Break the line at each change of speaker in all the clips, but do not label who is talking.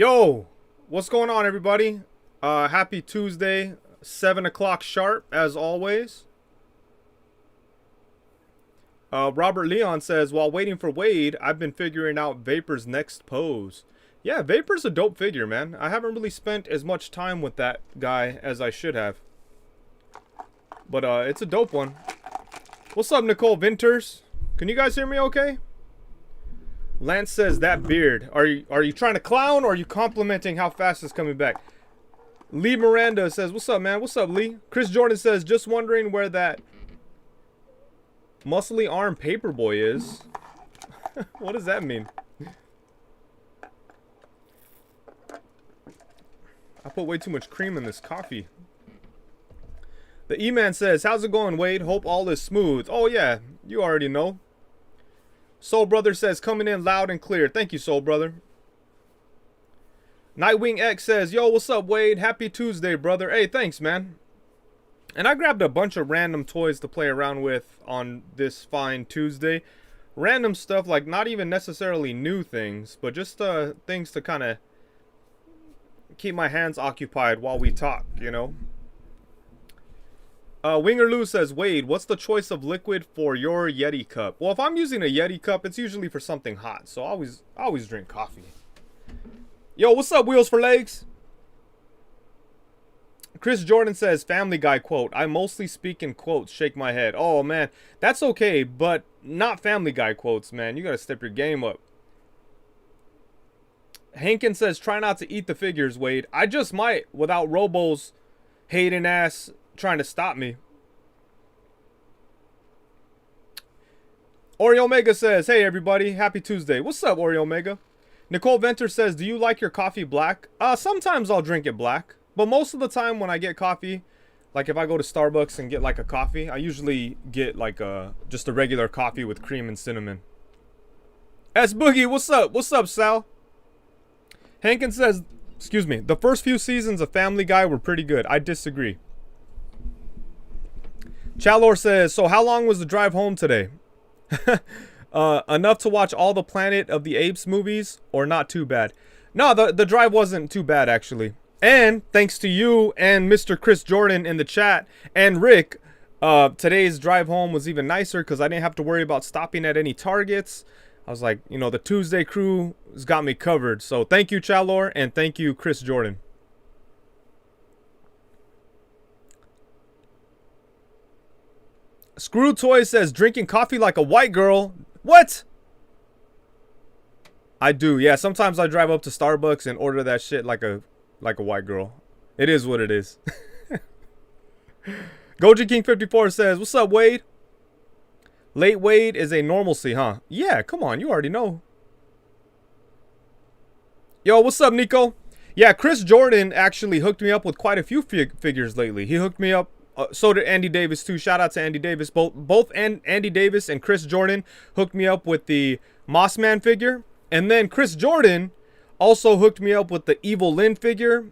Yo, what's going on, everybody? Happy Tuesday, 7 o'clock sharp, as always. Robert Leon says, while waiting for Wade, I've been figuring out Vapor's next pose. Yeah, Vapor's a dope figure, man. I haven't really spent as much time with that guy as I should have. But, it's a dope one. What's up, Nicole Vinters? Can you guys hear me okay? Lance says, that beard. Are you trying to clown, or are you complimenting how fast it's coming back? Lee Miranda says, what's up, man? What's up, Lee? Chris Jordan says, just wondering where that muscly arm paperboy is. What does that mean? I put way too much cream in this coffee. The E-Man says, how's it going, Wade? Hope all is smooth. Oh, yeah. You already know. Soul Brother says, coming in loud and clear. Thank you, Soul Brother. Nightwing X says, yo, what's up, Wade? Happy Tuesday, brother. Hey, thanks, man. And I grabbed a bunch of random toys to play around with on this fine Tuesday. Random stuff, like not even necessarily new things, but just things to kind of keep my hands occupied while we talk, you know. Winger Lou says, Wade, what's the choice of liquid for your Yeti cup? Well, if I'm using a Yeti cup, it's usually for something hot, so I always drink coffee. Yo, what's up, Wheels for Legs? Chris Jordan says, Family Guy quote, I mostly speak in quotes, shake my head. Oh, man, that's okay, but not Family Guy quotes, man. You gotta step your game up. Hankin says, try not to eat the figures, Wade. I just might, without Robo's hating ass trying to stop me. Ori Omega says, hey, everybody, happy Tuesday. What's up, Ori Omega? Nicole Venter says, do you like your coffee black? Sometimes I'll drink it black. But most of the time when I get coffee, like if I go to Starbucks and get like a coffee, I usually get like just a regular coffee with cream and cinnamon. S Boogie, what's up? What's up, Sal? Hankin says, excuse me, the first few seasons of Family Guy were pretty good. I disagree. Chalor says, so how long was the drive home today? Enough to watch all the Planet of the Apes movies, or not too bad? No, the drive wasn't too bad, actually. And thanks to you and Mr. Chris Jordan in the chat and Rick, today's drive home was even nicer because I didn't have to worry about stopping at any Targets. I was like, you know, the Tuesday crew has got me covered. So thank you, Chalor, and thank you, Chris Jordan. Screw Toy says, drinking coffee like a white girl. What? I do, yeah. Sometimes I drive up to Starbucks and order that shit like a white girl. It is what it is. Goji King 54 says, what's up, Wade? Late Wade is a normalcy, huh? Yeah, come on, you already know. Yo, what's up, Nico? Yeah, Chris Jordan actually hooked me up with quite a few figures lately. He hooked me up. So did Andy Davis too. Shout out to Andy Davis. Both Andy Davis and Chris Jordan hooked me up with the Mossman figure. And then Chris Jordan also hooked me up with the Evil Lyn figure.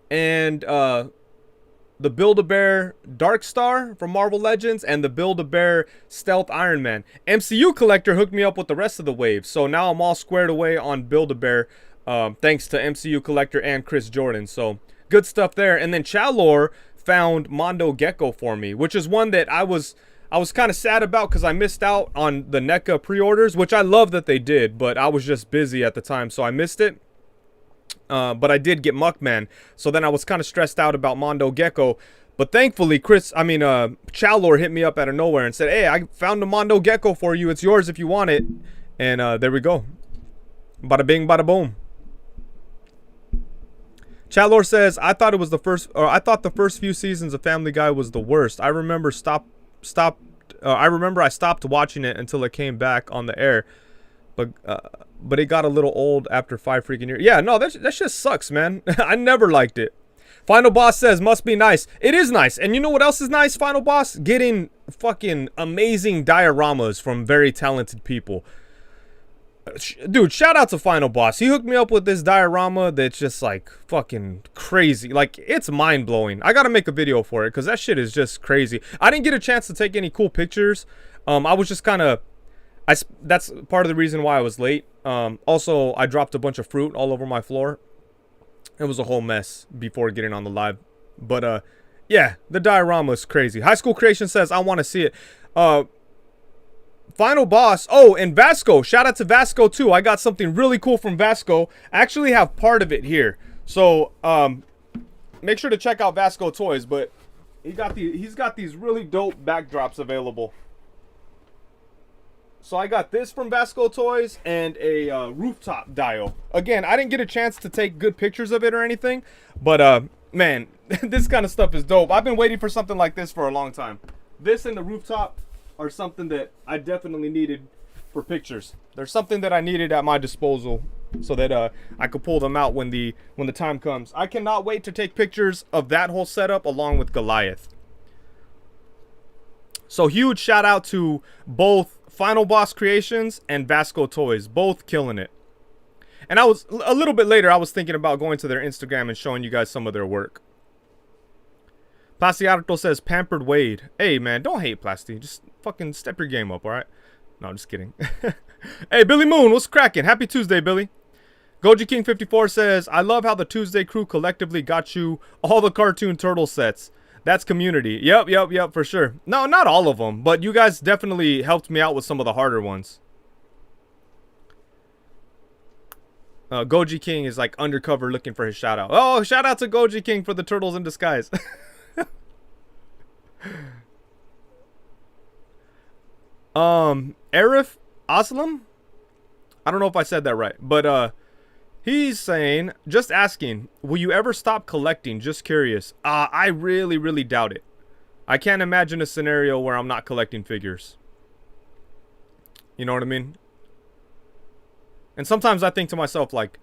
And the Build-A-Bear Dark Star from Marvel Legends. And the Build-A-Bear Stealth Iron Man. MCU Collector hooked me up with the rest of the waves. So now I'm all squared away on Build-A-Bear. Thanks to MCU Collector and Chris Jordan. So good stuff there. And then Chalor found Mondo Gecko for me, which is one that I was kind of sad about because I missed out on the NECA pre-orders, which I love that they did, but I was just busy at the time, so I missed it. But I did get Muckman, so then I was kind of stressed out about Mondo Gecko. But thankfully, Chalor hit me up out of nowhere and said, hey, I found a Mondo Gecko for you. It's yours if you want it. And there we go. Bada bing, bada boom. Chalor says, I thought the first few seasons of Family Guy was the worst. I remember I stopped watching it until it came back on the air. But it got a little old after 5 freaking years. Yeah, no, that just sucks, man. I never liked it. Final Boss says, must be nice. It is nice. And you know what else is nice, Final Boss? Getting fucking amazing dioramas from very talented people. Dude, shout out to Final Boss. He hooked me up with this diorama that's just like fucking crazy. Like, it's mind-blowing. I gotta make a video for it because that shit is just crazy. I didn't get a chance to take any cool pictures. I was just kind of... that's part of the reason why I was late. Also, I dropped a bunch of fruit all over my floor. It was a whole mess before getting on the live. But yeah, the diorama is crazy. High School Creation says I want to see it. Final Boss. Oh, and Vasco. Shout out to Vasco too. I got something really cool from Vasco. I actually have part of it here. So make sure to check out Vasco Toys. But he's got these really dope backdrops available. So I got this from Vasco Toys and a rooftop dial. Again, I didn't get a chance to take good pictures of it or anything, but man, this kind of stuff is dope. I've been waiting for something like this for a long time. This and the rooftop are something that I definitely needed for pictures. There's something that I needed at my disposal so that I could pull them out when the time comes. I cannot wait to take pictures of that whole setup along with Goliath. So huge shout out to both Final Boss Creations and Vasco Toys, both killing it. And I was a little bit later, I was thinking about going to their Instagram and showing you guys some of their work. Plastiarto says Pampered Wade. Hey man, don't hate Plasti. Just fucking step your game up, alright? No, I'm just kidding. Hey, Billy Moon, what's cracking? Happy Tuesday, Billy. Goji King 54 says, I love how the Tuesday crew collectively got you all the cartoon turtle sets. That's community. Yep, for sure. No, not all of them, but you guys definitely helped me out with some of the harder ones. Goji King is like undercover looking for his shout out. Oh, shout out to Goji King for the turtles in disguise. Arif Aslam? I don't know if I said that right, but he's saying, just asking, will you ever stop collecting? Just curious. I really doubt it. I can't imagine a scenario where I'm not collecting figures. You know what I mean? And sometimes I think to myself, like,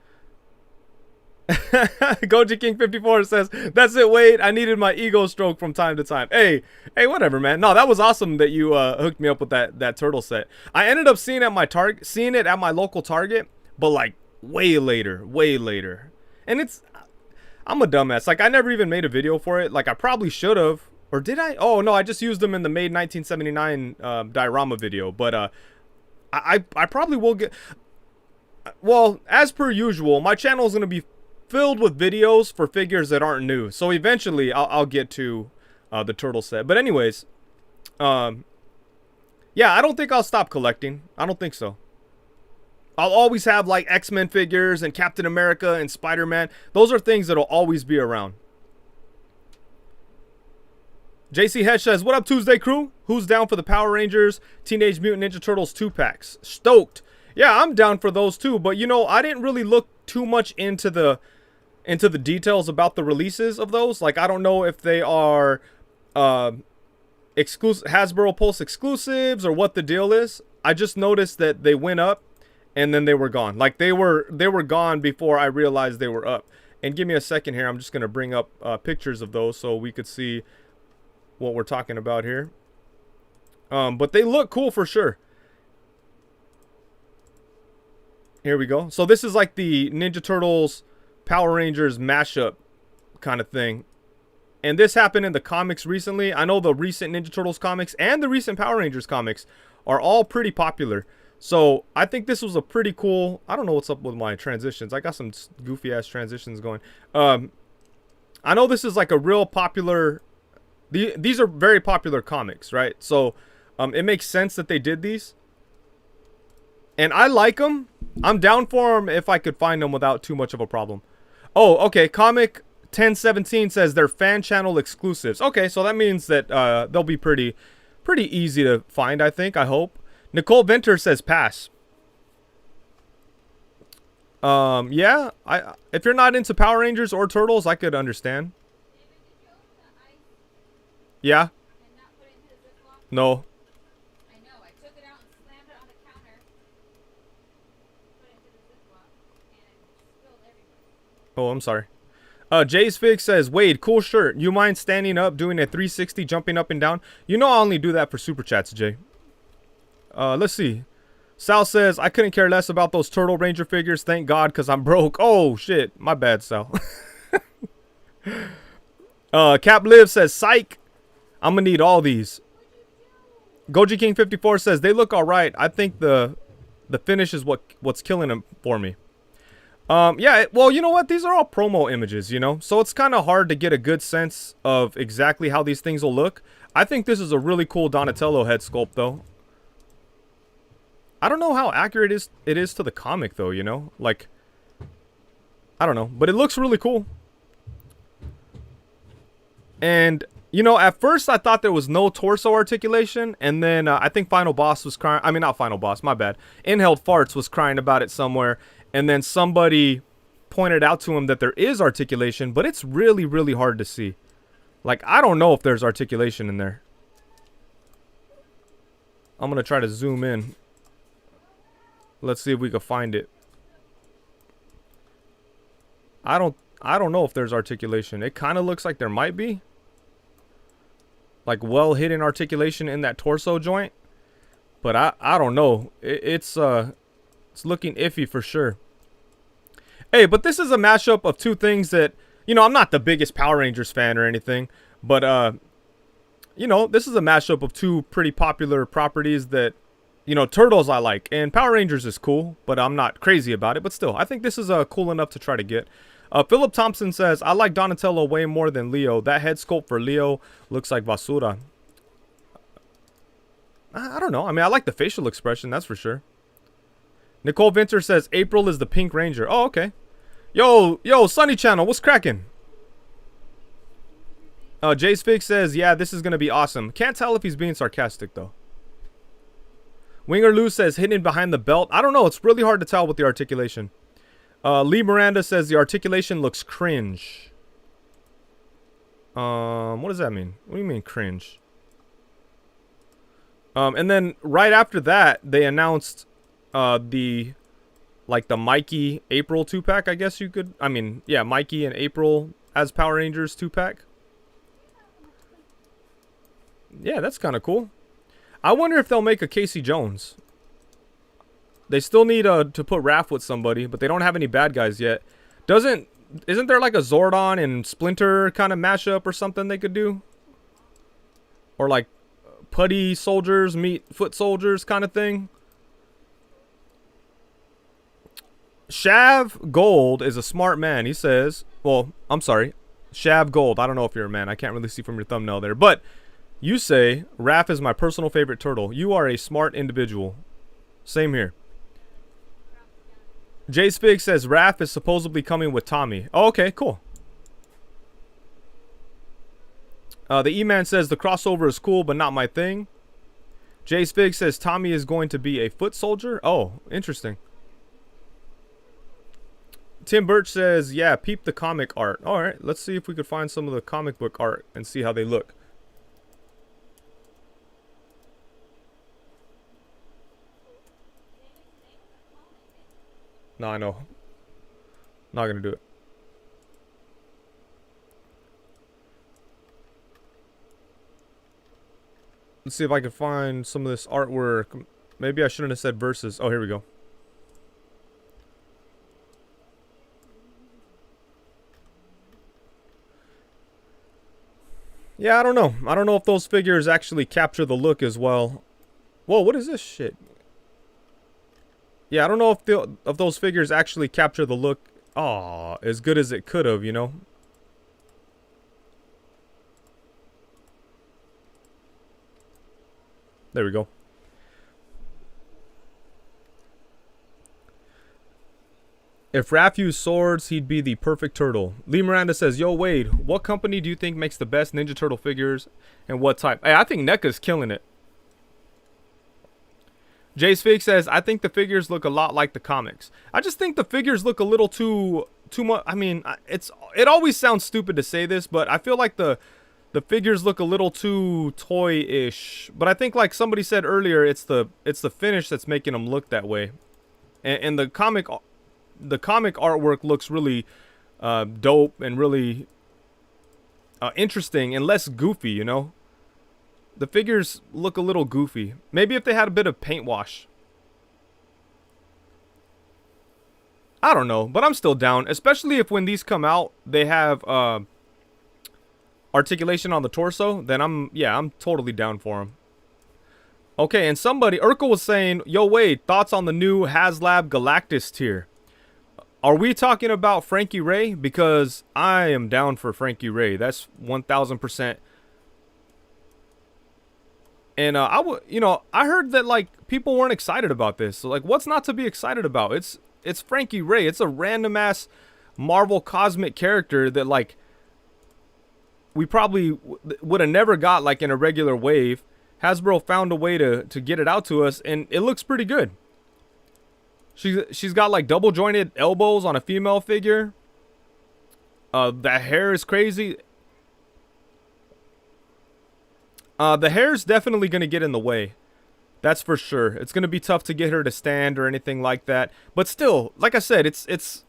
Goji King 54 says, that's it, Wade. I needed my ego stroke from time to time. Hey, whatever, man. No, that was awesome that you hooked me up with that turtle set. I ended up seeing it at my local Target, but like way later. And I'm a dumbass. Like, I never even made a video for it. Like, I probably should have. Or did I? Oh no, I just used them in the Made 1979 diorama video. But I probably will get. Well, as per usual, my channel is going to be filled with videos for figures that aren't new. So eventually, I'll get to the turtle set. But anyways, yeah, I don't think I'll stop collecting. I don't think so. I'll always have like X-Men figures and Captain America and Spider-Man. Those are things that'll always be around. JC Hedge says, what up, Tuesday crew? Who's down for the Power Rangers Teenage Mutant Ninja Turtles 2-packs? Stoked. Yeah, I'm down for those too. But you know, I didn't really look too much into the details about the releases of those. Like, I don't know if they are exclusive Hasbro Pulse exclusives or what the deal is. I just noticed that they went up and then they were gone. Like, they were gone before I realized they were up. And give me a second here. I'm just gonna bring up pictures of those so we could see what we're talking about here. But they look cool for sure. Here we go. So this is like the Ninja Turtles Power Rangers mashup kind of thing. And this happened in the comics recently. I know the recent Ninja Turtles comics and the recent Power Rangers comics are all pretty popular. So I think this was a pretty cool... I don't know what's up with my transitions. I got some goofy ass transitions going. I know this is like a real popular... These are very popular comics, right? So it makes sense that they did these. And I like them. I'm down for them if I could find them without too much of a problem. Oh, okay. Comic 1017 says they're fan channel exclusives. Okay, so that means that they'll be pretty easy to find, I think. I hope. Nicole Venter says pass. Yeah. If you're not into Power Rangers or Turtles, I could understand. Yeah. No. Oh, I'm sorry. Jay's Fig says, Wade, cool shirt. You mind standing up, doing a 360, jumping up and down? You know I only do that for super chats, Jay. Let's see. Sal says, I couldn't care less about those Turtle Ranger figures. Thank God, because I'm broke. Oh, shit. My bad, Sal. Cap Live says, psych. I'm going to need all these. Goji King 54 says, they look all right. I think the finish is what's killing them for me. Yeah, well, you know what? These are all promo images, you know? So it's kind of hard to get a good sense of exactly how these things will look. I think this is a really cool Donatello head sculpt, though. I don't know how accurate it is to the comic, though, you know? Like, I don't know. But it looks really cool. And, you know, at first I thought there was no torso articulation. And then I think Final Boss was crying. I mean, not Final Boss, my bad. Inhaled Farts was crying about it somewhere. And then somebody pointed out to him that there is articulation. But it's really, really hard to see. Like, I don't know if there's articulation in there. I'm going to try to zoom in. Let's see if we can find it. I don't know if there's articulation. It kind of looks like there might be. Like well hidden articulation in that torso joint. But I don't know. It's looking iffy for sure. Hey, but this is a mashup of two things that, you know, I'm not the biggest Power Rangers fan or anything, but you know, this is a mashup of two pretty popular properties that, you know, Turtles I like, and Power Rangers is cool, but I'm not crazy about it. But still, I think this is cool enough to try to get. Philip Thompson says, I like Donatello way more than Leo. That head sculpt for Leo looks like basura. I don't know. I mean, I like the facial expression, that's for sure. Nicole Vinter says, April is the Pink Ranger. Oh, okay. Yo, Sunny Channel, what's cracking? Jace Fig says, yeah, this is going to be awesome. Can't tell if he's being sarcastic, though. Winger Lou says, hidden behind the belt. I don't know. It's really hard to tell with the articulation. Lee Miranda says, the articulation looks cringe. What does that mean? What do you mean, cringe? And then right after that, they announced the Mikey April 2-pack, I guess you could. I mean, yeah, Mikey and April as Power Rangers 2-pack. Yeah, that's kind of cool. I wonder if they'll make a Casey Jones. They still need to put Raph with somebody, but they don't have any bad guys yet. Isn't there like a Zordon and Splinter kind of mashup or something they could do? Or like Putty Soldiers meet Foot Soldiers kind of thing? Shav Gold is a smart man. He says, well, I'm sorry. Shav Gold. I don't know if you're a man. I can't really see from your thumbnail there. But you say, Raph is my personal favorite turtle. You are a smart individual. Same here. Jay Spig says, Raph is supposedly coming with Tommy. Oh, okay, cool. The E-Man says, the crossover is cool, but not my thing. Jay Spig says, Tommy is going to be a foot soldier. Oh, interesting. Tim Birch says, yeah, peep the comic art. Alright, let's see if we could find some of the comic book art and see how they look. No, I know. Not gonna do it. Let's see if I can find some of this artwork. Maybe I shouldn't have said versus. Oh, here we go. Yeah, I don't know. I don't know if those figures actually capture the look as well. Whoa, what is this shit? Yeah, I don't know if those figures actually capture the look as good as it could have, you know? There we go. If Raph used swords, he'd be the perfect turtle. Lee Miranda says, yo, Wade, what company do you think makes the best Ninja Turtle figures and what type? Hey, I think NECA's killing it. Jay Spig says, I think the figures look a lot like the comics. I just think the figures look a little too much. I mean, it always sounds stupid to say this, but I feel like the figures look a little too toy-ish. But I think, like somebody said earlier, it's the finish that's making them look that way. And the comic artwork looks really dope and really interesting and less goofy, you know? The figures look a little goofy. Maybe if they had a bit of paint wash. I don't know, but I'm still down. Especially if when these come out, they have articulation on the torso. Then I'm totally down for them. Okay, and Urkel was saying, yo, Wade, thoughts on the new HasLab Galactus tier? Are we talking about Frankie Ray? Because I am down for Frankie Ray. That's 1000%. And I heard that like people weren't excited about this. So like, what's not to be excited about? It's Frankie Ray. It's a random ass Marvel cosmic character that like we probably would have never got like in a regular wave. Hasbro found a way to get it out to us, and it looks pretty good. She's got like double jointed elbows on a female figure. That hair is crazy. The hair's definitely gonna get in the way. That's for sure. It's gonna be tough to get her to stand or anything like that. But still, like I said, it's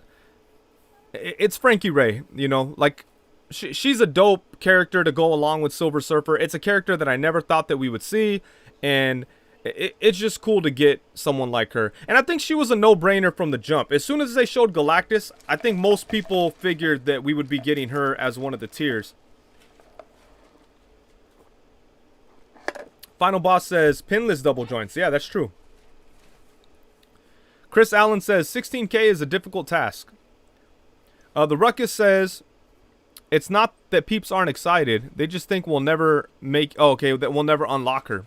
Frankie Ray. You know, like she's a dope character to go along with Silver Surfer. It's a character that I never thought that we would see, and it's just cool to get someone like her. And I think she was a no-brainer from the jump. As soon as they showed Galactus, I think most people figured that we would be getting her as one of the tiers. Final Boss says, pinless double joints. Yeah, that's true. Chris Allen says, 16K is a difficult task. The Ruckus says, it's not that peeps aren't excited. They just think we'll never make... Oh, okay, that we'll never unlock her.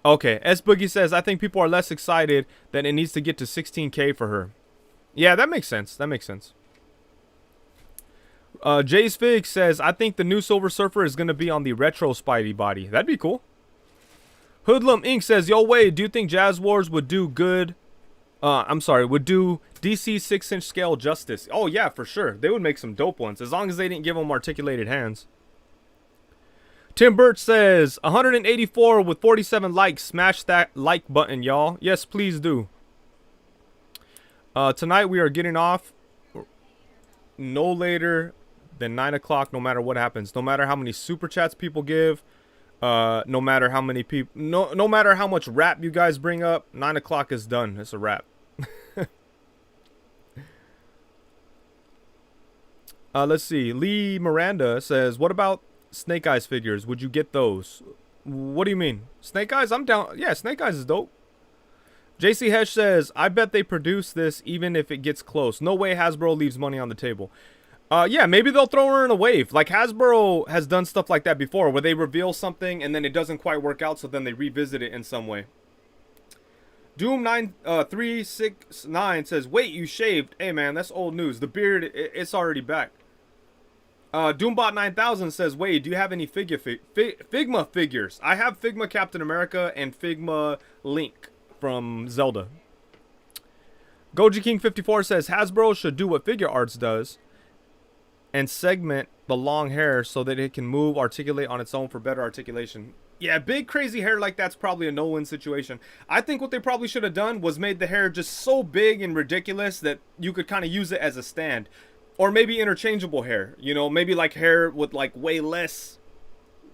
Okay, S Boogie says, I think people are less excited that it needs to get to 16K for her. Yeah, that makes sense. That makes sense. Jay's Fig says, I think the new Silver Surfer is going to be on the retro Spidey body. That'd be cool. Hoodlum Inc. says, yo, Wade, do you think Jazz Wars would do good... would do DC 6-inch scale justice? Oh, yeah, for sure. They would make some dope ones, as long as they didn't give them articulated hands. Tim Birch says, 184 with 47 likes. Smash that like button, y'all. Yes, please do. Tonight we are getting off no later than 9 o'clock, no matter what happens. No matter how many super chats people give. No matter how many people... No matter how much rap you guys bring up. 9 o'clock is done. It's a wrap. Let's see. Lee Miranda says, what about Snake Eyes figures? Would you get those? What do you mean? Snake Eyes? I'm down. Yeah, Snake Eyes is dope. JC Hesh says, I bet they produce this even if it gets close. No way Hasbro leaves money on the table. Yeah, maybe they'll throw her in a wave. Like Hasbro has done stuff like that before, where they reveal something and then it doesn't quite work out, so then they revisit it in some way. Doom369 says, wait, you shaved. Hey man, that's old news. The beard, it's already back. Doombot 9000 says, Wade, do you have any Figma figures? I have Figma Captain America and Figma Link from Zelda. Goji King 54 says, Hasbro should do what Figure Arts does and segment the long hair so that it can move, articulate on its own for better articulation. Yeah, big crazy hair like that's probably a no-win situation. I think what they probably should have done was made the hair just so big and ridiculous that you could kind of use it as a stand. Or maybe interchangeable hair, you know, maybe like hair with like way less,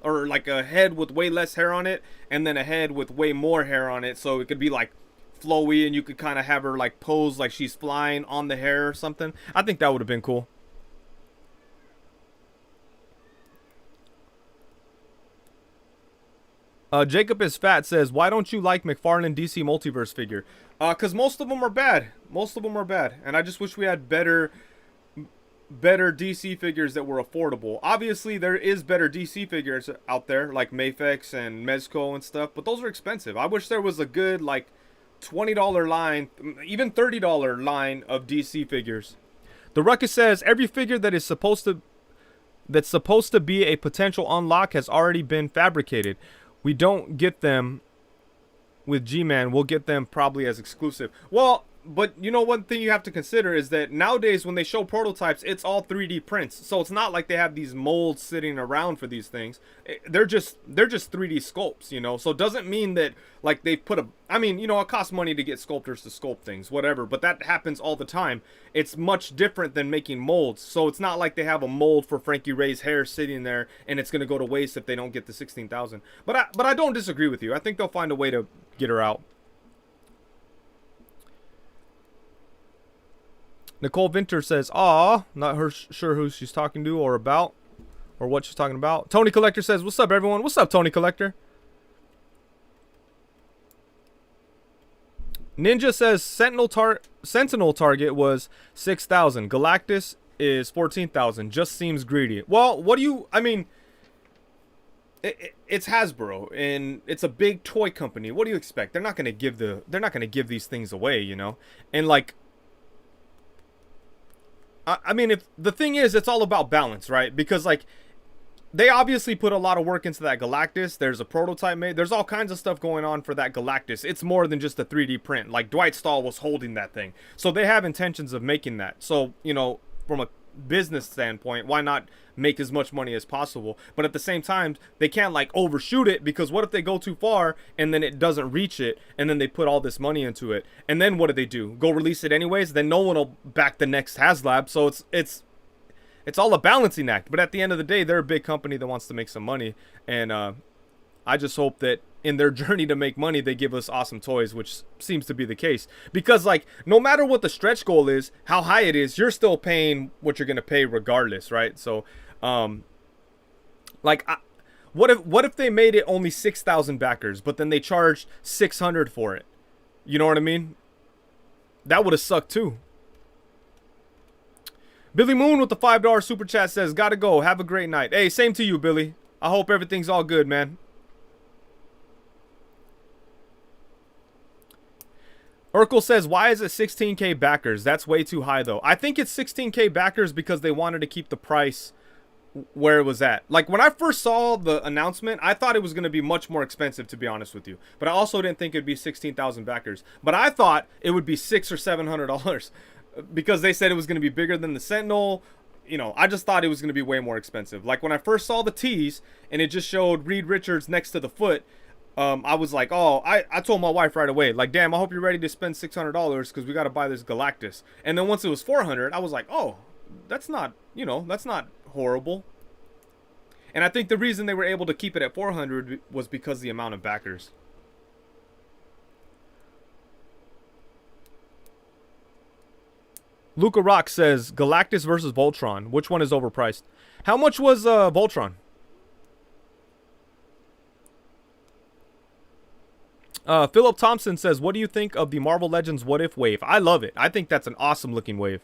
or like a head with way less hair on it, and then a head with way more hair on it, so it could be like flowy, and you could kind of have her like pose like she's flying on the hair or something. I think that would have been cool. Jacob is Fat says, why don't you like McFarlane DC Multiverse figure? Because most of them are bad. Most of them are bad, and I just wish we had better DC figures that were affordable. Obviously, there is better DC figures out there, like Mafex and Mezco and stuff, but those are expensive. I wish there was a good, like, $20 line, even $30 line of DC figures. The Ruckus says, every figure that's supposed to be a potential unlock has already been fabricated. We don't get them with G-Man. We'll get them probably as exclusive. Well, but you know, one thing you have to consider is that nowadays when they show prototypes, it's all 3D prints. So it's not like they have these molds sitting around for these things. They're just 3D sculpts, you know. So it doesn't mean that like they put a, I mean, you know, it costs money to get sculptors to sculpt things, whatever, but that happens all the time. It's much different than making molds. So it's not like they have a mold for Frankie Ray's hair sitting there and it's going to go to waste if they don't get the 16,000. But I don't disagree with you. I think they'll find a way to get her out. Nicole Vinter says, aw, not sure who she's talking to or about, or what she's talking about. Tony Collector says, what's up, everyone? What's up, Tony Collector? Ninja says Sentinel target was 6,000. Galactus is 14,000. Just seems greedy. Well, what do you? I mean, it's Hasbro and it's a big toy company. What do you expect? They're not gonna give these things away, you know. And like, I mean, if the thing is, it's all about balance, right? Because like, they obviously put a lot of work into that Galactus. There's a prototype made. There's all kinds of stuff going on for that Galactus. It's more than just a 3D print. Like, Dwight Stahl was holding that thing. So they have intentions of making that. So, you know, from a business standpoint, why not make as much money as possible? But at the same time, they can't, like, overshoot it, because what if they go too far and then it doesn't reach it and then they put all this money into it? And then what do? Go release it anyways? Then no one will back the next HasLab. So it's all a balancing act. But at the end of the day, they're a big company that wants to make some money. And I just hope that in their journey to make money, they give us awesome toys, which seems to be the case. Because, like, no matter what the stretch goal is, how high it is, you're still paying what you're going to pay regardless, right? So, like, what if they made it only 6,000 backers, but then they charged 600 for it? You know what I mean? That would have sucked too. Billy Moon with the $5 super chat says, gotta go. Have a great night. Hey, same to you, Billy. I hope everything's all good, man. Urkel says, why is it 16K backers? That's way too high, though. I think it's 16K backers because they wanted to keep the price where it was at. Like, when I first saw the announcement, I thought it was going to be much more expensive, to be honest with you. But I also didn't think it'd be 16,000 backers. But I thought it would be $600 or $700. Because they said it was going to be bigger than the Sentinel. You know, I just thought it was going to be way more expensive. Like, when I first saw the tease and it just showed Reed Richards next to the foot, I was like, oh, I told my wife right away, like, damn, I hope you're ready to spend $600 because we got to buy this Galactus. And then once it was 400, I was like, oh, that's not, you know, that's not horrible. And I think the reason they were able to keep it at 400 was because of the amount of backers. Luca Rock says, Galactus versus Voltron. Which one is overpriced? How much was Voltron? Philip Thompson says, what do you think of the Marvel Legends What If wave? I love it. I think that's an awesome looking wave.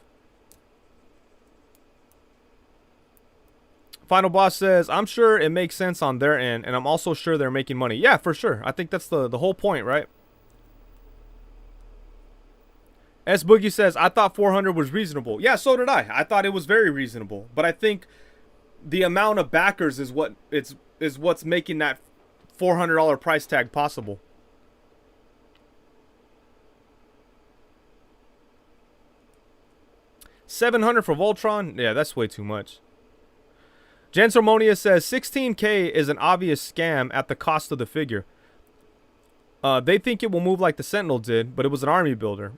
Final Boss says, I'm sure it makes sense on their end, and I'm also sure they're making money. Yeah, for sure. I think that's the whole point, right? S Boogie says, I thought 400 was reasonable. Yeah, so did I. I thought it was very reasonable. But I think the amount of backers is what's making that $400 price tag possible. $700 for Voltron? Yeah, that's way too much. Jansermonia says, 16K is an obvious scam at the cost of the figure. They think it will move like the Sentinel did, but it was an army builder.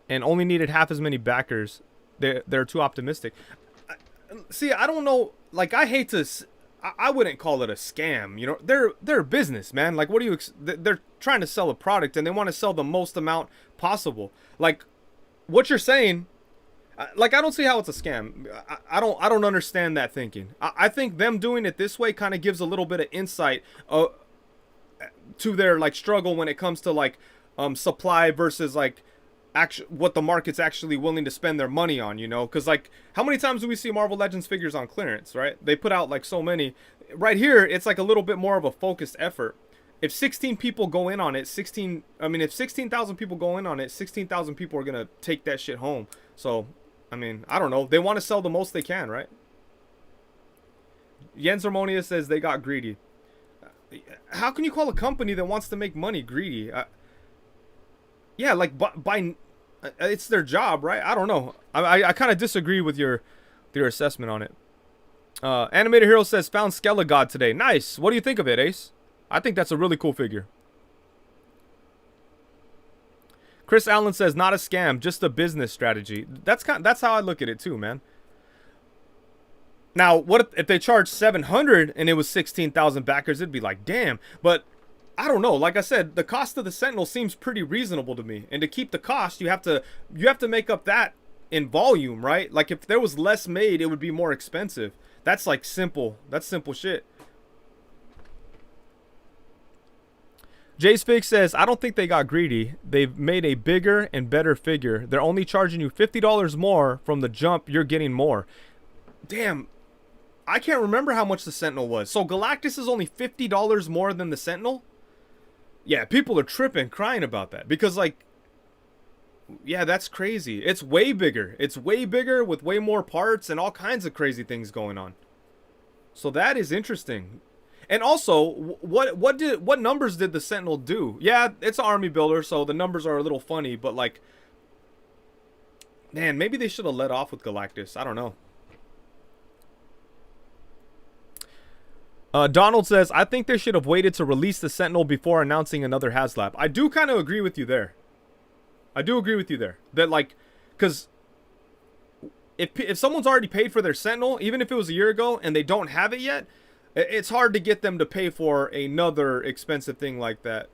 And only needed half as many backers. They're too optimistic. See, I don't know. Like, I hate to. I wouldn't call it a scam. You know, they're a business, man. Like, what do you? They're trying to sell a product and they want to sell the most amount possible. Like, what you're saying. Like, I don't see how it's a scam. I don't understand that thinking. I think them doing it this way kind of gives a little bit of insight to their like struggle when it comes to like supply versus like. What the market's actually willing to spend their money on, you know? Because, like, how many times do we see Marvel Legends figures on clearance, right? They put out, like, so many. Right here, it's, like, a little bit more of a focused effort. If 16 people go in on it, if 16,000 people go in on it, 16,000 people are going to take that shit home. So, I mean, I don't know. They want to sell the most they can, right? Jens Harmonia says they got greedy. How can you call a company that wants to make money greedy? Yeah, like, by it's their job, right? I don't know. I kind of disagree with your assessment on it. Animated Hero says, found Skelegod today. Nice. What do you think of it, Ace? I think that's a really cool figure. Chris Allen says, not a scam, just a business strategy. That's how I look at it too, man. Now, what if they charged 700 and it was 16,000 backers? It'd be like, damn. But I don't know. Like I said, the cost of the Sentinel seems pretty reasonable to me. And to keep the cost, you have to make up that in volume, right? Like, if there was less made, it would be more expensive. That's like simple. That's simple shit. Jace Fig says, I don't think they got greedy. They've made a bigger and better figure. They're only charging you $50 more from the jump. You're getting more. Damn. I can't remember how much the Sentinel was. So Galactus is only $50 more than the Sentinel? Yeah, people are tripping, crying about that. Because, like, yeah, that's crazy. It's way bigger. It's way bigger with way more parts and all kinds of crazy things going on. So that is interesting. And also, what numbers did the Sentinel do? Yeah, it's an army builder, so the numbers are a little funny, but like, man, maybe they should have let off with Galactus. I don't know. Donald says, I think they should have waited to release the Sentinel before announcing another HasLab. I do kind of agree with you there. I do agree with you there. That, like, because if someone's already paid for their Sentinel, even if it was a year ago, and they don't have it yet, it's hard to get them to pay for another expensive thing like that.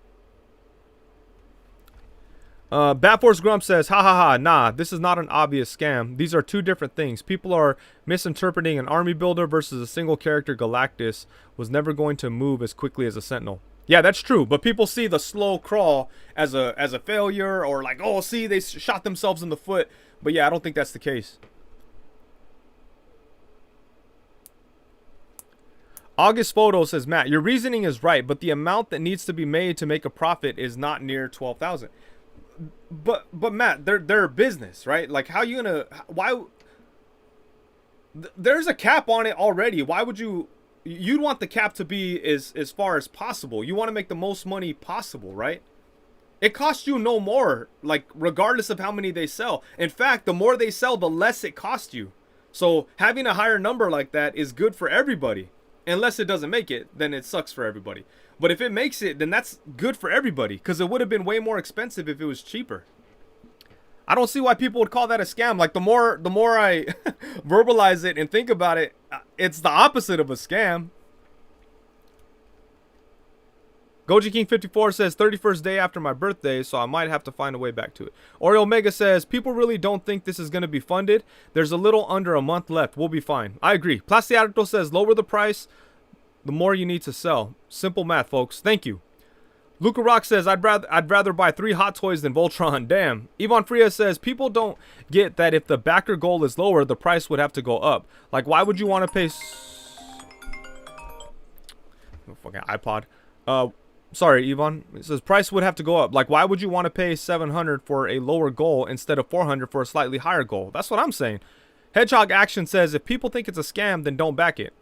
Batforce Grump says, ha ha ha, nah, this is not an obvious scam. These are two different things. People are misinterpreting an army builder versus a single character. Galactus was never going to move as quickly as a Sentinel. Yeah, that's true, but people see the slow crawl as a failure, or like, oh, see, they shot themselves in the foot. But yeah, I don't think that's the case. August Photo says, Matt, your reasoning is right, but the amount that needs to be made to make a profit is not near 12,000. But Matt, they're a business, right? Like, how you gonna, why? There's a cap on it already. Why would you'd want the cap to be as far as possible. You want to make the most money possible, right? It costs you no more, like, regardless of how many they sell. In fact, the more they sell, the less it costs you. So having a higher number like that is good for everybody. Unless it doesn't make it, then it sucks for everybody. But if it makes it, then that's good for everybody, because it would have been way more expensive if it was cheaper. I don't see why people would call that a scam. Like, the more I verbalize it and think about it, it's the opposite of a scam. Goji King 54 says 31st day after my birthday, so I might have to find a way back to it. Oriole Mega says, people really don't think this is going to be funded. There's a little under a month left. We'll be fine. I agree. Plastiarto says, lower the price, the more you need to sell. Simple math, folks. Thank you. Luca Rock says, I'd rather buy 3 Hot Toys than Voltron. Damn. Ivan Fria says, people don't get that if the backer goal is lower, the price would have to go up. Like, why would you want to pay... fucking iPod. Sorry, Ivan. It says, price would have to go up. Like, why would you want to pay $700 for a lower goal instead of $400 for a slightly higher goal? That's what I'm saying. Hedgehog Action says, if people think it's a scam, then don't back it.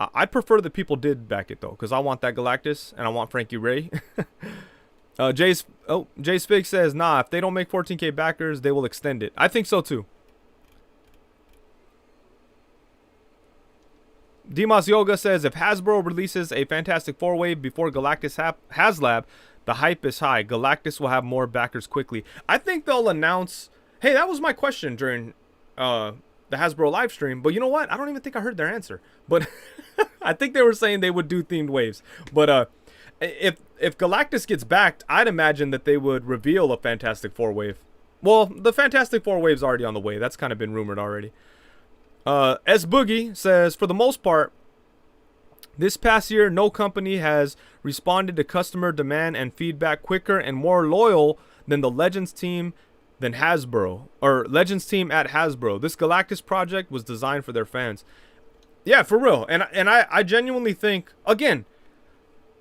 I'd prefer that people did back it, though, because I want that Galactus, and I want Frankie Ray. Jace Fig says, nah, if they don't make 14K backers, they will extend it. I think so, too. Dimas Yoga says, if Hasbro releases a Fantastic Four-Wave before Galactus HasLab, the hype is high. Galactus will have more backers quickly. I think they'll announce... Hey, that was my question during the Hasbro live stream, but you know what? I don't even think I heard their answer. But I think they were saying they would do themed waves. But if Galactus gets backed, I'd imagine that they would reveal a Fantastic Four-Wave. Well, the Fantastic Four-Wave's already on the way. That's kind of been rumored already. S Boogie says, for the most part, this past year, no company has responded to customer demand and feedback quicker and more loyal than the Legends team than Hasbro, or Legends team at Hasbro. This Galactus project was designed for their fans. Yeah, for real. And I genuinely think, again,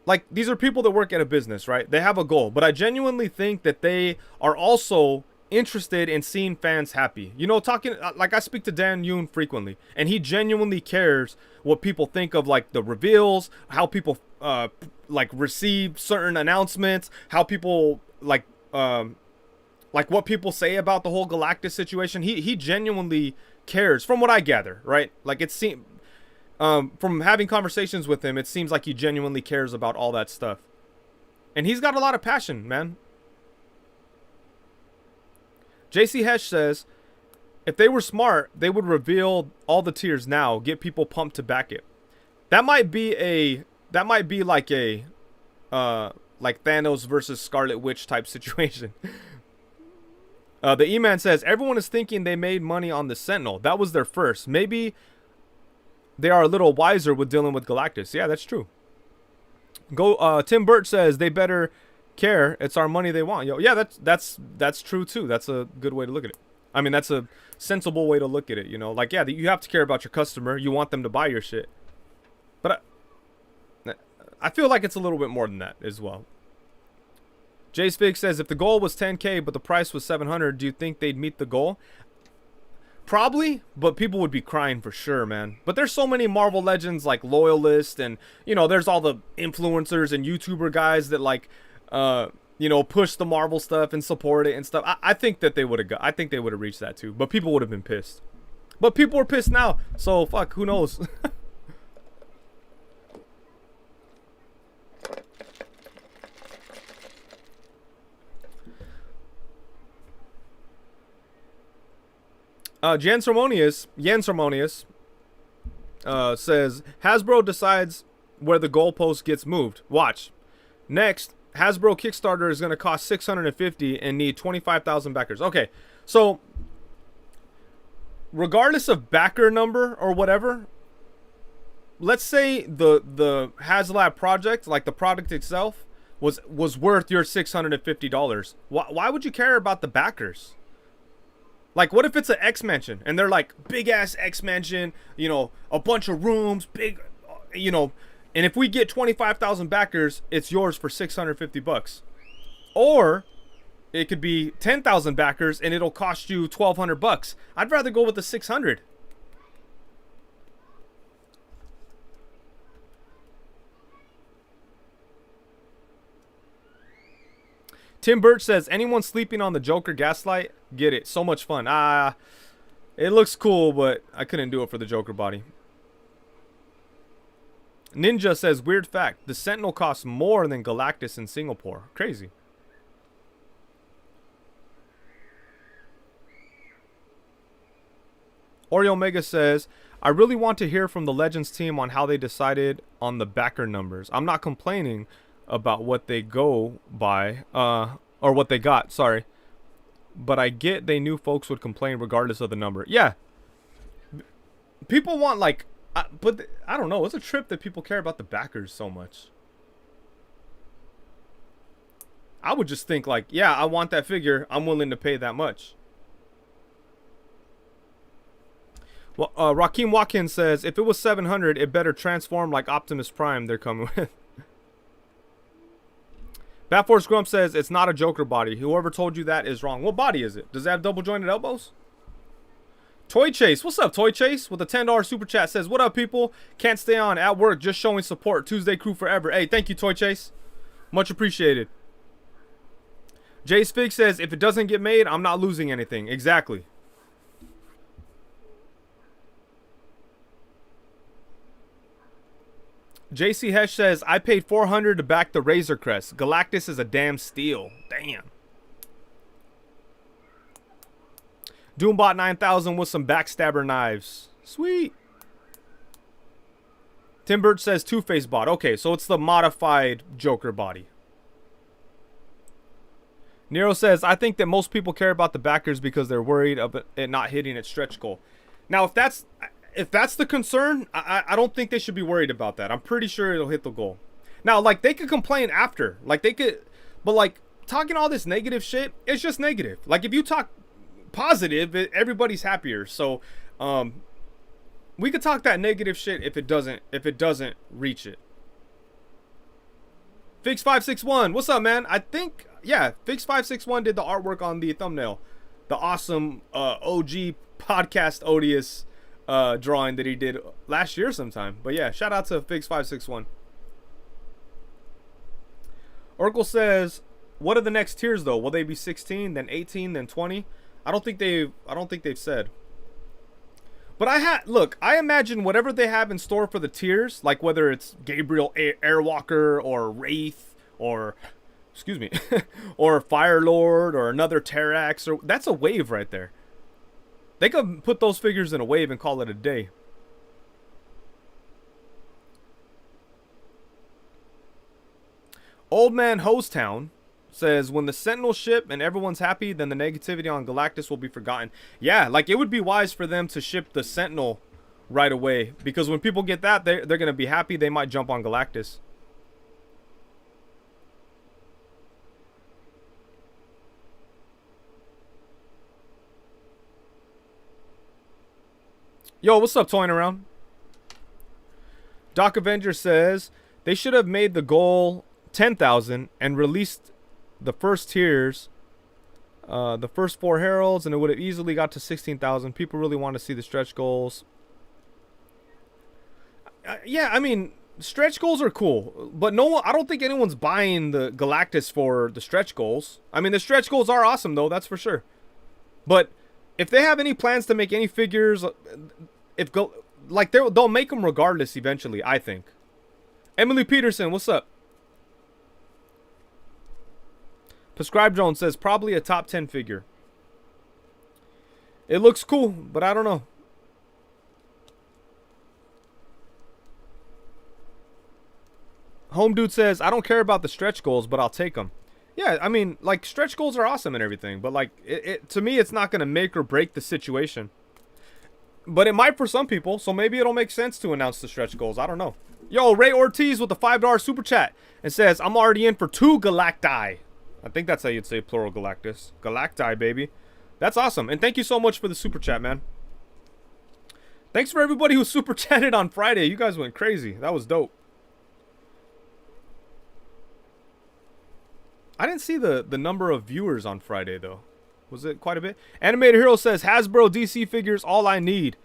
like, these are people that work at a business, right? They have a goal, but I genuinely think that they are also interested in seeing fans happy. You know, talking, like, I speak to Dan Yoon frequently, and he genuinely cares what people think of, like, the reveals, how people like receive certain announcements, how people like what people say about the whole Galactus situation. He genuinely cares, from what I gather, right? Like, it seems from having conversations with him, it seems like he genuinely cares about all that stuff, and he's got a lot of passion, man. JC Hesh says, if they were smart, they would reveal all the tiers now, get people pumped to back it. That might be like a like Thanos versus Scarlet Witch type situation. The E-Man says, everyone is thinking they made money on the Sentinel. That was their first. Maybe they are a little wiser with dealing with Galactus. Yeah, that's true. Tim Burt says, they better care. It's our money they want. Yo, yeah, that's true too. That's a good way to look at it. I mean, that's a sensible way to look at it. You know, like yeah, you have to care about your customer. You want them to buy your shit. But I feel like it's a little bit more than that as well. Jay's Fig says, if the goal was 10K but the price was 700, do you think they'd meet the goal? Probably, but people would be crying for sure, man. But there's so many Marvel Legends like Loyalist, and you know, there's all the influencers and YouTuber guys that like, you know, push the Marvel stuff and support it and stuff. I think that they would have I think they would have reached that too. But people would have been pissed. But people are pissed now, so fuck, who knows? Jens Harmonious says, Hasbro decides where the goalpost gets moved. Watch. Next, Hasbro Kickstarter is going to cost $650 and need 25,000 backers. Okay, so regardless of backer number or whatever, let's say the HasLab project, like the product itself, was worth your $650. Why would you care about the backers? Like, what if it's an X Mansion and they're like big ass X Mansion, you know, a bunch of rooms, big, you know, and if we get 25,000 backers, it's yours for $650. Or it could be 10,000 backers and it'll cost you $1,200. I'd rather go with the 600. Tim Birch says, anyone sleeping on the Joker Gaslight? Get it. So much fun. It looks cool, but I couldn't do it for the Joker body. Ninja says, weird fact. The Sentinel costs more than Galactus in Singapore. Crazy. Oreo Mega says, I really want to hear from the Legends team on how they decided on the backer numbers. I'm not complaining about what they go by, or what they got, sorry. But I get they knew folks would complain regardless of the number. Yeah. People want, like, but I don't know. It's a trip that people care about the backers so much. I would just think, like, yeah, I want that figure. I'm willing to pay that much. Well, Raheem Watkins says, if it was 700, it better transform like Optimus Prime they're coming with. Batforce Grump says, it's not a Joker body. Whoever told you that is wrong. What body is it? Does it have double jointed elbows? Toy Chase. What's up, Toy Chase? With a $10 super chat says, what up, people? Can't stay on at work, just showing support. Tuesday crew forever. Hey, thank you, Toy Chase. Much appreciated. Jace Fig says, if it doesn't get made, I'm not losing anything. Exactly. JC Hesh says, I paid $400 to back the Razor Crest. Galactus is a damn steal. Damn. Doombot 9000 with some backstabber knives. Sweet. Tim Birch says Two-Face bot. Okay, so it's the modified Joker body. Nero says, I think that most people care about the backers because they're worried of it not hitting its stretch goal. Now, if that's the concern, I don't think they should be worried about that. I'm pretty sure it'll hit the goal. Now, like, they could complain after. Like, they could... But, like, talking all this negative shit, it's just negative. Like, if you talk positive, everybody's happier. So, we could talk that negative shit if it doesn't reach it. Fix561, what's up, man? I think, yeah, Fix561 did the artwork on the thumbnail. The awesome OG podcast Odious drawing that he did last year sometime. But yeah, shout out to Fix561. Urkel says, what are the next tiers though? Will they be 16, then 18, then 20? I don't think they've said. But I imagine whatever they have in store for the tiers, like whether it's Gabriel Airwalker or Wraith or excuse me, or Firelord or another Terrax, or that's a wave right there. They could put those figures in a wave and call it a day. Old Man Hosetown says, when the Sentinel ship and everyone's happy, then the negativity on Galactus will be forgotten. Yeah, like it would be wise for them to ship the Sentinel right away, because when people get that, they're going to be happy. They might jump on Galactus. Yo, what's up, toying around? Doc Avenger says they should have made the goal 10,000 and released the first tiers, the first 4 heralds, and it would have easily got to 16,000. People really want to see the stretch goals. Yeah, I mean, stretch goals are cool, but no one, I don't think anyone's buying the Galactus for the stretch goals. I mean, the stretch goals are awesome though, that's for sure. But if they have any plans to make any figures, they'll make them regardless eventually, I think. Emily Peterson, what's up? Prescribed Drone says probably a top 10 figure. It looks cool, but I don't know. Home Dude says, I don't care about the stretch goals, but I'll take them. Yeah, I mean, like, stretch goals are awesome and everything, but, like, to me, it's not going to make or break the situation. But it might for some people, so maybe it'll make sense to announce the stretch goals. I don't know. Yo, Ray Ortiz with the $5 super chat and says, I'm already in for 2 Galacti. I think that's how you'd say plural Galactus. Galacti, baby. That's awesome. And thank you so much for the super chat, man. Thanks for everybody who super chatted on Friday. You guys went crazy. That was dope. I didn't see the number of viewers on Friday, though. Was it quite a bit? Animated Hero says, Hasbro DC figures, all I need.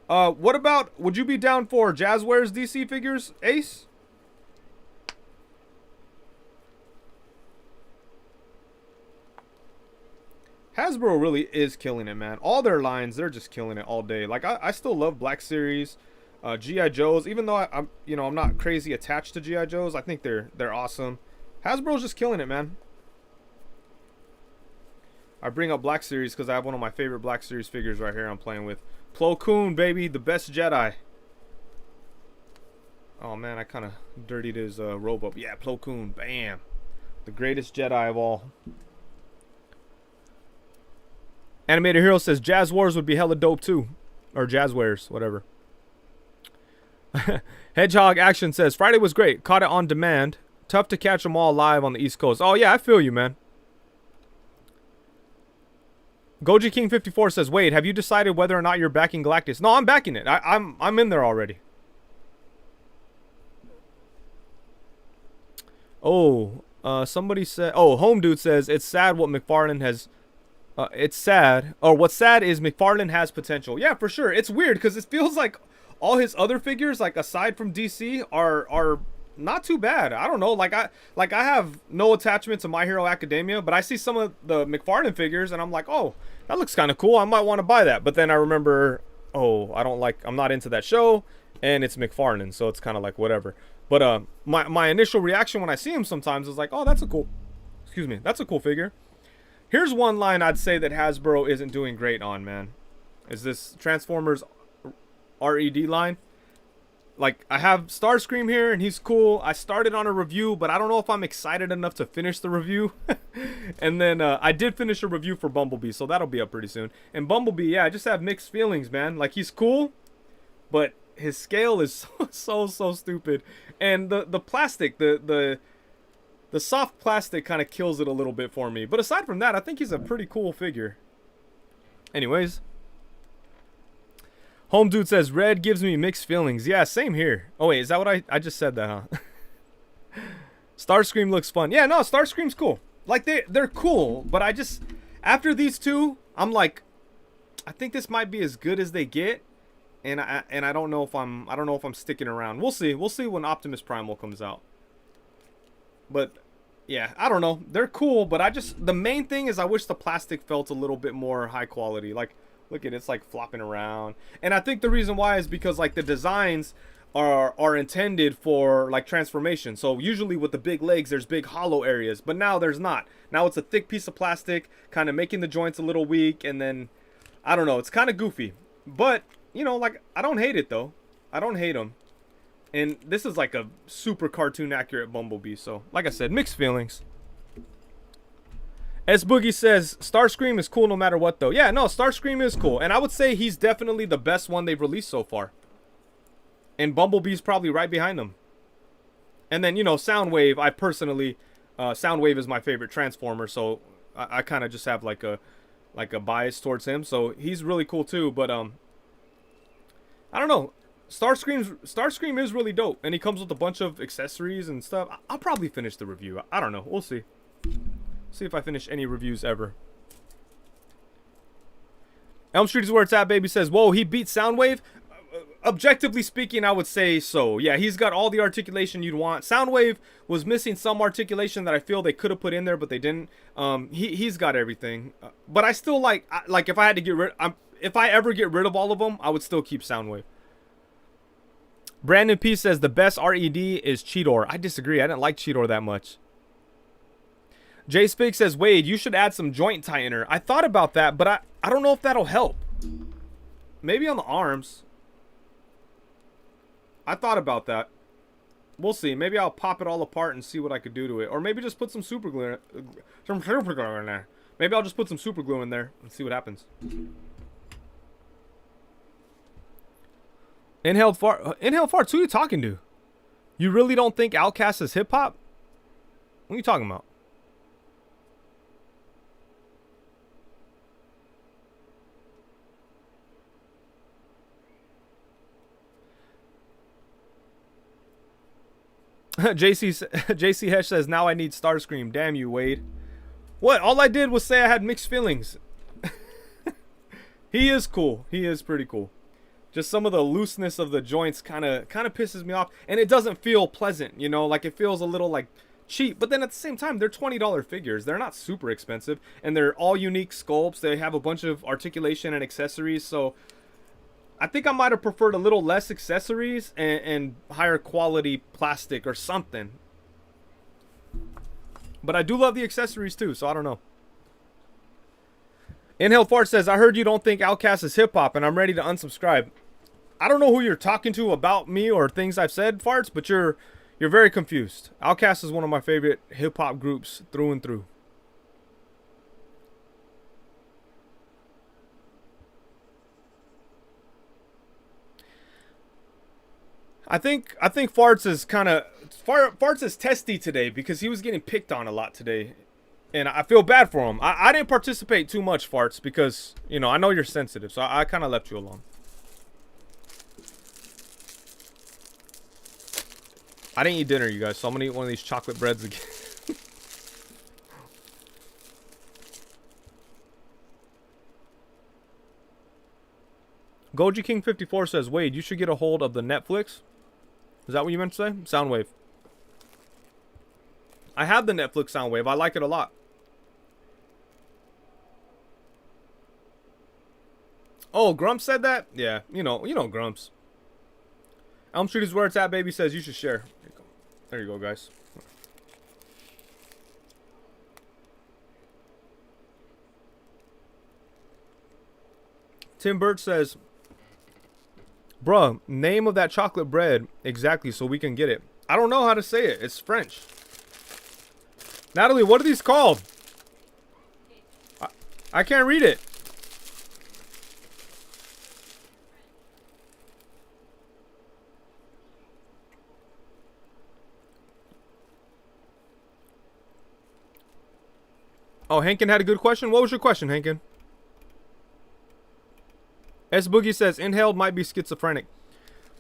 What about, would you be down for Jazzwares DC figures, Ace? Hasbro really is killing it, man. All their lines, they're just killing it all day. Like, I still love Black Series, G.I. Joes. Even though I'm not crazy attached to G.I. Joes, I think they're awesome. Hasbro's just killing it, man. I bring up Black Series because I have one of my favorite Black Series figures right here I'm playing with. Plo Koon, baby, the best Jedi. Oh, man, I kind of dirtied his robe up. Yeah, Plo Koon, bam. The greatest Jedi of all. Animated Hero says Jazz Wars would be hella dope too. Or Jazzwares, whatever. Hedgehog Action says Friday was great. Caught it on demand. Tough to catch them all live on the East Coast. Oh, yeah, I feel you, man. Goji King 54 says, wait, have you decided whether or not you're backing Galactus? No, I'm backing it. I'm in there already. Oh, somebody said, oh, Home Dude says, it's sad what McFarlane has, it's sad, or what's sad is McFarlane has potential. Yeah, for sure. It's weird because it feels like all his other figures, like aside from DC, are not too bad. I don't know. Like I have no attachment to My Hero Academia, but I see some of the McFarlane figures and I'm like, oh, that looks kind of cool. I might want to buy that. But then I remember, oh, I'm not into that show, and it's McFarlane, so it's kind of like whatever. But my initial reaction when I see him sometimes is like, oh, that's a cool figure. Here's one line I'd say that Hasbro isn't doing great on, man. Is this Transformers RED line? Like, I have Starscream here, and he's cool. I started on a review, but I don't know if I'm excited enough to finish the review. And then I did finish a review for Bumblebee, so that'll be up pretty soon. And Bumblebee, yeah, I just have mixed feelings, man. Like, he's cool, but his scale is so stupid. And the plastic, the soft plastic kind of kills it a little bit for me. But aside from that, I think he's a pretty cool figure. Anyways. Home Dude says, red gives me mixed feelings. Yeah, same here. Oh, wait, is that what I just said that, huh? Starscream looks fun. Yeah, no, Starscream's cool. Like, they're cool, but I just, after these two, I'm like, I think this might be as good as they get. And I don't know if I'm sticking around. We'll see. We'll see when Optimus Primal comes out. But yeah, I don't know. They're cool, but the main thing is I wish the plastic felt a little bit more high quality. Like, look at it, it's like flopping around. And I think the reason why is because like the designs are intended for like transformation. So usually with the big legs there's big hollow areas, but now there's not. Now it's a thick piece of plastic, kind of making the joints a little weak, and then I don't know, it's kind of goofy. But, you know, like I don't hate it though. I don't hate them. And this is like a super cartoon accurate Bumblebee, so like I said, mixed feelings. S Boogie says Starscream is cool no matter what though. Yeah, no, Starscream is cool, and I would say he's definitely the best one they've released so far. And Bumblebee's probably right behind them. And then, you know, Soundwave, I personally Soundwave is my favorite Transformer, so I kind of just have like a bias towards him, so he's really cool too. But I don't know. Starscream is really dope, and he comes with a bunch of accessories and stuff. I'll probably finish the review. I don't know. We'll see. See if I finish any reviews ever. Elm Street is where it's at, baby says, whoa, he beat Soundwave? Objectively speaking, I would say so. Yeah, he's got all the articulation you'd want. Soundwave was missing some articulation that I feel they could have put in there, but they didn't. He's got everything. But I still like if I had to get rid, if I ever get rid of all of them, I would still keep Soundwave. Brandon P says the best RED is Cheetor. I disagree. I didn't like Cheetor that much. Jay Spig says, Wade, you should add some joint tightener. I thought about that, but I don't know if that'll help. Maybe on the arms. I thought about that. We'll see. Maybe I'll pop it all apart and see what I could do to it. Or maybe just put some super glue in there. Maybe I'll just put some super glue in there and see what happens. Inhaled farts, who are you talking to? You really don't think Outkast is hip-hop? What are you talking about? JC Hesh says, now I need Starscream. Damn you, Wade. What? All I did was say I had mixed feelings. He is cool. He is pretty cool. Just some of the looseness of the joints kind of pisses me off. And it doesn't feel pleasant, you know? Like, it feels a little, like, cheap. But then at the same time, they're $20 figures. They're not super expensive. And they're all unique sculpts. They have a bunch of articulation and accessories. So I think I might have preferred a little less accessories and higher quality plastic or something. But I do love the accessories too, so I don't know. Inhale Fart says, I heard you don't think Outkast is hip-hop, and I'm ready to unsubscribe. I don't know who you're talking to about me or things I've said, Farts, but you're very confused. Outkast is one of my favorite hip-hop groups through and through. I think Farts is Farts is testy today because he was getting picked on a lot today, and I feel bad for him. I didn't participate too much, Farts, because you know I know you're sensitive, so I kind of left you alone. I didn't eat dinner, you guys, so I'm gonna eat one of these chocolate breads again. Goji King 54 says, Wade, you should get a hold of the Netflix. Is that what you meant to say? Soundwave. I have the Netflix Soundwave. I like it a lot. Oh, Grumps said that? Yeah, you know Grumps. Elm Street is where it's at, baby says you should share. There you go, guys. Tim Birch says, bruh, name of that chocolate bread exactly so we can get it. I don't know how to say it. It's French. Natalie, what are these called? I can't read it. Oh, Hankin had a good question. What was your question, Hankin? S Boogie says inhaled might be schizophrenic.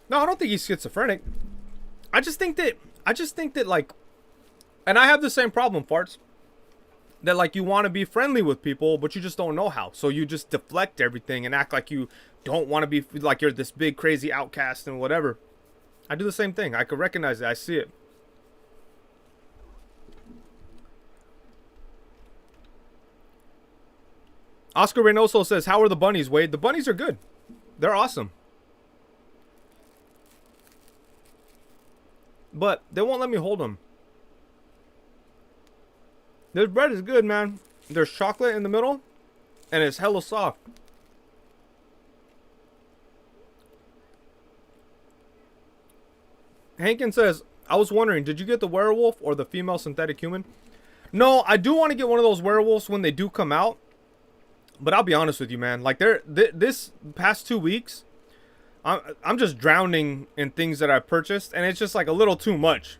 No, I don't think he's schizophrenic. I just think that like, and I have the same problem, Farts. That like you want to be friendly with people, but you just don't know how. So you just deflect everything and act like you don't want to be, like you're this big crazy outcast and whatever. I do the same thing. I could recognize it. I see it. Oscar Reynoso says, how are the bunnies, Wade? The bunnies are good. They're awesome. But they won't let me hold them. This bread is good, man. There's chocolate in the middle, and it's hella soft. Hankin says, I was wondering, did you get the werewolf or the female synthetic human? No, I do want to get one of those werewolves when they do come out. But I'll be honest with you, man. Like this past 2 weeks, I'm just drowning in things that I purchased, and it's just like a little too much.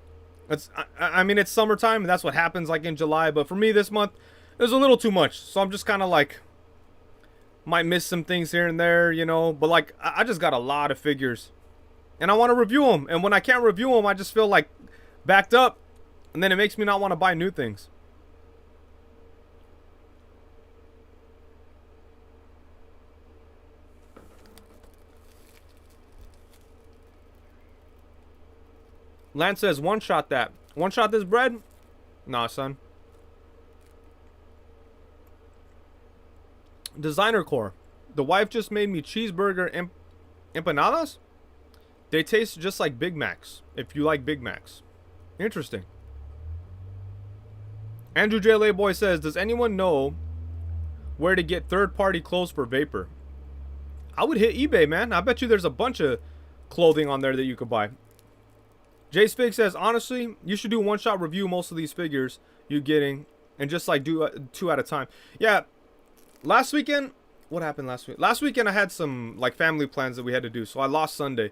I mean, it's summertime, and that's what happens like in July. But for me this month, it was a little too much. So I'm just kind of like, Might miss some things here and there, you know. But like, I just got a lot of figures, and I want to review them. And when I can't review them, I just feel like backed up, and then it makes me not want to buy new things. Lance says, one shot that. One shot this bread? Nah, son. Designer Core. The wife just made me cheeseburger empanadas? They taste just like Big Macs, if you like Big Macs. Interesting. Andrew J. Layboy says, does anyone know where to get third-party clothes for Vapor? I would hit eBay, man. I bet you there's a bunch of clothing on there that you could buy. Jay Spig says, honestly, you should do one-shot review most of these figures you're getting and just like do 2 at a time. Yeah, last weekend, what happened last week? Last weekend I had some like family plans that we had to do, so I lost Sunday.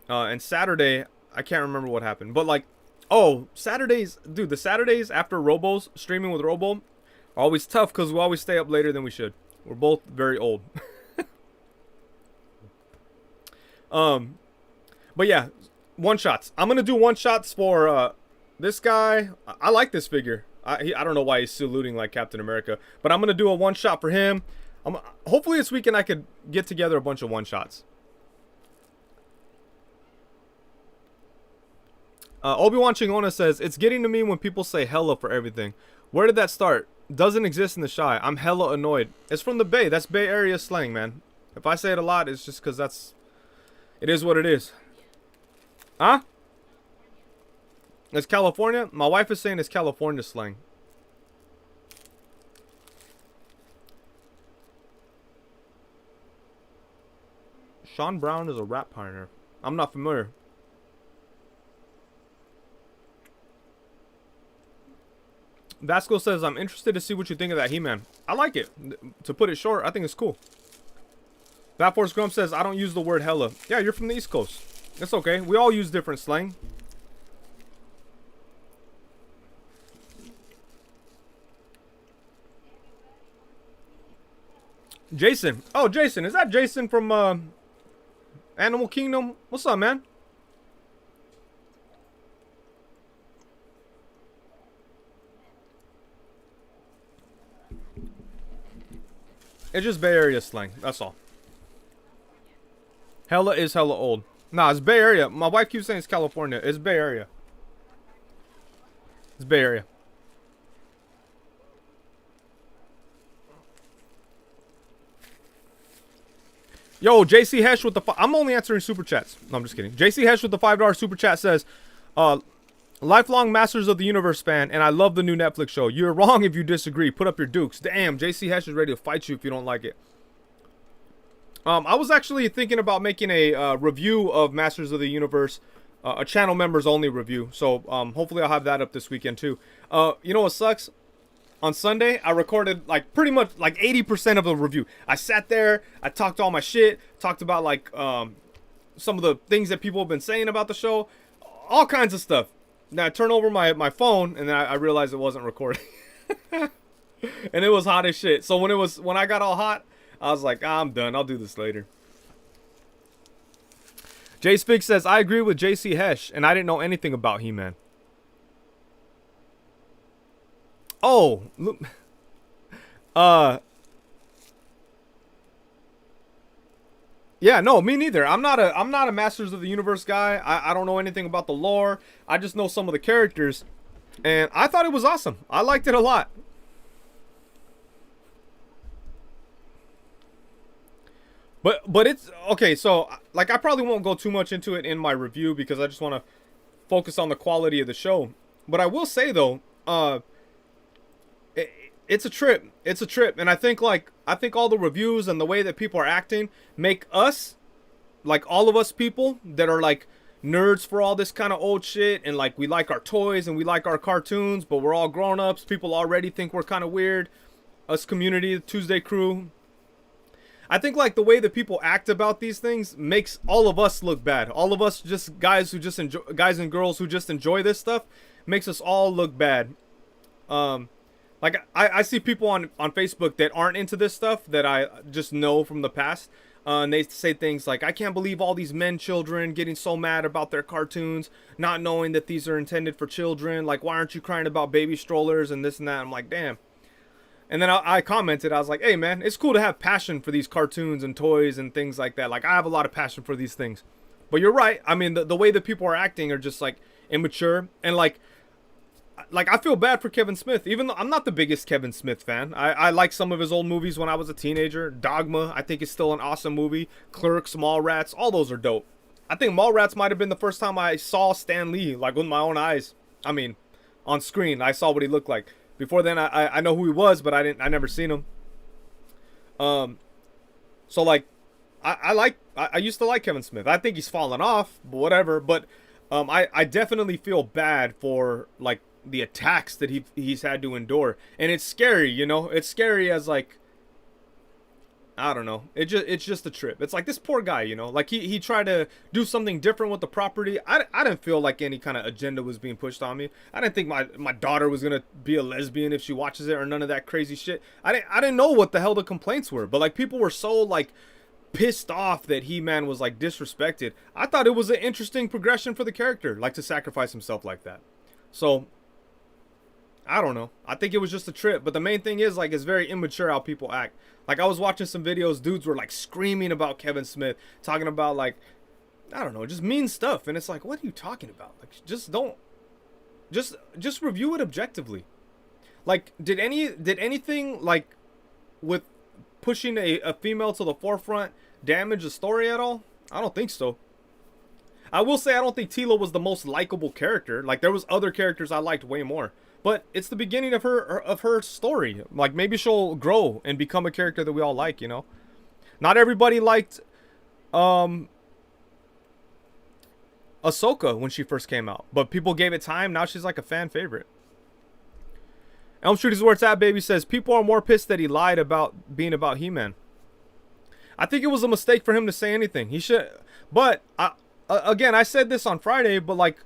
And Saturday, I can't remember what happened. But like, oh, Saturdays, dude, the Saturdays after Robos, streaming with Robo, are always tough because we always stay up later than we should. We're both very old. But yeah, one-shots. I'm going to do one-shots for this guy. I like this figure. I don't know why he's saluting like Captain America. But I'm going to do a one-shot for him. Hopefully this weekend I could get together a bunch of one-shots. Obi-Wan Chingona says, it's getting to me when people say hella for everything. Where did that start? Doesn't exist in the Shy. I'm hella annoyed. It's from the Bay. That's Bay Area slang, man. If I say it a lot, it's just because that's... It is what it is. Huh? It's California? My wife is saying it's California slang. Sean Brown is a rap pioneer. I'm not familiar. Vasco says, I'm interested to see what you think of that He-Man. I like it. To put it short, I think it's cool. Fat Force Grump says, I don't use the word hella. Yeah, you're from the East Coast. It's okay. We all use different slang. Jason. Oh, Jason. Is that Jason from Animal Kingdom? What's up, man? It's just Bay Area slang. That's all. Hella is hella old. Nah, it's Bay Area. My wife keeps saying it's California. It's Bay Area. It's Bay Area. Yo, JC Hesh with the... I'm only answering super chats. No, I'm just kidding. JC Hesh with the $5 super chat says, lifelong Masters of the Universe fan, and I love the new Netflix show. You're wrong if you disagree. Put up your dukes. Damn, JC Hesh is ready to fight you if you don't like it. I was actually thinking about making a review of Masters of the Universe, a channel members only review. So hopefully I'll have that up this weekend too. You know what sucks? On Sunday, I recorded like pretty much like 80% of the review. I sat there, I talked all my shit, talked about like some of the things that people have been saying about the show, all kinds of stuff. Now I turn over my phone and then I realized it wasn't recording. And it was hot as shit. So when I got all hot, I was like, I'm done. I'll do this later. Jay Spig says, I agree with JC Hesh, and I didn't know anything about He-Man. Oh, yeah, no, me neither. I'm not a Masters of the Universe guy. I don't know anything about the lore. I just know some of the characters, and I thought it was awesome. I liked it a lot. But it's okay. So like, I probably won't go too much into it in my review because I just want to focus on the quality of the show. But I will say though, it's a trip. It's a trip, and I think all the reviews and the way that people are acting make us, like all of us people that are like nerds for all this kind of old shit, and like we like our toys and we like our cartoons, but we're all grown-ups. People already think we're kind of weird. Us community, the Tuesday crew. I think like the way that people act about these things makes all of us look bad. All of us just guys and girls who just enjoy this stuff makes us all look bad. Like I see people on Facebook that aren't into this stuff that I just know from the past. And they say things like, I can't believe all these men children getting so mad about their cartoons, not knowing that these are intended for children. Like, why aren't you crying about baby strollers and this and that? I'm like, damn. And then I commented, I was like, hey, man, it's cool to have passion for these cartoons and toys and things like that. Like, I have a lot of passion for these things. But you're right. I mean, the way that people are acting are just, like, immature. And, like, I feel bad for Kevin Smith, even though I'm not the biggest Kevin Smith fan. I like some of his old movies when I was a teenager. Dogma, I think, is still an awesome movie. Clerks, Mallrats, all those are dope. I think Mallrats might have been the first time I saw Stan Lee, like, with my own eyes. I mean, on screen, I saw what he looked like. Before then, I know who he was, but I never seen him. So, like, I used to like Kevin Smith. I think he's fallen off, but whatever. But I definitely feel bad for, like, the attacks that he's had to endure, and it's scary, you know. It's scary as, like, I don't know. It's just a trip. It's like this poor guy, you know. Like he tried to do something different with the property. I didn't feel like any kind of agenda was being pushed on me. I didn't think my daughter was gonna be a lesbian if she watches it or none of that crazy shit. I didn't know what the hell the complaints were, but like people were so like pissed off that He-Man was like disrespected. I thought it was an interesting progression for the character, like to sacrifice himself like that. So I don't know. I think it was just a trip. But the main thing is, like, it's very immature how people act. Like, I was watching some videos. Dudes were, like, screaming about Kevin Smith. Talking about, like, I don't know, just mean stuff. And it's like, what are you talking about? Like, just don't. Just review it objectively. Like, did anything, like, with pushing a female to the forefront damage the story at all? I don't think so. I will say I don't think Teela was the most likable character. Like, there was other characters I liked way more. But it's the beginning of her story. Like, maybe she'll grow and become a character that we all like, you know? Not everybody liked Ahsoka when she first came out. But people gave it time. Now she's like a fan favorite. Elm Street is where it's at, baby says, people are more pissed that he lied about being about He-Man. I think it was a mistake for him to say anything. He should... But, again, I said this on Friday, but, like,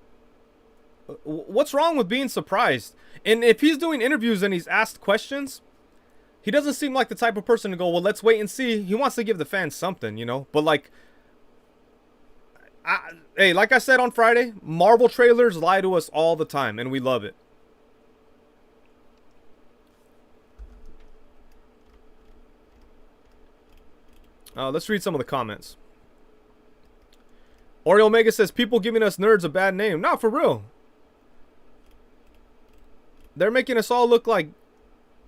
what's wrong with being surprised? And if he's doing interviews and he's asked questions, he doesn't seem like the type of person to go, well, let's wait and see. He wants to give the fans something, you know? But, like, hey, like I said on Friday, Marvel trailers lie to us all the time, and we love it. Let's read some of the comments. Oreo Omega says, people giving us nerds a bad name. Not for real. They're making us all look like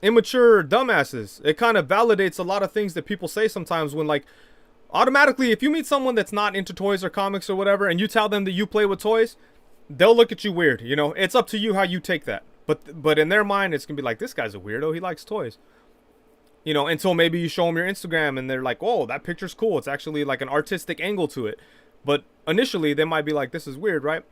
immature dumbasses. It kind of validates a lot of things that people say sometimes when, like, automatically, if you meet someone that's not into toys or comics or whatever, and you tell them that you play with toys, they'll look at you weird, you know? It's up to you how you take that. But in their mind, it's going to be like, this guy's a weirdo. He likes toys. You know, until maybe you show them your Instagram and they're like, oh, that picture's cool. It's actually like an artistic angle to it. But initially, they might be like, this is weird, right?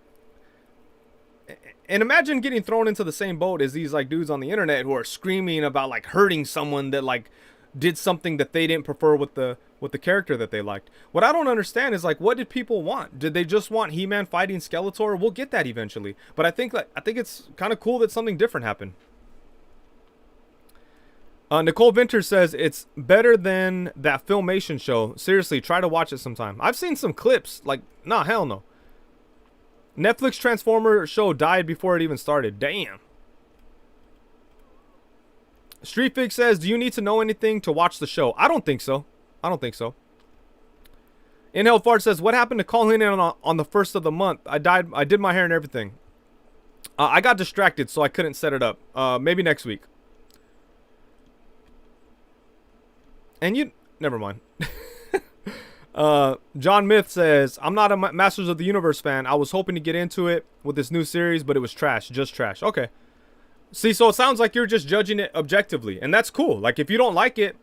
And imagine getting thrown into the same boat as these, like, dudes on the internet who are screaming about, like, hurting someone that, like, did something that they didn't prefer with the character that they liked. What I don't understand is, like, what did people want? Did they just want He-Man fighting Skeletor? We'll get that eventually. But I think it's kind of cool that something different happened. Nicole Vinter says, it's better than that Filmation show. Seriously, try to watch it sometime. I've seen some clips. Like, nah, hell no. Netflix Transformer show died before it even started. Damn. Street Fig says, do you need to know anything to watch the show? I don't think so. I don't think so. Inhale Fart says, what happened to calling in on the first of the month? I did my hair and everything. I got distracted, so I couldn't set it up. Maybe next week. And you... Never mind. John Myth says, I'm not a Masters of the Universe fan. I was hoping to get into it with this new series, but it was trash. Just trash. Okay. See, so it sounds like you're just judging it objectively. And that's cool. Like, if you don't like it,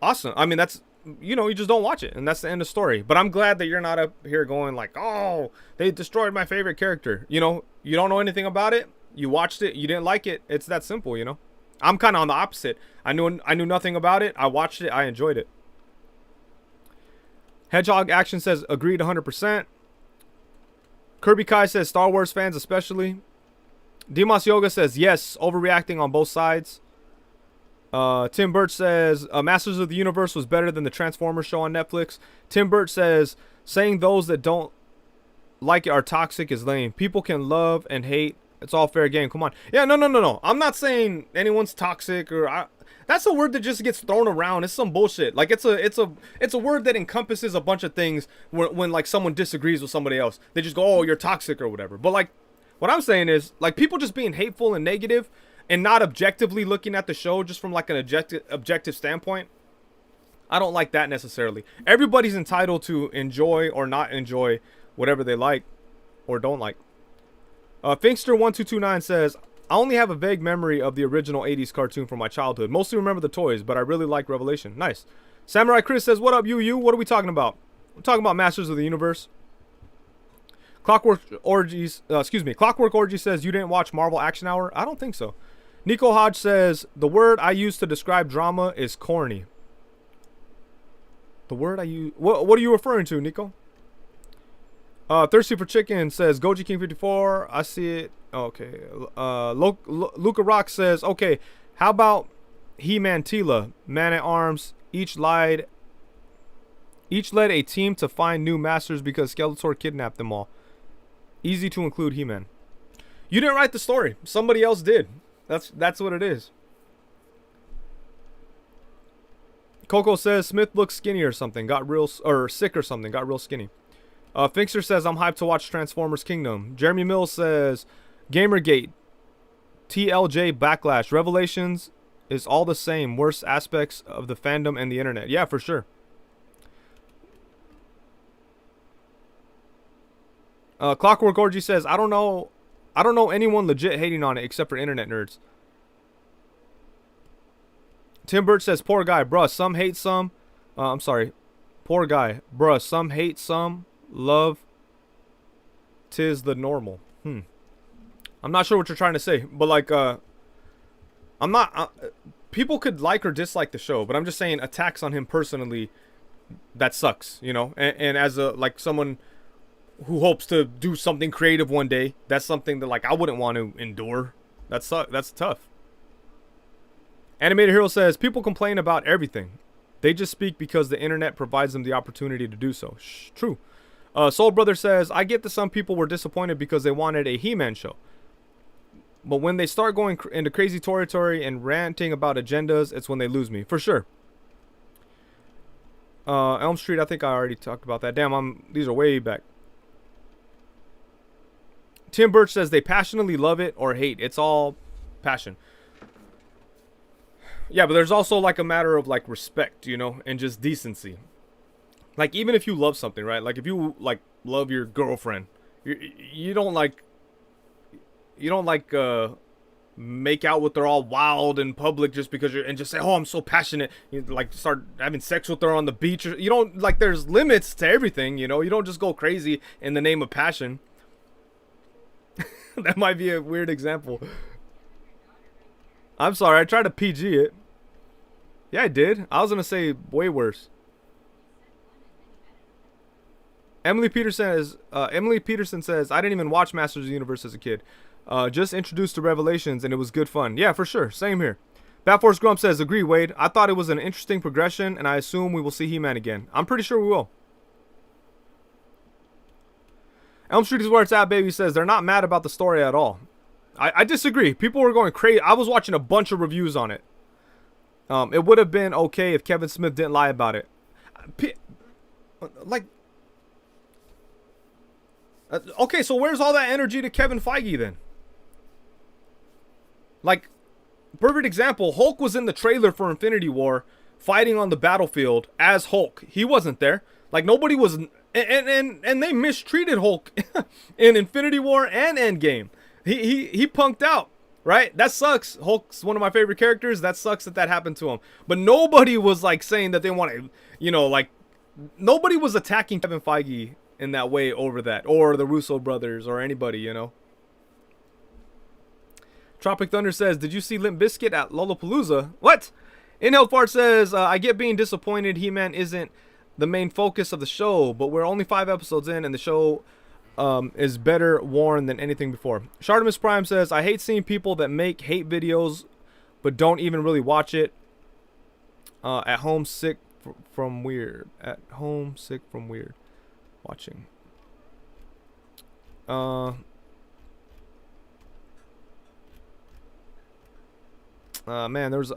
awesome. I mean, that's... You know, you just don't watch it. And that's the end of the story. But I'm glad that you're not up here going like, oh, they destroyed my favorite character. You know, you don't know anything about it. You watched it. You didn't like it. It's that simple, you know. I'm kind of on the opposite. I knew nothing about it. I watched it. I enjoyed it. Hedgehog Action says, agreed 100%. Kirby Kai says, Star Wars fans especially. Dimas Yoga says, yes, overreacting on both sides. Tim Birch says Masters of the Universe was better than the Transformers show on Netflix. Tim Birch says saying those that don't like it are toxic is lame. People can love and hate. It's all fair game. Come on. Yeah, no. I'm not saying anyone's toxic that's a word that just gets thrown around. It's some bullshit. Like it's a word that encompasses a bunch of things when like someone disagrees with somebody else. They just go, "Oh, you're toxic" or whatever. But like what I'm saying is like people just being hateful and negative and not objectively looking at the show just from like an objective standpoint. I don't like that necessarily. Everybody's entitled to enjoy or not enjoy whatever they like or don't like. Finkster1229 says, I only have a vague memory of the original 80s cartoon from my childhood. Mostly remember the toys, but I really like Revelation. Nice. Samurai Chris says, what up, you? What are we talking about? We're talking about Masters of the Universe. Clockwork Orgy says, you didn't watch Marvel Action Hour? I don't think so. Nico Hodge says, the word I use to describe drama is corny. The word I use... What are you referring to, Nico? Thirsty for Chicken says, Goji King 54. I see it. Okay. Luca Rock says, okay, how about He-Man Tila, Man at Arms, each led a team to find new masters because Skeletor kidnapped them all. Easy to include He-Man. You didn't write the story. Somebody else did. That's what it is. Coco says Smith looks skinny or something. Got real sick or something. Got real skinny. Finkster says I'm hyped to watch Transformers Kingdom. Jeremy Mills says Gamergate, TLJ Backlash, Revelations is all the same. Worst aspects of the fandom and the internet. Yeah, for sure. Clockwork Orgy says I don't know anyone legit hating on it except for internet nerds. Tim Birch says poor guy, bruh. Some hate some. I'm sorry. Poor guy, bruh. Some hate some. Love. 'Tis the normal. I'm not sure what you're trying to say, but like, I'm not. People could like or dislike the show, but I'm just saying attacks on him personally, that sucks, you know. And as a like someone who hopes to do something creative one day, that's something that like I wouldn't want to endure. That's tough. Animated Hero says people complain about everything. They just speak because the internet provides them the opportunity to do so. True. Soul Brother says, I get that some people were disappointed because they wanted a He-Man show. But when they start going into crazy territory and ranting about agendas, it's when they lose me. For sure. Elm Street, I think I already talked about that. Damn, these are way back. Tim Birch says they passionately love it or hate. It's all passion. Yeah, but there's also like a matter of like respect, you know, and just decency. Like even if you love something, right? Like if you like love your girlfriend, you don't like make out with her all wild in public just because and just say, oh, I'm so passionate. You like start having sex with her on the beach. You don't like. There's limits to everything, you know. You don't just go crazy in the name of passion. That might be a weird example. I'm sorry, I tried to PG it. Yeah, I did. I was gonna say way worse. Emily Peterson says, I didn't even watch Masters of the Universe as a kid. Just introduced to Revelations and it was good fun. Yeah, for sure. Same here. Batforce Grump says, agree, Wade. I thought it was an interesting progression and I assume we will see He-Man again. I'm pretty sure we will. Elm Street is where it's at, baby says, they're not mad about the story at all. I disagree. People were going crazy. I was watching a bunch of reviews on it. It would have been okay if Kevin Smith didn't lie about it. Okay, so where's all that energy to Kevin Feige then? Like, perfect example, Hulk was in the trailer for Infinity War fighting on the battlefield as Hulk. He wasn't there. Like, nobody was... And they mistreated Hulk in Infinity War and Endgame. He punked out, right? That sucks. Hulk's one of my favorite characters. That sucks that happened to him. But nobody was, like, saying that they want to, you know, like... Nobody was attacking Kevin Feige in that way over that, or the Russo brothers, or anybody, you know. Tropic Thunder says, did you see Limp Bizkit at Lollapalooza? What? Inhale Fart says, I get being disappointed He-Man isn't the main focus of the show, but we're only 5 episodes in and the show is better worn than anything before. Shartimus Prime says, I hate seeing people that make hate videos but don't even really watch it. At home sick from weird. At home sick from weird. Watching. Man,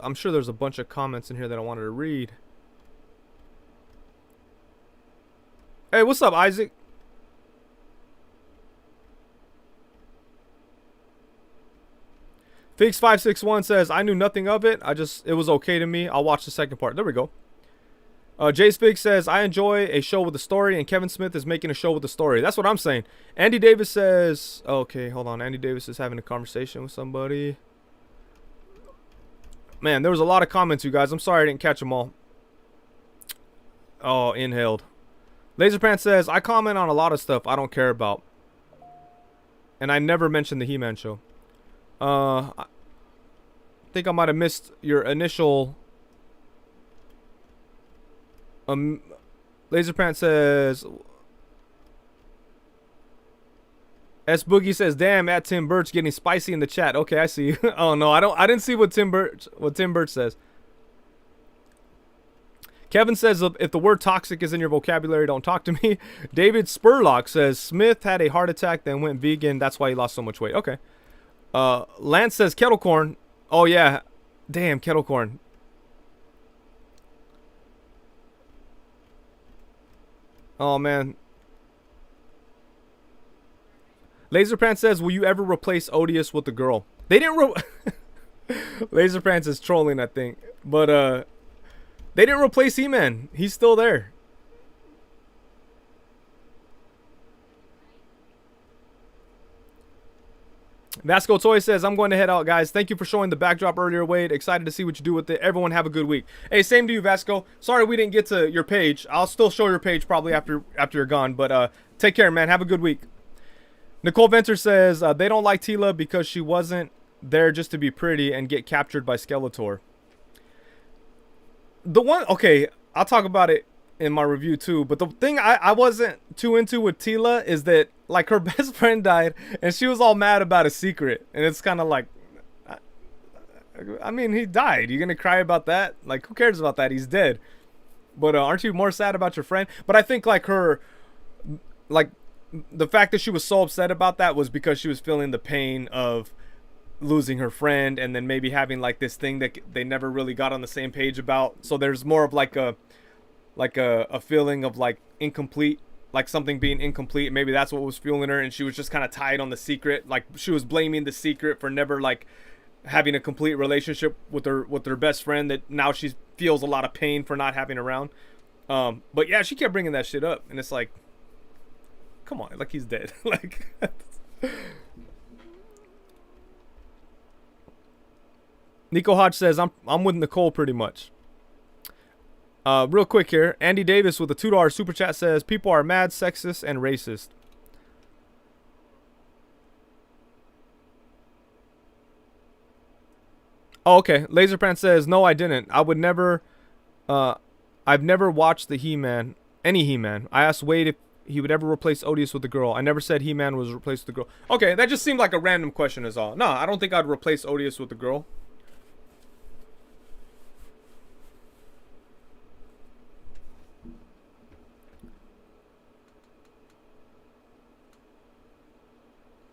I'm sure there's a bunch of comments in here that I wanted to read. Hey, what's up, Isaac? Fix561 says, I knew nothing of it. It was okay to me. I'll watch the second part. There we go. Jace Fig says, I enjoy a show with a story, and Kevin Smith is making a show with a story. That's what I'm saying. Andy Davis says, okay, hold on. Andy Davis is having a conversation with somebody. Man, there was a lot of comments, you guys. I'm sorry I didn't catch them all. Oh, inhaled. Laserpants says, I comment on a lot of stuff I don't care about. And I never mentioned the He-Man show. I think I might have missed your initial... Laserpants says... S Boogie says, "Damn, at Tim Birch getting spicy in the chat." Okay, I see. Oh no, I didn't see what Tim Birch says. Kevin says, "If the word toxic is in your vocabulary, don't talk to me." David Spurlock says, "Smith had a heart attack, then went vegan. That's why he lost so much weight." Okay. Lance says, "Kettle corn." Oh yeah, damn kettle corn. Oh man. Laserpants says, "Will you ever replace Odious with a girl?" They didn't Laserpants is trolling, I think. But they didn't replace He-Man. He's still there. Vasco Toy says, "I'm going to head out, guys. Thank you for showing the backdrop earlier, Wade. Excited to see what you do with it. Everyone have a good week." Hey, same to you, Vasco. Sorry we didn't get to your page. I'll still show your page probably after you're gone. But take care, man. Have a good week. Nicole Venter says, they don't like Teela because she wasn't there just to be pretty and get captured by Skeletor. Okay, I'll talk about it in my review too, but the thing I wasn't too into with Teela is that, like, her best friend died and she was all mad about a secret, and it's kind of like, I mean, he died. You gonna cry about that? Like, who cares about that? He's dead. But aren't you more sad about your friend? But I think, like, the fact that she was so upset about that was because she was feeling the pain of losing her friend, and then maybe having like this thing that they never really got on the same page about. So there's more of like a feeling of like incomplete, like something being incomplete. Maybe that's what was fueling her, and she was just kind of tied on the secret. Like, she was blaming the secret for never like having a complete relationship with her best friend that now she feels a lot of pain for not having around. But yeah, she kept bringing that shit up, and it's like, come on, like, he's dead. Like, Nico Hodge says, I'm with Nicole pretty much. Real quick here, Andy Davis with a $2 super chat says, "People are mad, sexist, and racist." Oh, okay. Laserpants says, "No, I didn't. I would never. I've never watched the He-Man, any He-Man. I asked Wade if he would ever replace Odious with a girl. I never said He-Man was replaced with a girl." Okay, that just seemed like a random question is all. No, I don't think I'd replace Odious with a girl.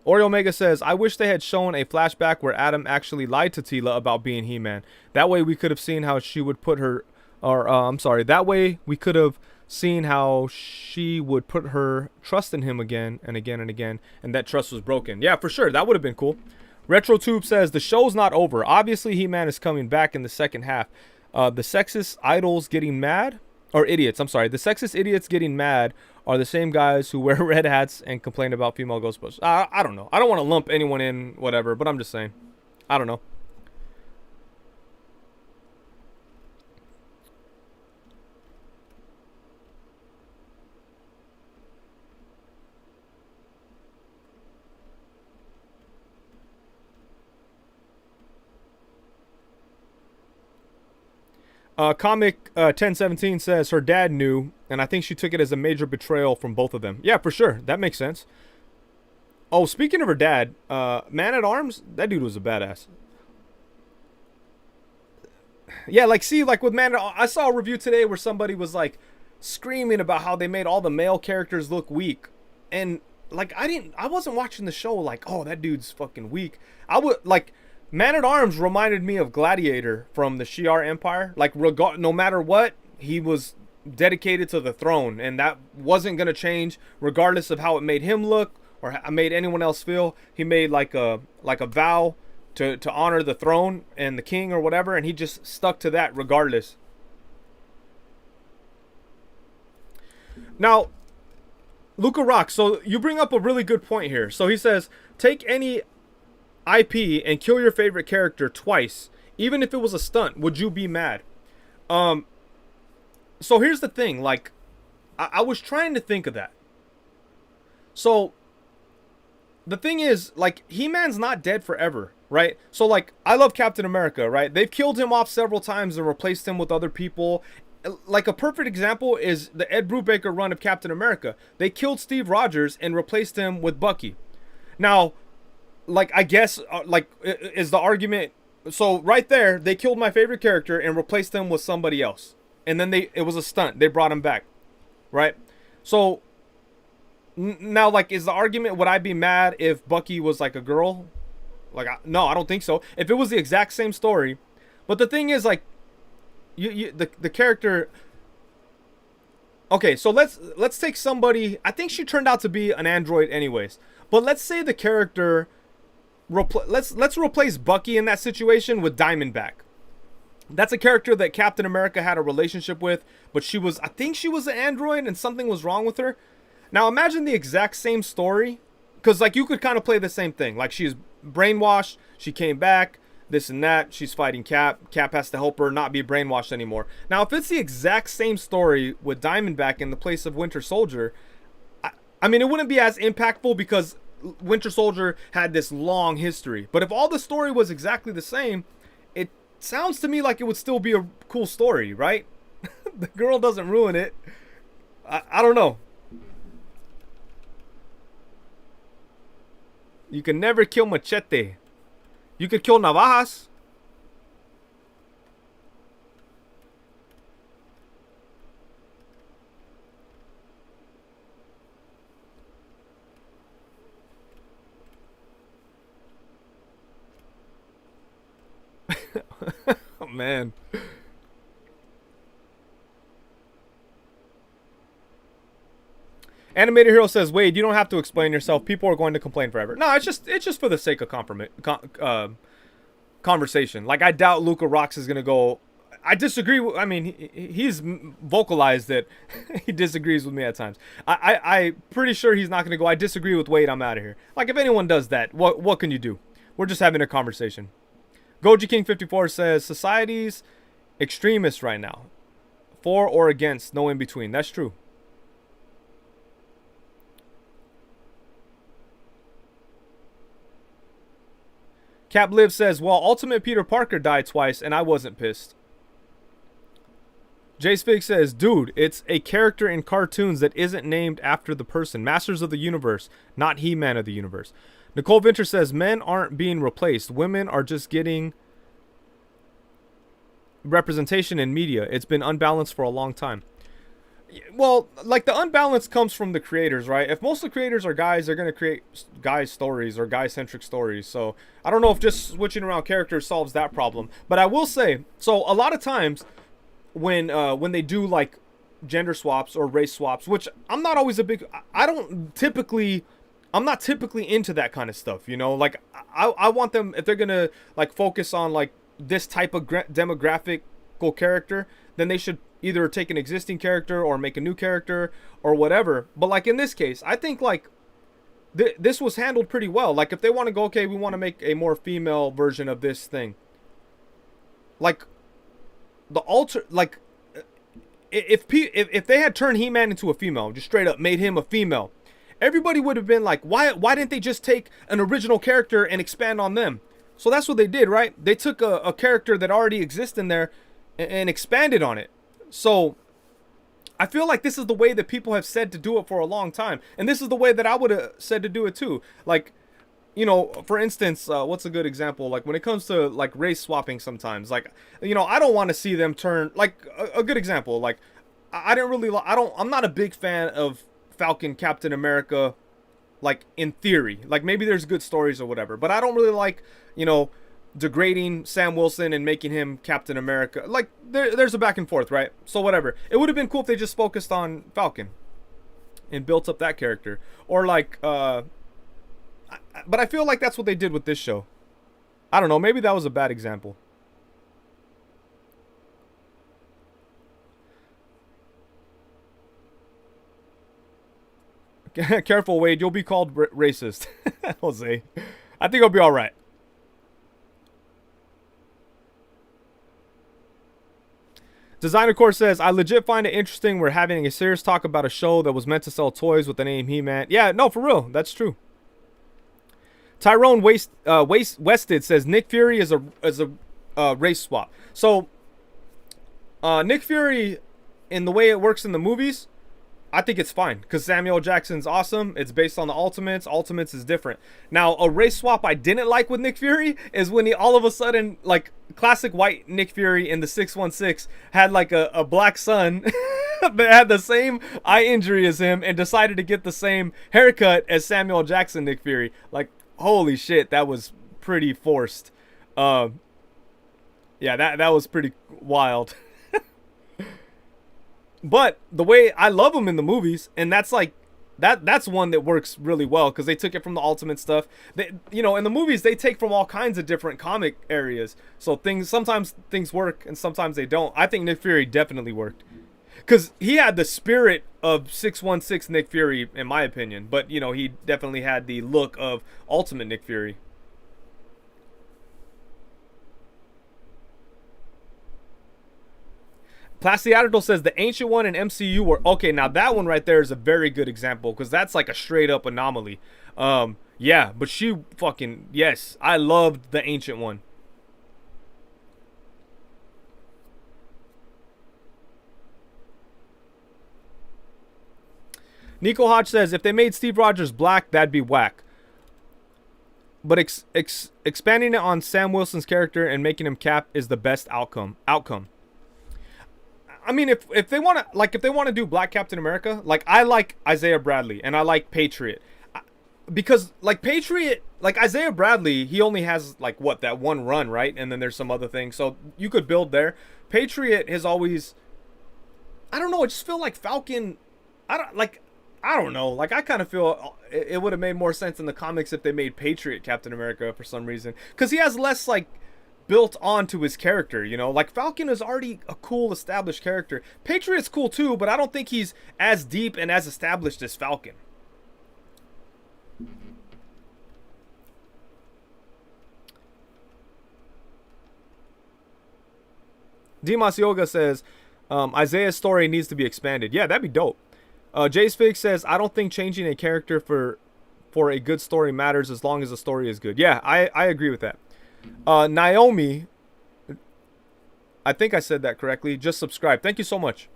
Oreo Omega says, "I wish they had shown a flashback where Adam actually lied to Teela about being He-Man. That way we could have seen how she would put her, that way we could have seen how she would put her trust in him again and again and again, and that trust was broken." Yeah, for sure. That would have been cool. RetroTube says, "The show's not over. Obviously, He-Man is coming back in the second half. The sexist idols getting mad, or idiots, I'm sorry. The sexist idiots getting mad are the same guys who wear red hats and complain about female Ghostbusters." I don't know. I don't want to lump anyone in, whatever, but I'm just saying. I don't know. Comic 1017 says her dad knew, and I think she took it as a major betrayal from both of them. Yeah, for sure. That makes sense. Oh, speaking of her dad, Man at Arms, that dude was a badass. Yeah, like see, like with Man, I saw a review today where somebody was like screaming about how they made all the male characters look weak, and like I wasn't watching the show like, oh, that dude's fucking weak. I would like Man at Arms reminded me of Gladiator from the Shi'ar Empire. Like, no matter what, he was dedicated to the throne, and that wasn't gonna change regardless of how it made him look or made anyone else feel. He made like a vow to honor the throne and the king or whatever, and he just stuck to that regardless. Now, Luca Rock, so you bring up a really good point here. So he says, take any IP and kill your favorite character twice, even if it was a stunt. Would you be mad? So here's the thing. Like, I was trying to think of that. So the thing is, like, He-Man's not dead forever, right? So, like, I love Captain America, right? They've killed him off several times and replaced him with other people. Like, a perfect example is the Ed Brubaker run of Captain America. They killed Steve Rogers and replaced him with Bucky. Now, like, I guess, like, is the argument... So, right there, they killed my favorite character and replaced him with somebody else. And then it was a stunt. They brought him back, right? So... Now, like, is the argument, would I be mad if Bucky was, like, a girl? Like, no, I don't think so. If it was the exact same story. But the thing is, like, the character... Okay, so let's take somebody... I think she turned out to be an android anyways. But let's say the character... Let's replace Bucky in that situation with Diamondback. That's a character that Captain America had a relationship with. But she was... I think she was an android and something was wrong with her. Now imagine the exact same story, because like you could kind of play the same thing. Like she's brainwashed, she came back, this and that, she's fighting Cap. Cap has to help her not be brainwashed anymore. Now if it's the exact same story with Diamondback in the place of Winter Soldier, I mean it wouldn't be as impactful because Winter Soldier had this long history. But if all the story was exactly the same, it sounds to me like it would still be a cool story, right? The girl doesn't ruin it. I don't know. You can never kill Machete. You could kill Navajas. Oh, man. Animated Hero says, Wade, you don't have to explain yourself. People are going to complain forever. No, it's just for the sake of conversation. Like, I doubt Luca Rox is going to go... I disagree. I mean, he's vocalized that he disagrees with me at times. I'm pretty sure he's not going to go, I disagree with Wade, I'm out of here. Like, if anyone does that, what can you do? We're just having a conversation. Goji King 54 says, society's extremist right now. For or against, no in between. That's true. Cap Live says, well, Ultimate Peter Parker died twice, and I wasn't pissed. Jace Fig says, dude, it's a character in cartoons that isn't named after the person. Masters of the Universe, not He-Man of the Universe. Nicole Vinter says, men aren't being replaced. Women are just getting representation in media. It's been unbalanced for a long time. Well, like, the unbalance comes from the creators, right? If most of the creators are guys, they're going to create guy stories or guy-centric stories. So I don't know if just switching around characters solves that problem. But I will say, so a lot of times when they do like gender swaps or race swaps, which I'm not always I'm not typically into that kind of stuff, you know? Like, I want them, if they're going to like focus on like this type of demographical character, then they should either take an existing character or make a new character or whatever. But like in this case, I think like this was handled pretty well. Like if they want to go, okay, we want to make a more female version of this thing. Like like if they had turned He-Man into a female, just straight up made him a female, everybody would have been like, why didn't they just take an original character and expand on them? So that's what they did, right? They took a character that already exists in there and expanded on it. So I feel like this is the way that people have said to do it for a long time. And this is the way that I would have said to do it too. Like, you know, for instance, what's a good example? Like when it comes to like race swapping, sometimes, like, you know, I don't want to see them turn. Like a good example, like I didn't really, I don't, I'm not a big fan of Falcon Captain America. Like in theory, like maybe there's good stories or whatever, but I don't really like, you know, degrading Sam Wilson and making him Captain America. Like there's a back and forth, right? So whatever. It would have been cool if they just focused on Falcon and built up that character, or like, but I feel like that's what they did with this show. I don't know. Maybe that was a bad example. Careful, Wade. You'll be called racist, Jose. I think I'll be all right. Designer Core says, I legit find it interesting we're having a serious talk about a show that was meant to sell toys with the name He-Man. Yeah, no, for real. That's true. Tyrone Wested says Nick Fury is a race swap. So Nick Fury, in the way it works in the movies, I think it's fine because Samuel Jackson's awesome. It's based on the Ultimates. Ultimates is different. Now, a race swap I didn't like with Nick Fury is when he all of a sudden, like classic white Nick Fury in the 616, had like a black son that had the same eye injury as him and decided to get the same haircut as Samuel Jackson Nick Fury. Like, holy shit, that was pretty forced. Yeah, that was pretty wild. But the way I love him in the movies, and that's like that's one that works really well because they took it from the Ultimate stuff. They, you know, in the movies they take from all kinds of different comic areas. So sometimes things work and sometimes they don't. I think Nick Fury definitely worked because he had the spirit of 616 Nick Fury in my opinion, but you know he definitely had the look of Ultimate Nick Fury. Plastiadidal says the Ancient One and MCU were okay. Now that one right there is a very good example because that's like a straight up anomaly. Yeah, but she fucking yes, I loved the Ancient One. Nico Hodge says if they made Steve Rogers black, that'd be whack. But expanding it on Sam Wilson's character and making him Cap is the best outcome. I mean, if they want to if they want to do Black Captain America, like I like Isaiah Bradley and I like Patriot, because like Patriot, like Isaiah Bradley, he only has like what that one run, right? And then there's some other things, so you could build there. Patriot has always, I don't know, I just feel like Falcon, I don't know, like I kind of feel it would have made more sense in the comics if they made Patriot Captain America for some reason, because he has less like built onto his character, you know? Like Falcon is already a cool established character. Patriot's cool too, but I don't think he's as deep and as established as Falcon. Dimas Yoga says Isaiah's story needs to be expanded. Yeah, that'd be dope. Jace Fig says I don't think changing a character for a good story matters as long as the story is good. Yeah, I agree with that. Naomi, I think I said that correctly. Just subscribe. Thank you so much.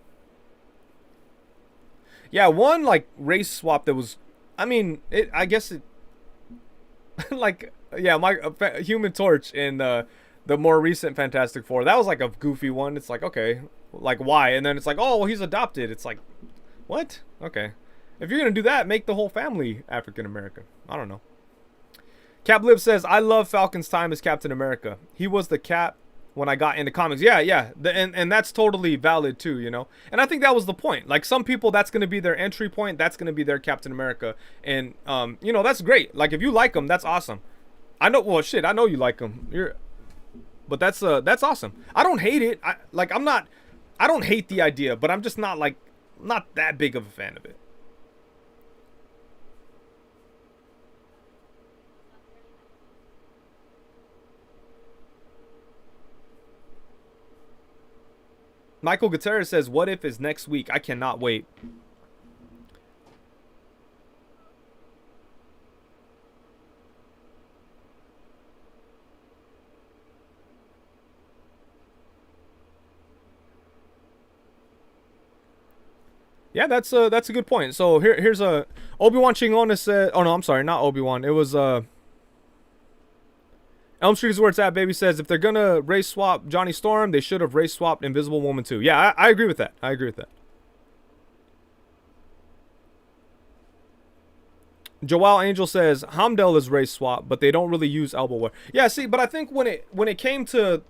Yeah, one like race swap that was, I mean, I guess it, like, yeah, my Human Torch in the more recent Fantastic Four. That was like a goofy one. It's like, okay, like why? And then it's like, oh, well, he's adopted. It's like, what? Okay, if you're gonna do that, make the whole family African American. I don't know. Caplib says, I love Falcon's time as Captain America. He was the Cap when I got into comics. Yeah, yeah. And that's totally valid too, you know? And I think that was the point. Like some people, that's going to be their entry point. That's going to be their Captain America. And, you know, that's great. Like if you like him, that's awesome. I know, well, shit, I know you like him. But that's awesome. I don't hate it. I don't hate the idea, but I'm just not that big of a fan of it. Michael Gutierrez says, what if is next week? I cannot wait. Yeah, that's a good point. So here's a Obi-Wan Chingones said, oh no, I'm sorry, not Obi-Wan. It was Elm Street is where it's at, baby says, if they're gonna race swap Johnny Storm, they should have race swapped Invisible Woman too. Yeah, I agree with that. I agree with that. Joel Angel says Hamdell is race swap, but they don't really use elbow wear. Yeah, see, but I think when it came to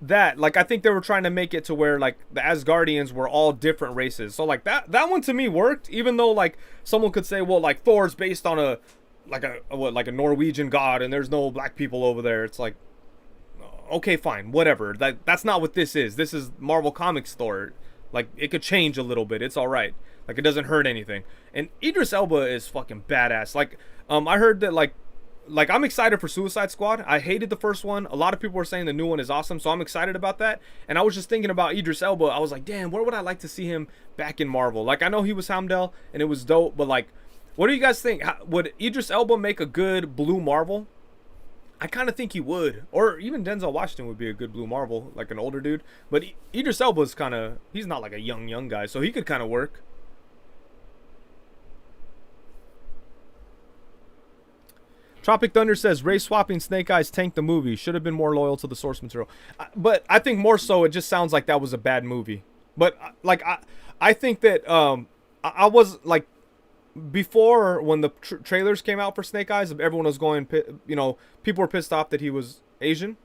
that, like, I think they were trying to make it to where, like, the Asgardians were all different races. So, like, that one to me worked, even though, like, someone could say, well, like, Thor's based on a Norwegian god and there's no black people over there. It's like, okay, fine, whatever. That's not what this is. This is Marvel Comics Thor. Like, it could change a little bit. It's all right. Like, it doesn't hurt anything. And Idris Elba is fucking badass. Like, I heard that, like, I'm excited for Suicide Squad. I hated the first one. A lot of people were saying the new one is awesome, so I'm excited about that. And I was just thinking about Idris Elba. I was like, damn, where would I like to see him back in Marvel? Like, I know he was Hamdell, and it was dope, but, like, what do you guys think? Would Idris Elba make a good Blue Marvel? I kind of think he would. Or even Denzel Washington would be a good Blue Marvel, like an older dude. But Idris Elba's kind of, he's not like a young guy, so he could kind of work. Tropic Thunder says race swapping Snake Eyes tanked the movie. Should have been more loyal to the source material. But I think more so it just sounds like that was a bad movie. But like I think that I was like, before, when the trailers came out for Snake Eyes, everyone was going, you know, people were pissed off that he was Asian.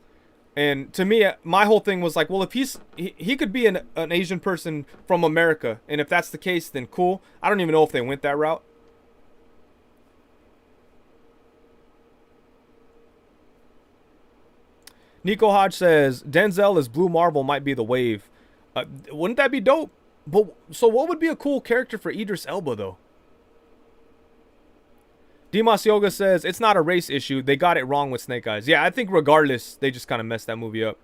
And to me, my whole thing was like, well, if he could be an Asian person from America, and if that's the case, then cool. I don't even know if they went that route. Nico Hodge says Denzel as Blue Marvel might be the wave. Wouldn't that be dope? But so what would be a cool character for Idris Elba though? Dimas Yoga says it's not a race issue. They got it wrong with Snake Eyes. Yeah, I think regardless, they just kind of messed that movie up.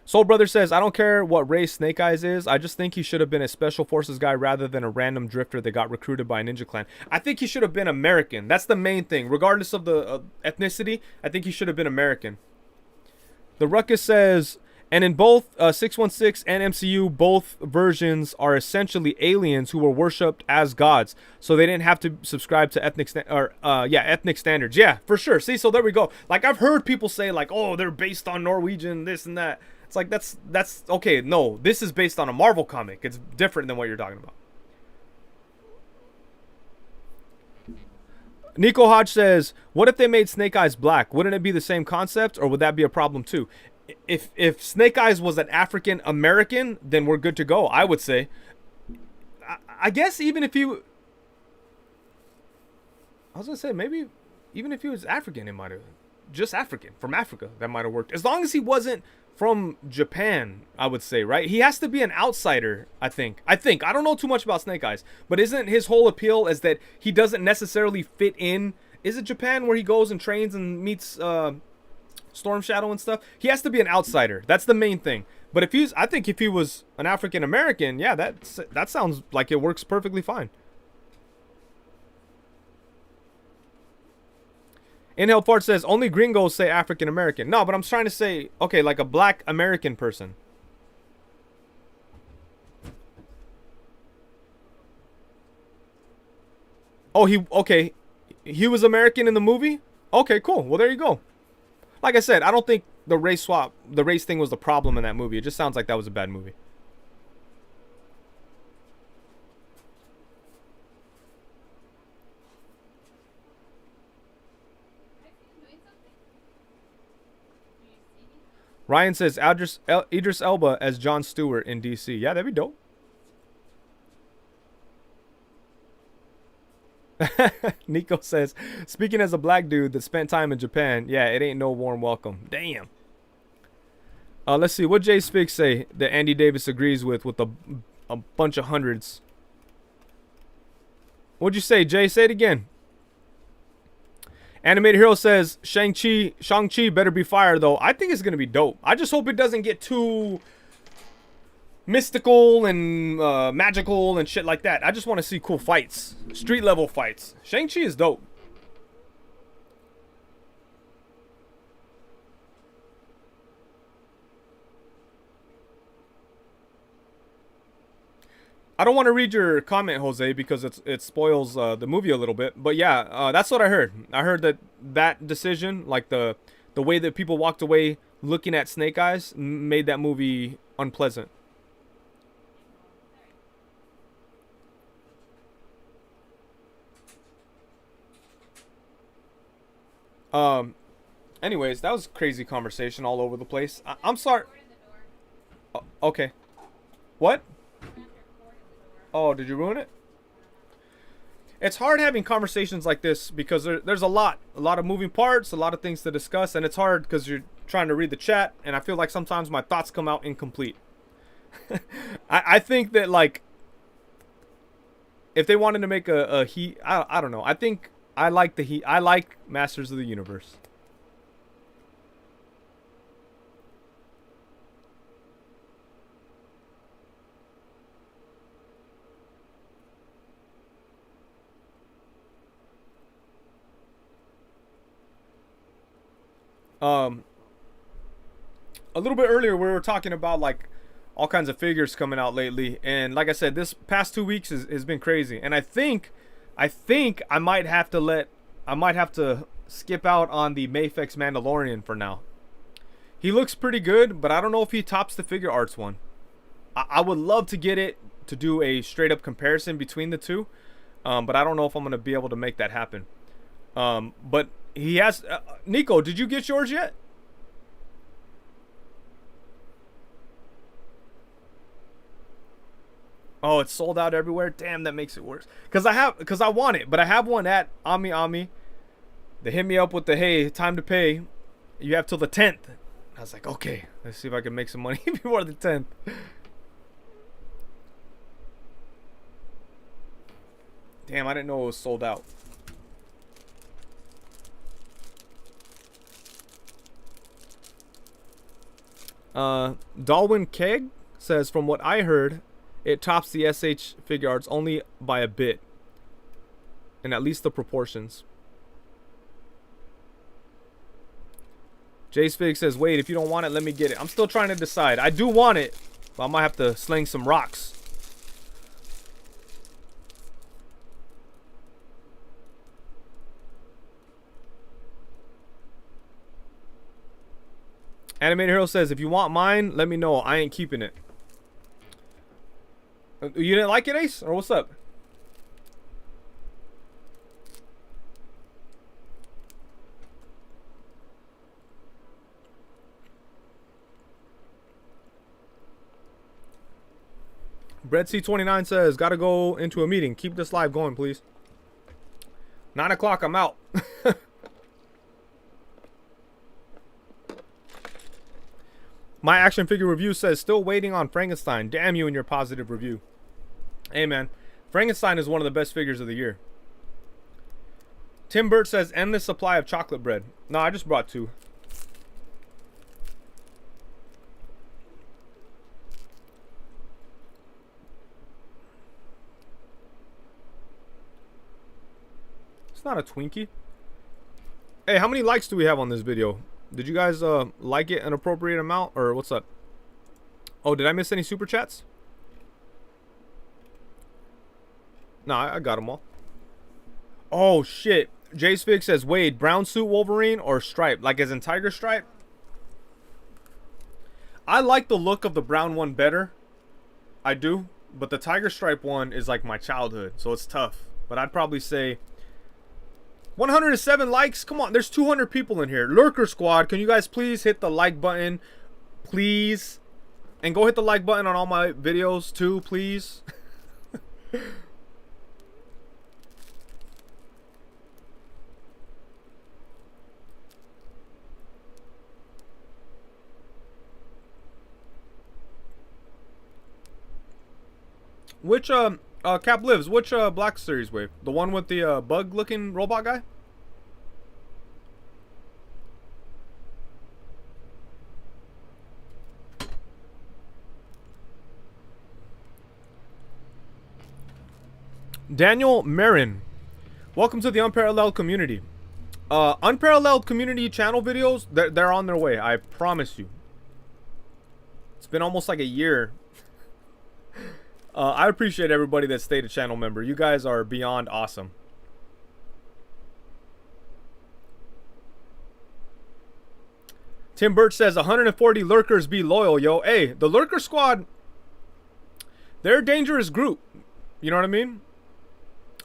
Soul Brother says, I don't care what race Snake Eyes is. I just think he should have been a Special Forces guy rather than a random drifter that got recruited by a Ninja Clan. I think he should have been American. That's the main thing. Regardless of the ethnicity, I think he should have been American. The Ruckus says, and in both 616 and MCU, both versions are essentially aliens who were worshipped as gods. So they didn't have to subscribe to ethnic standards. Yeah, for sure. See, so there we go. Like, I've heard people say, like, oh, they're based on Norwegian, this and that. It's like, that's okay. No, this is based on a Marvel comic. It's different than what you're talking about. Nico Hodge says, what if they made Snake Eyes black? Wouldn't it be the same concept, or would that be a problem too? If Snake Eyes was an African American, then we're good to go, I would say. I guess even if he, I was gonna say, maybe even if he was African, it might have, just African, from Africa, that might have worked. As long as he wasn't from Japan, I would say, right? He has to be an outsider, I think. I don't know too much about Snake Eyes, but isn't his whole appeal is that he doesn't necessarily fit in? Is it Japan where he goes and trains and meets Storm Shadow and stuff? He has to be an outsider. That's the main thing. But I think if he was an African American, yeah, that sounds like it works perfectly fine. Inhale Fart says, only gringos say African American. No, but I'm trying to say, okay, like a black American person. Oh, he was American in the movie? Okay, cool. Well, there you go. Like I said, I don't think the race thing was the problem in that movie. It just sounds like that was a bad movie. Ryan says Idris Elba as Jon Stewart in DC. Yeah, that'd be dope. Nico says, speaking as a black dude that spent time in Japan, yeah, it ain't no warm welcome. Damn. Let's see. What Jay Spig say that Andy Davis agrees with a bunch of hundreds? What'd you say, Jay? Say it again. Animated Hero says, Shang-Chi better be fire, though. I think it's going to be dope. I just hope it doesn't get too mystical and magical and shit like that. I just want to see cool fights. Street level fights. Shang-Chi is dope. I don't want to read your comment, Jose, because it spoils the movie a little bit. But yeah, that's what I heard. I heard that decision, like the way that people walked away looking at Snake Eyes, made that movie unpleasant. Um. Anyways, that was a crazy conversation all over the place. I'm sorry. Okay. What? Oh, did you ruin it? It's hard having conversations like this because there's a lot of moving parts, a lot of things to discuss, and it's hard because you're trying to read the chat, and I feel like sometimes my thoughts come out incomplete. I think that, like, if they wanted to make a heat, I don't know. I think I like the heat. I like Masters of the Universe. Um, a little bit earlier we were talking about like all kinds of figures coming out lately, and like I said, this past 2 weeks has been crazy, and I think I might have to skip out on the Mayfex Mandalorian for now. He looks pretty good, but I don't know if he tops the figure arts one. I would love to get it to do a straight up comparison between the two, but I don't know if I'm gonna be able to make that happen. But he has. Nico, did you get yours yet? Oh, it's sold out everywhere. Damn, that makes it worse. Cause I want it, but I have one at Ami Ami. They hit me up with the hey, time to pay. You have till the 10th. I was like, okay, let's see if I can make some money before the 10th. Damn, I didn't know it was sold out. Dalwin Keg says, from what I heard, it tops the SH figure arts only by a bit, in at least the proportions. Jace Fig says, wait, if you don't want it, let me get it. I'm still trying to decide. I do want it, but I might have to sling some rocks. Animated Hero says, if you want mine, let me know. I ain't keeping it. You didn't like it, Ace? Or what's up? BreadC29 says, gotta go into a meeting. Keep this live going, please. 9 o'clock, I'm out. My action figure review says, still waiting on Frankenstein. Damn you and your positive review. Hey, man. Frankenstein is one of the best figures of the year. Tim Burt says, endless supply of chocolate bread. No, I just brought 2. It's not a Twinkie. Hey, how many likes do we have on this video? Did you guys like it an appropriate amount, or what's up? Oh, did I miss any super chats? No, I got them all. Oh shit. Jace Fig says, Wade, brown suit Wolverine or stripe? Like as in tiger stripe? I like the look of the brown one better. I do. But the tiger stripe one is like my childhood, so it's tough. But I'd probably say 107 likes. Come on, there's 200 people in here. Lurker Squad, can you guys please hit the like button? Please. And go hit the like button on all my videos too, please. Which Cap Lives, which Black Series wave? The one with the bug looking robot guy? Daniel Marin, welcome to the Unparalleled Community. Unparalleled Community channel videos, they're on their way, I promise you. It's been almost like a year. I appreciate everybody that stayed a channel member. You guys are beyond awesome. Tim Birch says 140 lurkers be loyal, yo. Hey, the lurker squad, they're a dangerous group. You know what I mean?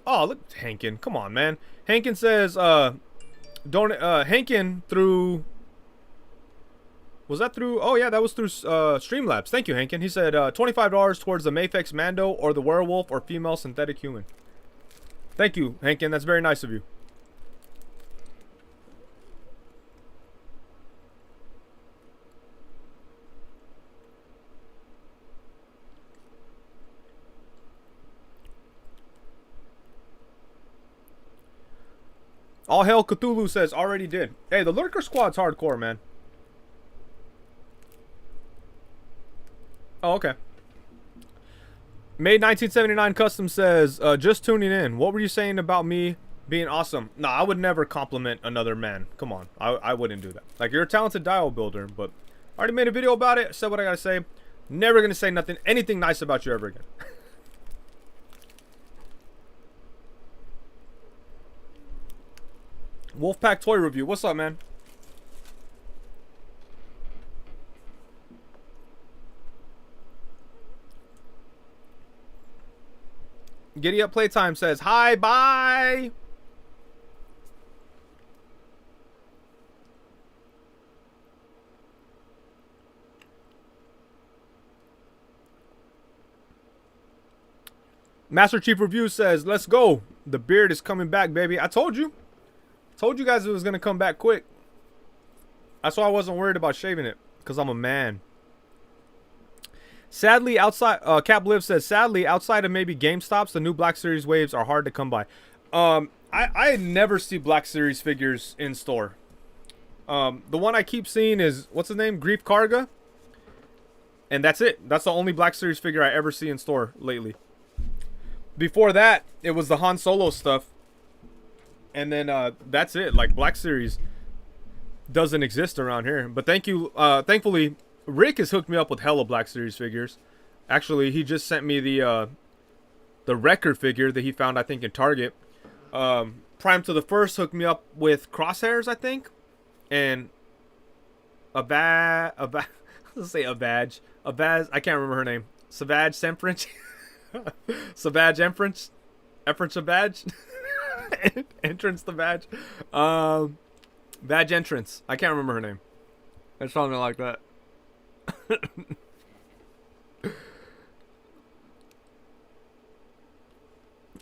Oh, look, Hankin. Come on, man. Hankin says, Hankin through... Was that through... Oh, yeah, that was through Streamlabs. Thank you, Hankin. He said $25 towards the Mafex Mando or the werewolf or female synthetic human. Thank you, Hankin. That's very nice of you. All Hail Cthulhu says, already did. Hey, the Lurker Squad's hardcore, man. Oh, okay. Made 1979 Custom says, just tuning in. What were you saying about me being awesome? Nah, I would never compliment another man. Come on. I wouldn't do that. Like, you're a talented dial builder, but I already made a video about it. Said what I gotta say. Never gonna say anything nice about you ever again. Wolfpack Toy Review. What's up, man? Giddy Up Playtime says, hi, bye. Master Chief Review says, let's go. The beard is coming back, baby. I told you. Told you guys it was going to come back quick. That's why I wasn't worried about shaving it. Because I'm a man. Sadly, outside... Cap Live says, sadly, outside of maybe GameStops, the new Black Series waves are hard to come by. I never see Black Series figures in store. The one I keep seeing is... What's his name? Grief Karga. And that's it. That's the only Black Series figure I ever see in store lately. Before that, it was the Han Solo stuff. And then that's it. Like, Black Series doesn't exist around here. But thank you. Thankfully, Rick has hooked me up with hella Black Series figures. Actually, he just sent me the Wrecker figure that he found, I think, in Target. Prime to the First hooked me up with Crosshairs, I think. And let's say Avage. I can't remember her name. Savage Semfrench. Savage Emprance. Emprance Savage. Entrance the badge. Badge Entrance. I can't remember her name. It's something like that.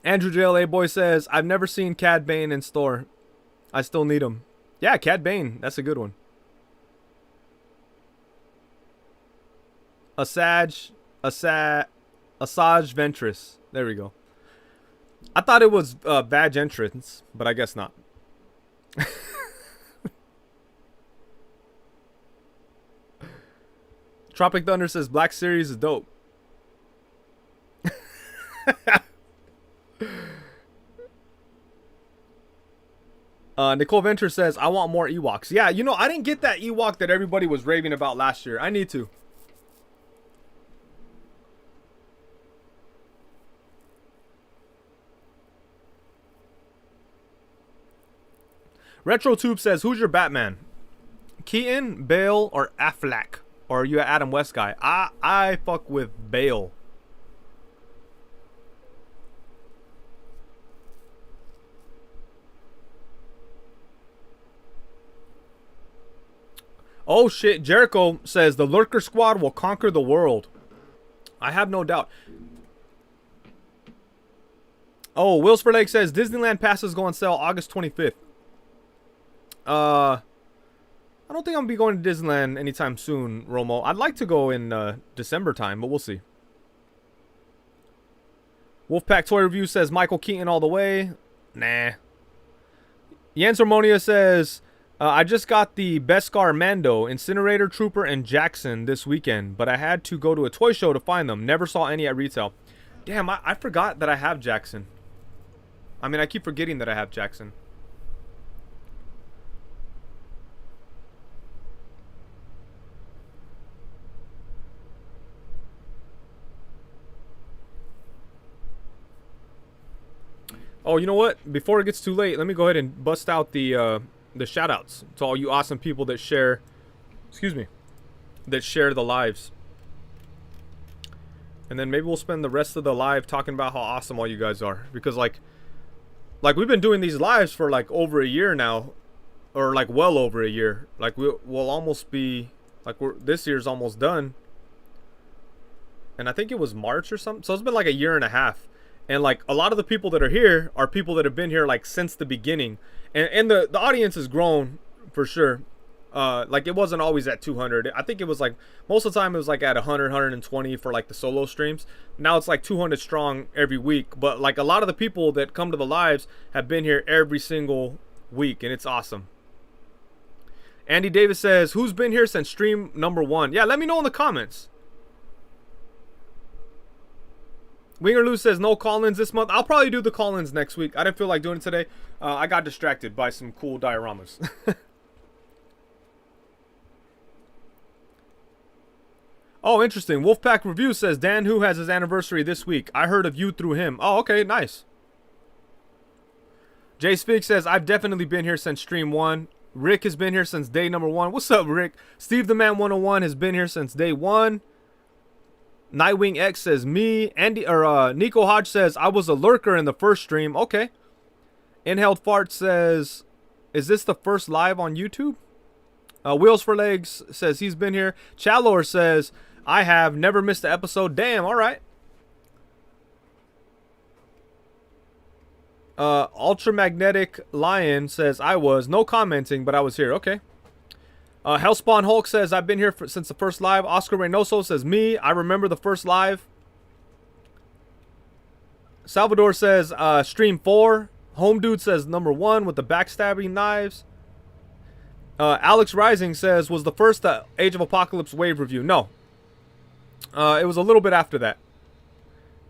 Andrew JLA Boy says, I've never seen Cad Bane in store. I still need him. Yeah, Cad Bane. That's a good one. Asajj Ventress. There we go. I thought it was Badge Entrance, but I guess not. Tropic Thunder says Black Series is dope. Nicole Venture says, I want more Ewoks. Yeah, you know, I didn't get that Ewok that everybody was raving about last year. I need to. RetroTube says, who's your Batman? Keaton, Bale, or Affleck? Or are you an Adam West guy? I fuck with Bale. Oh shit, Jericho says the Lurker Squad will conquer the world. I have no doubt. Oh, Wilsford Lake says Disneyland passes go on sale August 25th. I don't think I'm gonna be going to Disneyland anytime soon, Romo. I'd like to go in December time, but we'll see. Wolfpack Toy Review says Michael Keaton all the way. Nah. Jens Harmonia says, I just got the Beskar Mando, Incinerator Trooper, and Jackson this weekend, but I had to go to a toy show to find them. Never saw any at retail. Damn, I forgot that I have Jackson. I mean, I keep forgetting that I have Jackson. Oh, you know what? Before it gets too late, let me go ahead and bust out the shout outs to all you awesome people that share, excuse me, that share the lives. And then maybe we'll spend the rest of the live talking about how awesome all you guys are. Because like we've been doing these lives for like over a year now, or like well over a year. Like we'll almost be like this year's almost done. And I think it was March or something. So it's been like a year and a half. And like a lot of the people that are here are people that have been here like since the beginning. And the audience has grown for sure. Like it wasn't always at 200. I think it was like most of the time it was like at 100, 120 for like the solo streams. Now it's like 200 strong every week. But like a lot of the people that come to the lives have been here every single week, and it's awesome. Andy Davis says, who's been here since stream number 1? Yeah, let me know in the comments. Winger Lou says no call-ins this month. I'll probably do the call-ins next week. I didn't feel like doing it today. I got distracted by some cool dioramas. Oh, interesting. Wolfpack Review says Dan Who has his anniversary this week. I heard of you through him. Oh, okay, nice. Jay Spig says, I've definitely been here since stream 1. Rick has been here since day number 1. What's up, Rick? Steve the Man 101 has been here since day 1. Nightwing X says me. Nico Hodge says I was a lurker in the first stream. Okay. Inhaled Fart says, is this the first live on YouTube? Wheels for Legs says he's been here. Chalor says I have never missed an episode. Damn. All right. Ultramagnetic Lion says I was no commenting, but I was here. Okay. Hellspawn Hulk says I've been here since the first live. Oscar Reynoso says me. I remember the first live. Salvador says stream 4. Home Dude says number 1 with the backstabbing knives. Alex Rising says was the first Age of Apocalypse wave review. No. It was a little bit after that.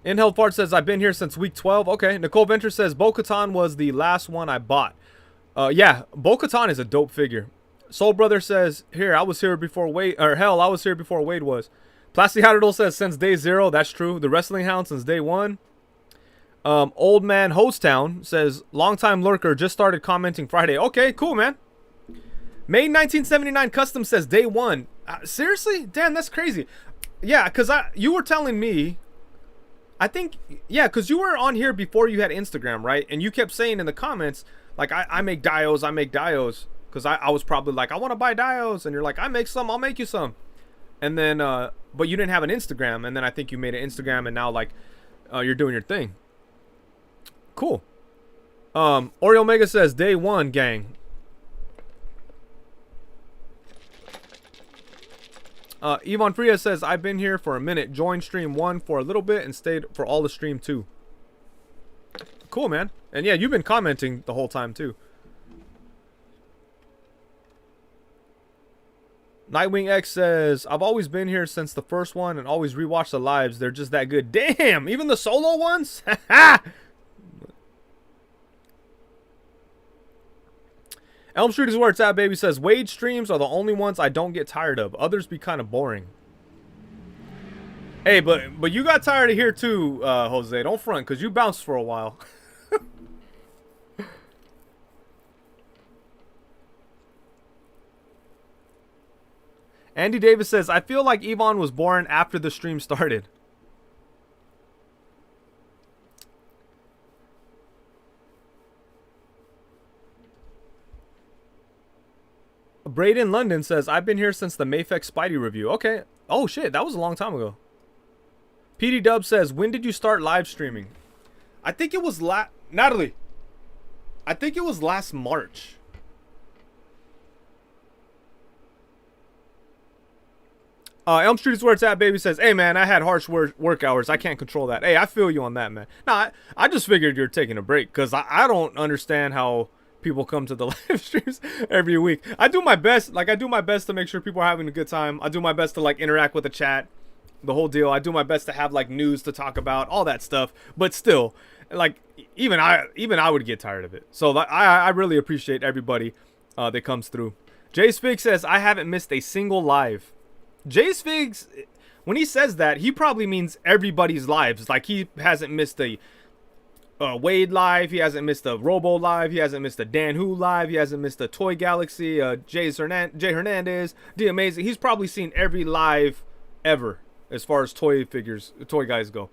Inhale Fart says I've been here since week 12. Okay. Nicole Venture says Bo-Katan was the last one I bought. Yeah, Bo-Katan is a dope figure. Soul Brother says, here, I was here before Wade, or hell, I was here before Wade was. Plastic Haddle says, since day 0, that's true. The Wrestling Hound since day 1. Old Man Hostown says, longtime lurker, just started commenting Friday. Okay, cool, man. May 1979 Custom says, day 1. Seriously? Damn, that's crazy. Yeah, because you were telling me, I think, yeah, because you were on here before you had Instagram, right? And you kept saying in the comments, like, I make dios, I make dios. Because I was probably like, I want to buy dios. And you're like, I make some, I'll make you some. And then, but you didn't have an Instagram. And then I think you made an Instagram and now, like, you're doing your thing. Cool. Oreo Mega says, day 1, gang. Yvonne Fria says, I've been here for a minute. Joined stream 1 for a little bit and stayed for all the stream 2. Cool, man. And yeah, you've been commenting the whole time, too. Nightwing X says, I've always been here since the first one and always rewatch the lives. They're just that good. Damn, even the solo ones? Elm Street is where it's at, baby. Says, Wade streams are the only ones I don't get tired of. Others be kind of boring. Hey, but you got tired of here too, Jose. Don't front, because you bounced for a while. Andy Davis says, I feel like Yvonne was born after the stream started. Braden London says, I've been here since the Mayfex Spidey review. Okay. Oh, shit. That was a long time ago. PD Dub says, when did you start live streaming? I think it was Natalie. I think it was last March. Elm Street is where it's at, baby. Says, hey, man, I had harsh work hours. I can't control that. Hey, I feel you on that, man. Nah, I just figured you're taking a break because I don't understand how people come to the live streams every week. I do my best. Like, I do my best to make sure people are having a good time. I do my best to, like, interact with the chat, the whole deal. I do my best to have, like, news to talk about, all that stuff. But still, like, even I would get tired of it. So, like, I really appreciate everybody that comes through. Jay Spig says, I haven't missed a single live. Jay Figs, when he says that, he probably means everybody's lives. Like, he hasn't missed a Wade live. He hasn't missed a Robo live. He hasn't missed a Dan Who live. He hasn't missed a Toy Galaxy. Jay Hernandez. D Amazing. He's probably seen every live ever as far as toy guys go.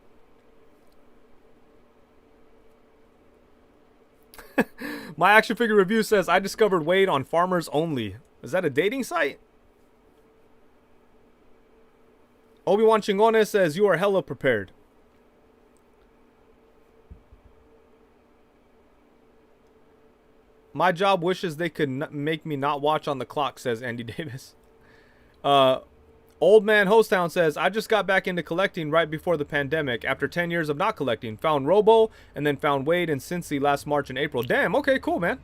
My action figure review says I discovered Wade on Farmers Only. Is that a dating site? Obi-Wan Chingones says you are hella prepared. My job wishes they could make me not watch on the clock, says Andy Davis. Old Man Hostown says, I just got back into collecting right before the pandemic after 10 years of not collecting. Found Robo and then found Wade and Cincy last March and April. Damn, okay, cool, man.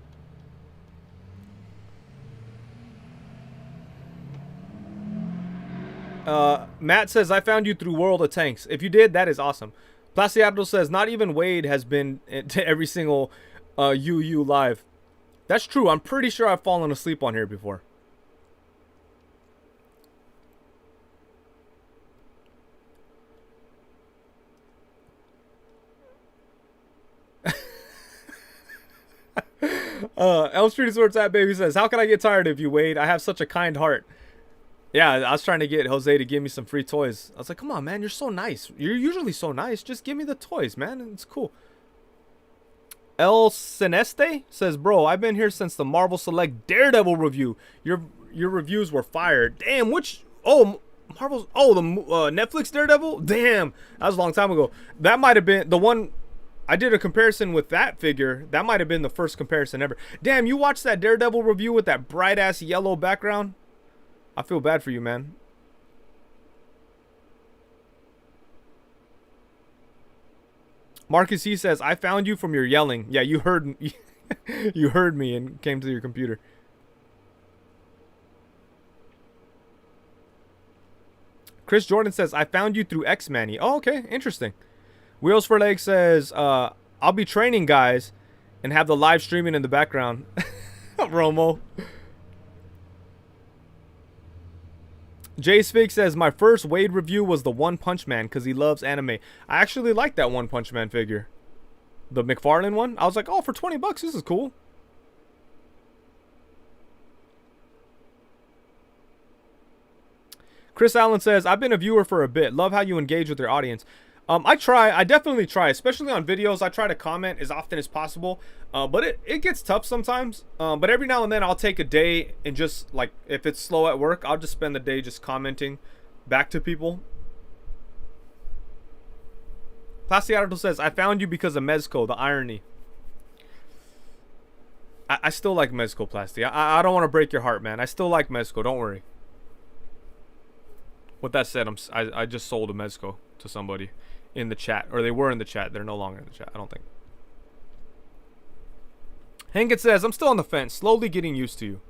Matt says, I found you through World of Tanks. If you did, that is awesome. Placiado says, not even Wade has been to every single UU live. That's true. I'm pretty sure I've fallen asleep on here before. Elm Street is where it's at, baby says, how can I get tired of you, Wade? I have such a kind heart. Yeah, I was trying to get Jose to give me some free toys. I was like, come on, man, you're so nice. You're usually so nice. Just give me the toys, man. It's cool. El Celeste says, bro, I've been here since the Marvel Select Daredevil review. Your reviews were fired. Damn, which... Oh, Marvel's... Oh, the Netflix Daredevil? Damn, that was a long time ago. That might have been the one... I did a comparison with that figure. That might have been the first comparison ever. Damn, you watched that Daredevil review with that bright-ass yellow background? I feel bad for you, man. Marcus, he says, I found you from your yelling. Yeah, you heard you heard me and came to your computer. Chris Jordan says, I found you through X-Manny. Oh, okay, interesting. Wheels for Legs says, I'll be training guys and have the live streaming in the background. Romo. Jay Spig says, my first Wade review was the One Punch Man because he loves anime. I actually like that One Punch Man figure. The McFarlane one. I was like, oh, for 20 bucks, this is cool. Chris Allen says, I've been a viewer for a bit. Love how you engage with your audience. I definitely try, especially on videos. I try to comment as often as possible, but it gets tough sometimes. But every now and then I'll take a day and just, like, if it's slow at work, I'll just spend the day just commenting back to people. Placiado says, I found you because of Mezco, the irony. I still like Mezco, Plasti. I don't want to break your heart, man. I still like Mezco, don't worry. With that said, I just sold a Mezco to somebody in the chat, or they were in the chat. They're no longer in the chat, I don't think. Hankett says, I'm still on the fence, slowly getting used to you.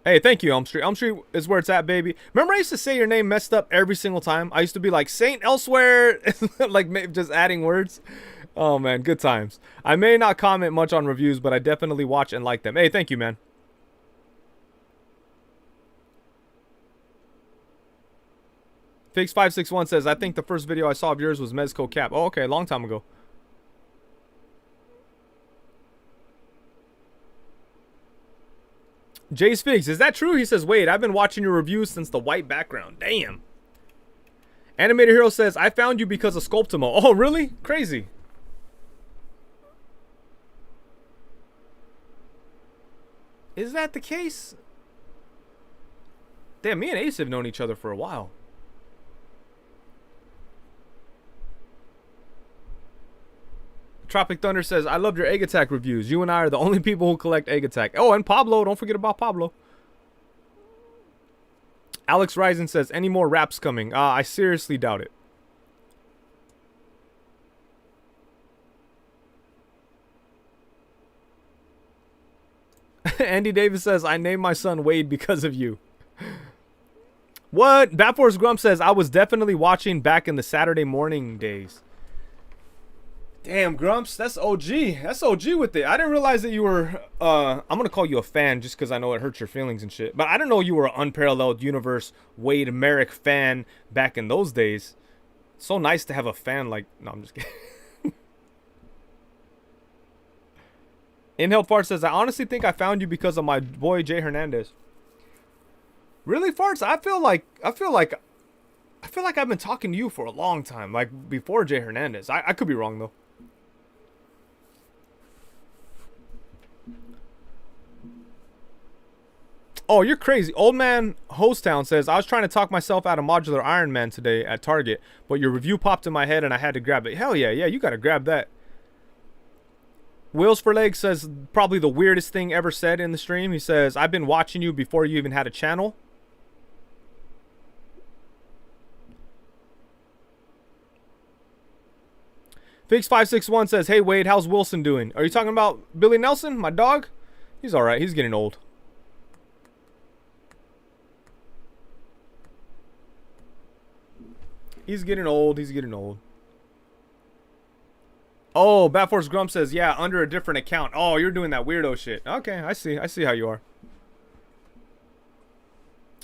Hey, thank you, Elm Street. Elm Street is where it's at, baby. Remember I used to say your name messed up every single time? I used to be like, Saint Elsewhere, like just adding words. Oh, man, good times. I may not comment much on reviews, but I definitely watch and like them. Hey, thank you, man. Fix561 says, I think the first video I saw of yours was Mezco Cap. Oh, okay, long time ago. Jace Figs, is that true? He says, wait, I've been watching your reviews since the white background. Damn. Animated Hero says, I found you because of Sculptimo. Oh, really? Crazy. Is that the case? Damn, me and Ace have known each other for a while. Tropic Thunder says, I loved your Egg Attack reviews. You and I are the only people who collect Egg Attack. Oh, and Pablo. Don't forget about Pablo. Alex Ryzen says, any more raps coming? I seriously doubt it. Andy Davis says, I named my son Wade because of you. What? Batforce Grump says, I was definitely watching back in the Saturday morning days. Damn, Grumps, that's OG. That's OG with it. I didn't realize that you were, I'm gonna call you a fan just because I know it hurts your feelings and shit. But I didn't know you were an Unparalleled Universe Wade Merrick fan back in those days. So nice to have a fan like, no, I'm just kidding. Inhale Fart says, I honestly think I found you because of my boy Jay Hernandez. Really, Farts? I feel like I've been talking to you for a long time, like before Jay Hernandez. I could be wrong though. Oh, you're crazy. Old Man Hostown says, I was trying to talk myself out of Modular Iron Man today at Target, but your review popped in my head and I had to grab it. Hell yeah, you gotta grab that. Wheels for Legs says, probably the weirdest thing ever said in the stream. He says, I've been watching you before you even had a channel. Fix561 says, hey Wade, how's Wilson doing? Are you talking about Billy Nelson, my dog? He's alright, he's getting old. He's getting old. Oh, Batforce Grump says, yeah, under a different account. Oh, you're doing that weirdo shit. Okay, I see how you are.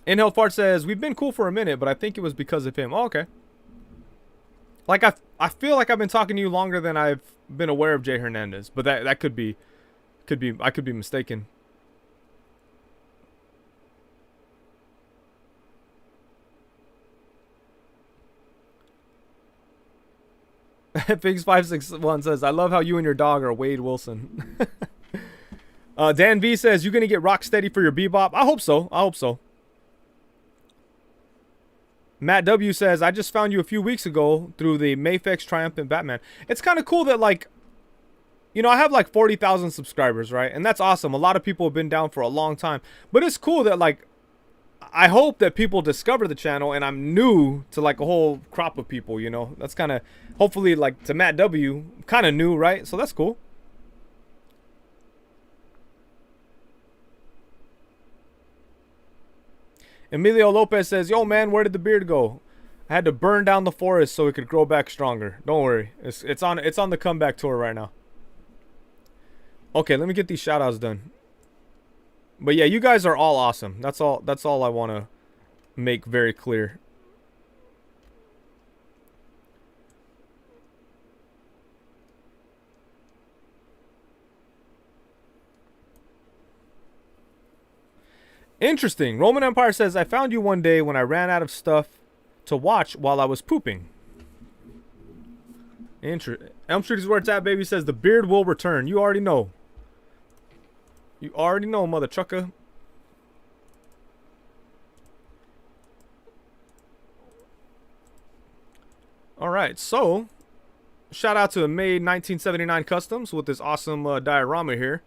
Inhale Fart says, we've been cool for a minute, but I think it was because of him. Oh, okay. Like, I feel like I've been talking to you longer than I've been aware of Jay Hernandez. But that could be, I could be mistaken. Figs561 says, I love how you and your dog are Wade Wilson. Dan V says, you gonna get rock steady for your bebop? I hope so. Matt W says, I just found you a few weeks ago through the Mayfex Triumphant Batman. It's kind of cool that, like, you know, I have like 40,000 subscribers, right? And that's awesome. A lot of people have been down for a long time. But it's cool that, like, I hope that people discover the channel and I'm new to like a whole crop of people, you know. That's kind of, hopefully, like, to Matt W, kind of new, right? So that's cool. Emilio Lopez says, yo man, where did the beard go? I had to burn down the forest so it could grow back stronger. Don't worry. It's on the comeback tour right now. Okay, let me get these shout outs done. But yeah, you guys are all awesome. That's all I want to make very clear. Interesting. Roman Empire says, I found you one day when I ran out of stuff to watch while I was pooping. Elm Street is where it's at, baby. Says the beard will return. You already know. You already know, mother trucker. Alright, so shout out to Made 1979 Customs with this awesome diorama here.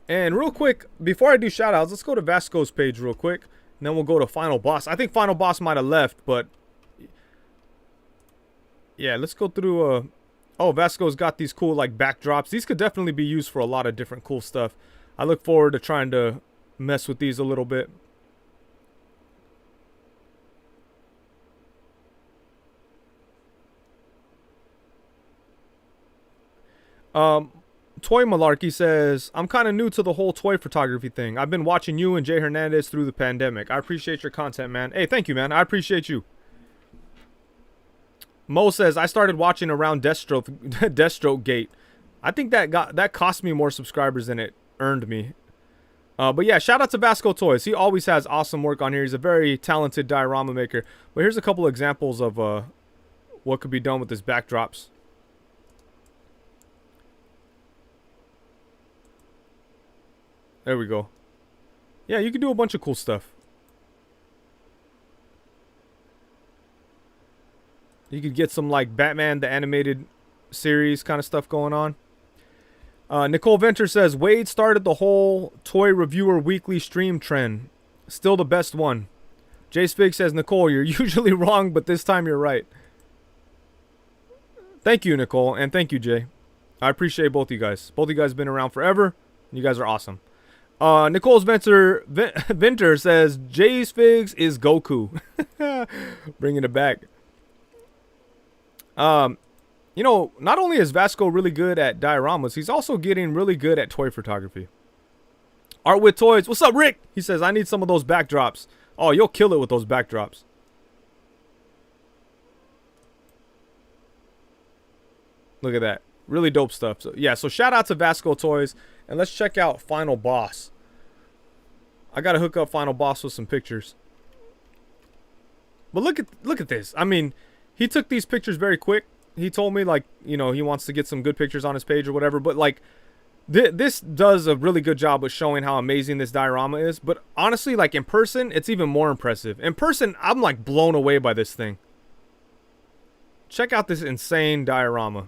And real quick, before I do shout outs, let's go to Vasco's page real quick. And then we'll go to Final Boss. I think Final Boss might have left, but yeah, let's go through. Oh, Vasco's got these cool like backdrops. These could definitely be used for a lot of different cool stuff. I look forward to trying to mess with these a little bit. Toy Malarkey says, I'm kind of new to the whole toy photography thing. I've been watching you and Jay Hernandez through the pandemic. I appreciate your content, man. Hey, thank you, man. I appreciate you. Mo says, I started watching around Deathstroke Gate. I think that cost me more subscribers than it earned me. But yeah, shout out to Vasco Toys. He always has awesome work on here. He's a very talented diorama maker. But here's a couple examples of what could be done with his backdrops. There we go. Yeah, you can do a bunch of cool stuff. You could get some like Batman the Animated Series kind of stuff going on. Nicole Venter says, Wade started the whole Toy Reviewer Weekly stream trend. Still the best one. Jay Spig says, Nicole, you're usually wrong, but this time you're right. Thank you, Nicole, and thank you, Jay. I appreciate both you guys. Both you guys have been around forever. And you guys are awesome. Nicole's Venter says, Jay's Figs is Goku. Bringing it back. You know, not only is Vasco really good at dioramas, he's also getting really good at toy photography. Art with Toys. What's up, Rick? He says, I need some of those backdrops. Oh, you'll kill it with those backdrops. Look at that. Really dope stuff. So, yeah, so shout out to Vasco Toys. And let's check out Final Boss. I got to hook up Final Boss with some pictures. But look at this. I mean, he took these pictures very quick. He told me, like, you know, he wants to get some good pictures on his page or whatever. But, like, this does a really good job of showing how amazing this diorama is. But honestly, like, in person, it's even more impressive. In person, I'm, like, blown away by this thing. Check out this insane diorama.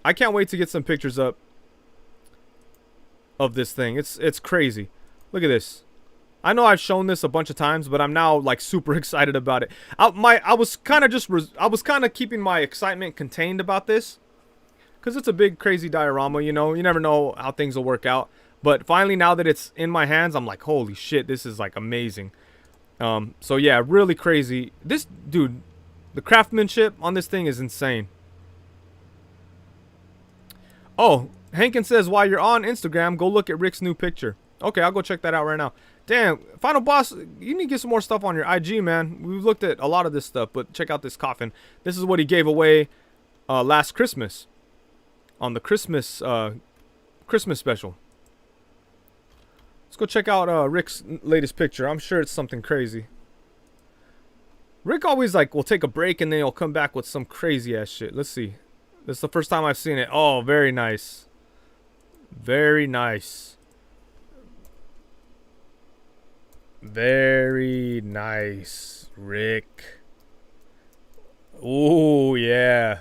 I can't wait to get some pictures up of this thing. It's crazy. Look at this. I know I've shown this a bunch of times, but I'm now like super excited about it. I was kind of keeping my excitement contained about this, because it's a big crazy diorama. You know, you never know how things will work out. But finally, now that it's in my hands, I'm like, holy shit, this is like amazing. So yeah, really crazy. This dude, the craftsmanship on this thing is insane. Oh, Hankin says, while you're on Instagram, go look at Rick's new picture. Okay, I'll go check that out right now. Damn, Final Boss, you need to get some more stuff on your IG, man. We've looked at a lot of this stuff, but check out this coffin. This is what he gave away last Christmas on the Christmas special. Let's go check out Rick's latest picture. I'm sure it's something crazy. Rick always like will take a break and then he'll come back with some crazy ass shit. Let's see. This is the first time I've seen it. Oh, very nice. Very nice. Very nice, Rick. Oh, yeah.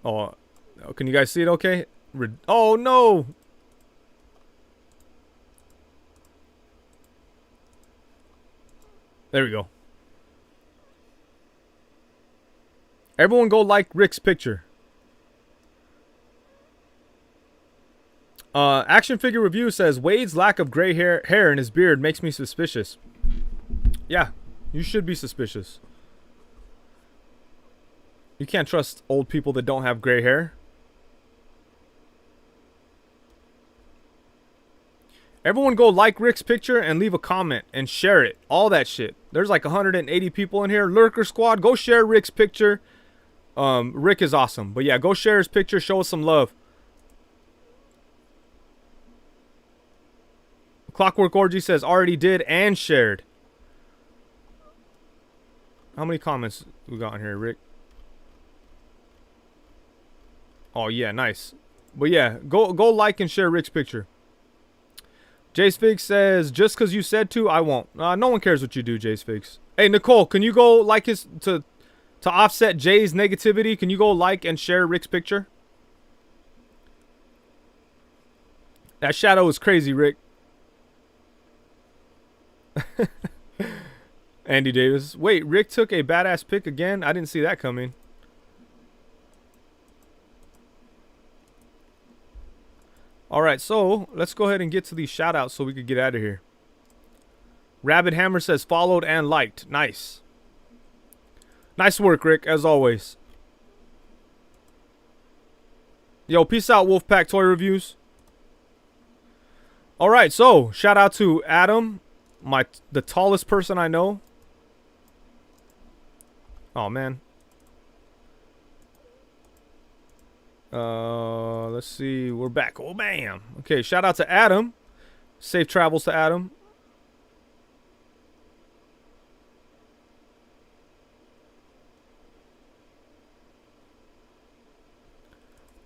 Oh, can you guys see it okay? Oh, no. There we go. Everyone go like Rick's picture. Action Figure Review says, Wade's lack of gray hair in his beard makes me suspicious. Yeah, you should be suspicious. You can't trust old people that don't have gray hair. Everyone go like Rick's picture and leave a comment and share it. All that shit. There's like 180 people in here. Lurker Squad, go share Rick's picture. Rick is awesome. But yeah, go share his picture. Show us some love. Clockwork Orgy says, already did and shared. How many comments we got in here, Rick? Oh, yeah, nice. But yeah, go like and share Rick's picture. Jace Figs says, just because you said to, I won't. No one cares what you do, Jace Figs. Hey, Nicole, can you go like his... To offset Jay's negativity, can you go like and share Rick's picture? That shadow is crazy, Rick. Andy Davis. Wait, Rick took a badass pick again? I didn't see that coming. Alright, so let's go ahead and get to these shout outs so we could get out of here. Rabbit Hammer says followed and liked. Nice. Nice work, Rick, as always. Yo, peace out, Wolfpack Toy Reviews. Alright, so shout out to Adam, the tallest person I know. Oh, man. Let's see. We're back. Oh, bam. Okay, shout out to Adam. Safe travels to Adam.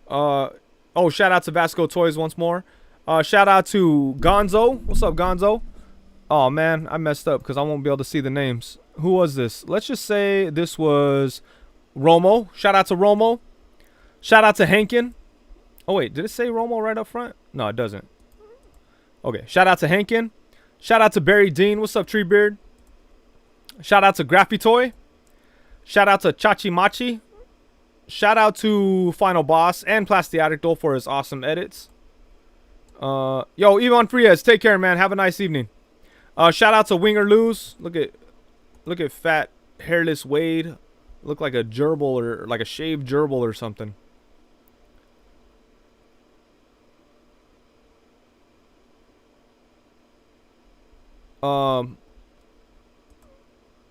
Oh, shout out to Vasco Toys once more. Shout out to Gonzo. What's up, Gonzo? Oh, man, I messed up because I won't be able to see the names. Who was this? Let's just say this was Romo. Shout out to Romo. Shout out to Hankin. Oh, wait, did it say Romo right up front? No, it doesn't. Okay, shout out to Hankin. Shout out to Barry Dean. What's up, Treebeard? Shout out to Graffy Toy. Shout out to Chachi Machi. Shout out to Final Boss and Plastiadictol for his awesome edits. Yo, Ivan Frias, take care, man. Have a nice evening. Shout out to Winger Lose. Look at fat hairless Wade. Look like a gerbil or like a shaved gerbil or something.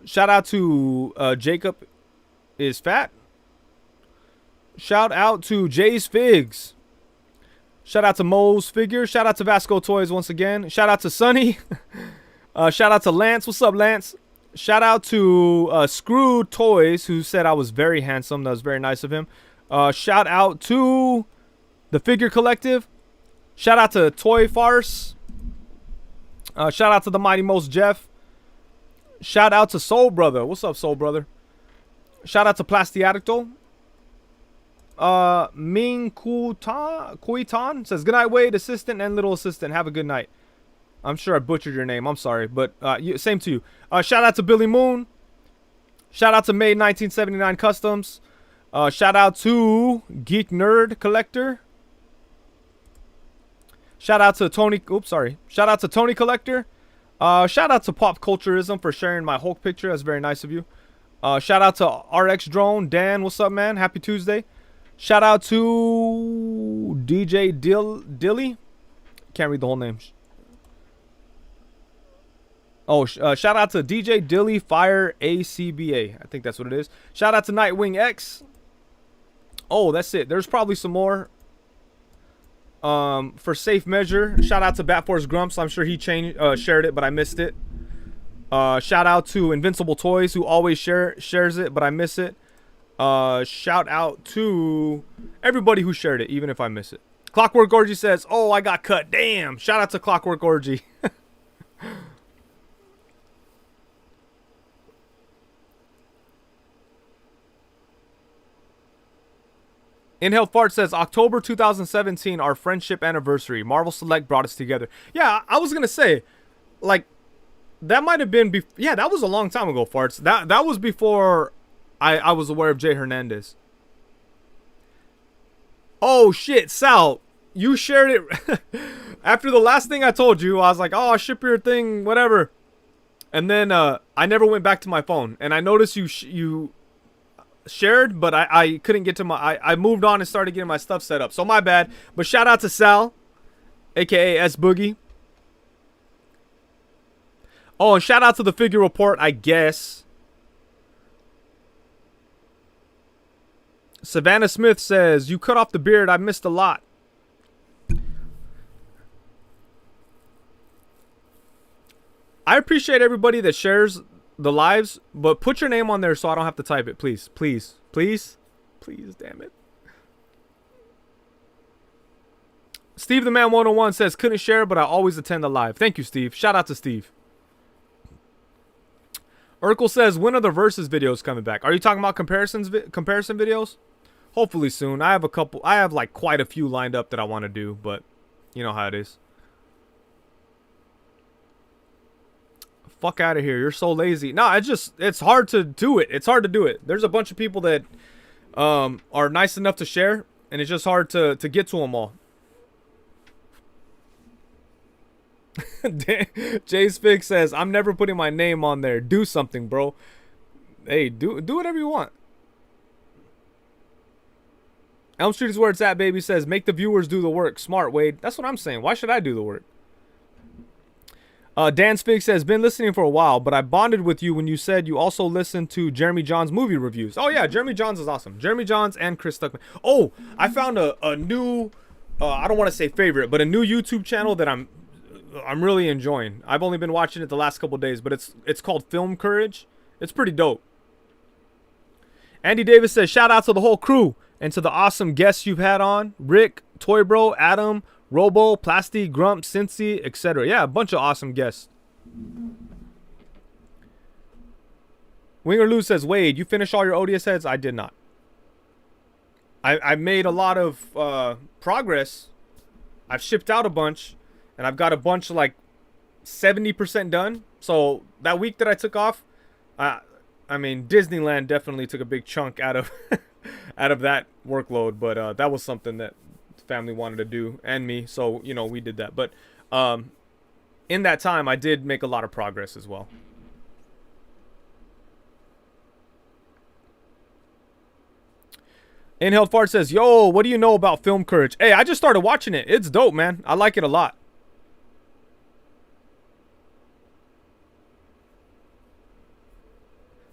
Shout out to Jacob is fat. Shout out to Jay's Figs. Shout out to Mo's Figure. Shout out to Vasco Toys once again. Shout out to Sonny. Shout out to Lance. What's up, Lance? Shout out to Screw Toys, who said I was very handsome. That was very nice of him. Shout out to the Figure Collective. Shout out to Toy Farce. Shout out to the Mighty Most Jeff. Shout out to Soul Brother. What's up, Soul Brother? Shout out to Plastiadicto. Ming Kuitan says, good night, Wade, assistant and little assistant. Have a good night. I'm sure I butchered your name. I'm sorry, but same to you. Shout out to Billy Moon. Shout out to Made 1979 Customs. Shout out to Geek Nerd Collector. Shout out to Tony. Oops, sorry. Shout out to Tony Collector. Shout out to Pop Culturism for sharing my Hulk picture. That's very nice of you. Shout out to RX Drone. Dan, what's up, man? Happy Tuesday. Shout out to DJ Dilly. Can't read the whole name. Oh, shout out to DJ Dilly Fire ACBA. I think that's what it is. Shout out to Nightwing X. Oh, that's it. There's probably some more. For safe measure, shout out to Batforce Grumps. I'm sure he shared it, but I missed it. Shout out to Invincible Toys, who always shares it, but I miss it. Shout out to everybody who shared it, even if I miss it. Clockwork Orgy says, oh, I got cut. Damn. Shout out to Clockwork Orgy. Inhale Fart says, October 2017, our friendship anniversary. Marvel Select brought us together. Yeah, I was going to say, like, that might have been, yeah, that was a long time ago, Farts. That was before I was aware of Jay Hernandez. Oh, shit, Sal, you shared it. After the last thing I told you, I was like, oh, I'll ship your thing, whatever. And then I never went back to my phone. And I noticed you shared, but I couldn't get to my I moved on and started getting my stuff set up, so my bad. But shout out to Sal, aka S Boogie. Oh, and shout out to the Figure Report, I guess. Savannah Smith says, you cut off the beard, I missed a lot. I appreciate everybody that shares the lives, but put your name on there so I don't have to type it, please. Please, damn it. Steve the Man 101 says, couldn't share, but I always attend the live. Thank you, Steve. Shout out to Steve. Urkel says, when are the Versus videos coming back? Are you talking about comparison videos? Hopefully soon. I have like quite a few lined up that I want to do, but you know how it is. Fuck out of here. You're so lazy. No, it's hard to do it. It's hard to do it. There's a bunch of people that are nice enough to share, and it's just hard to get to them all. Jay's Fig says, I'm never putting my name on there. Do something, bro. Hey, do whatever you want. Elm Street is where it's at, baby says, make the viewers do the work. Smart, Wade. That's what I'm saying. Why should I do the work? Dan Fig says, been listening for a while, but I bonded with you when you said you also listened to Jeremy John's movie reviews. Oh, yeah, Jeremy John's is awesome. Jeremy John's and Chris Stuckman. Oh, I found a new, I don't want to say favorite, but a new YouTube channel that I'm really enjoying. I've only been watching it the last couple days, but it's called Film Courage. It's pretty dope. Andy Davis says, shout out to the whole crew and to the awesome guests you've had on. Rick, Toy Bro, Adam, Robo, Plasty, Grump, Cincy, etc. Yeah, a bunch of awesome guests. Winger Lou says, Wade, you finished all your ODS heads? I did not. I made a lot of progress. I've shipped out a bunch, and I've got a bunch like 70% done. So that week that I took off, I mean, Disneyland definitely took a big chunk out of out of that workload. But that was something that family wanted to do, and me, so you know, we did that. But in that time I did make a lot of progress as well. Inhaled Fart says, yo, what do you know about Film Courage? Hey, I just started watching it. It's dope, man. I like it a lot.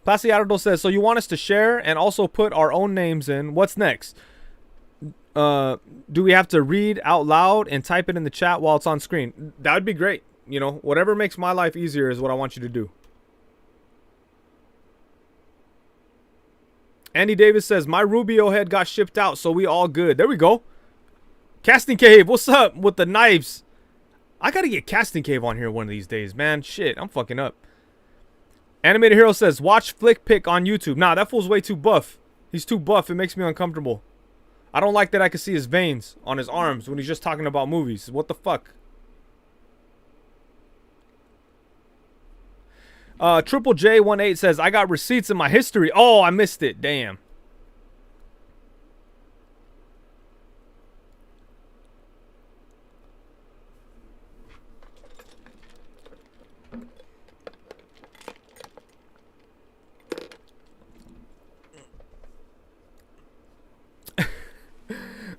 Placiado says, so you want us to share and also put our own names in. What's next? Do we have to read out loud and type it in the chat while it's on screen? That would be great. You know, whatever makes my life easier is what I want you to do. Andy Davis says, my Rubio head got shipped out, so we all good. There we go. Casting Cave, what's up with the knives? I gotta get Casting Cave on here one of these days, man. Shit, I'm fucking up. Animated Hero says, watch Flick Pick on YouTube. Nah, that fool's way too buff. He's too buff. It makes me uncomfortable. I don't like that I can see his veins on his arms when he's just talking about movies. What the fuck? Triple J18 says, I got receipts in my history. Oh, I missed it. Damn.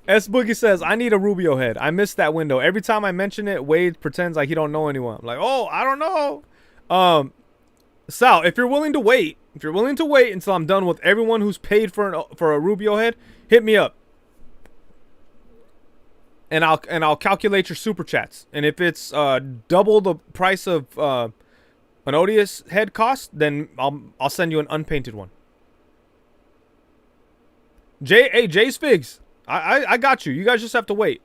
S Boogie says, I need a Rubio head. I missed that window. Every time I mention it, Wade pretends like he don't know anyone. I'm like, oh, I don't know. Sal, if you're willing to wait, until I'm done with everyone who's paid for a Rubio head, hit me up. And I'll calculate your super chats. And if it's double the price of an Odious head cost, then I'll send you an unpainted one. Jay's Figs. I got you. You guys just have to wait.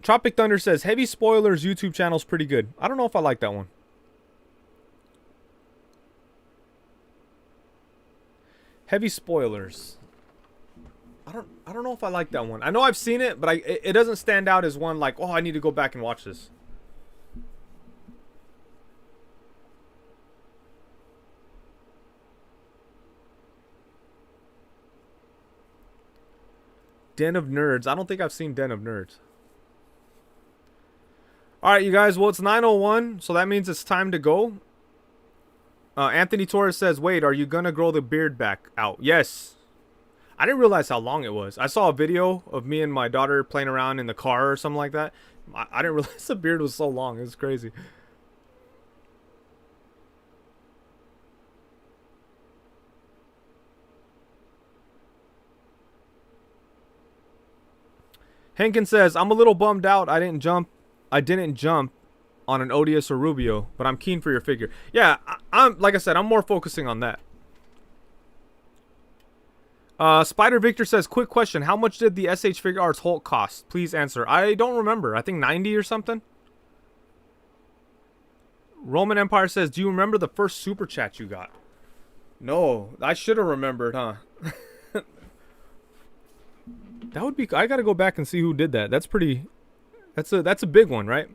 Tropic Thunder says, Heavy Spoilers YouTube channel's pretty good. I don't know if I like that one. Heavy Spoilers. I don't know if I like that one. I know I've seen it, but it doesn't stand out as one like, oh, I need to go back and watch this. Den of Nerds. I don't think I've seen Den of Nerds. Alright, you guys. Well, it's 9:01, so that means it's time to go. Anthony Torres says, wait, are you going to grow the beard back out? Yes. I didn't realize how long it was. I saw a video of me and my daughter playing around in the car or something like that. I didn't realize the beard was so long. It was crazy. Henkin says, I'm a little bummed out I didn't jump on an Odious or Rubio, but I'm keen for your figure. Yeah, I'm like I said, I'm more focusing on that. Spider Victor says, quick question. How much did the SH Figure Arts Hulk cost? Please answer. I don't remember. I think 90 or something. Roman Empire says, do you remember the first super chat you got? No, I should have remembered, huh? That would be. I gotta go back and see who did that. That's pretty. That's a big one, right?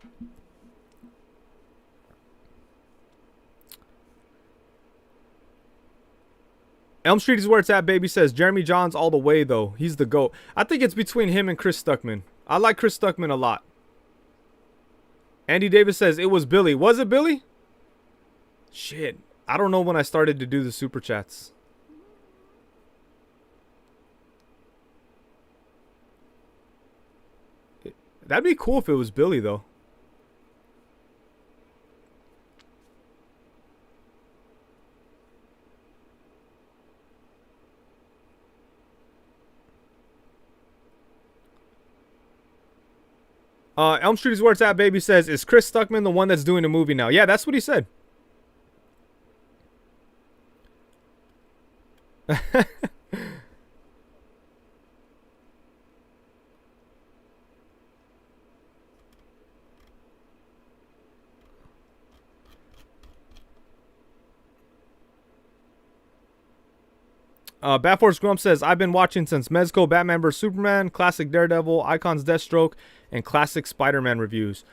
Elm Street is where it's at, baby says. Jeremy Johns all the way, though. He's the GOAT. I think it's between him and Chris Stuckman. I like Chris Stuckman a lot. Andy Davis says, it was Billy. Was it Billy? Shit. I don't know when I started to do the super chats. That'd be cool if it was Billy, though. Elm Street is where it's at, baby says, is Chris Stuckman the one that's doing the movie now? Yeah, that's what he said. Bad Force Grump says, I've been watching since Mezco, Batman vs. Superman, Classic Daredevil, Icons Deathstroke, and Classic Spider-Man reviews.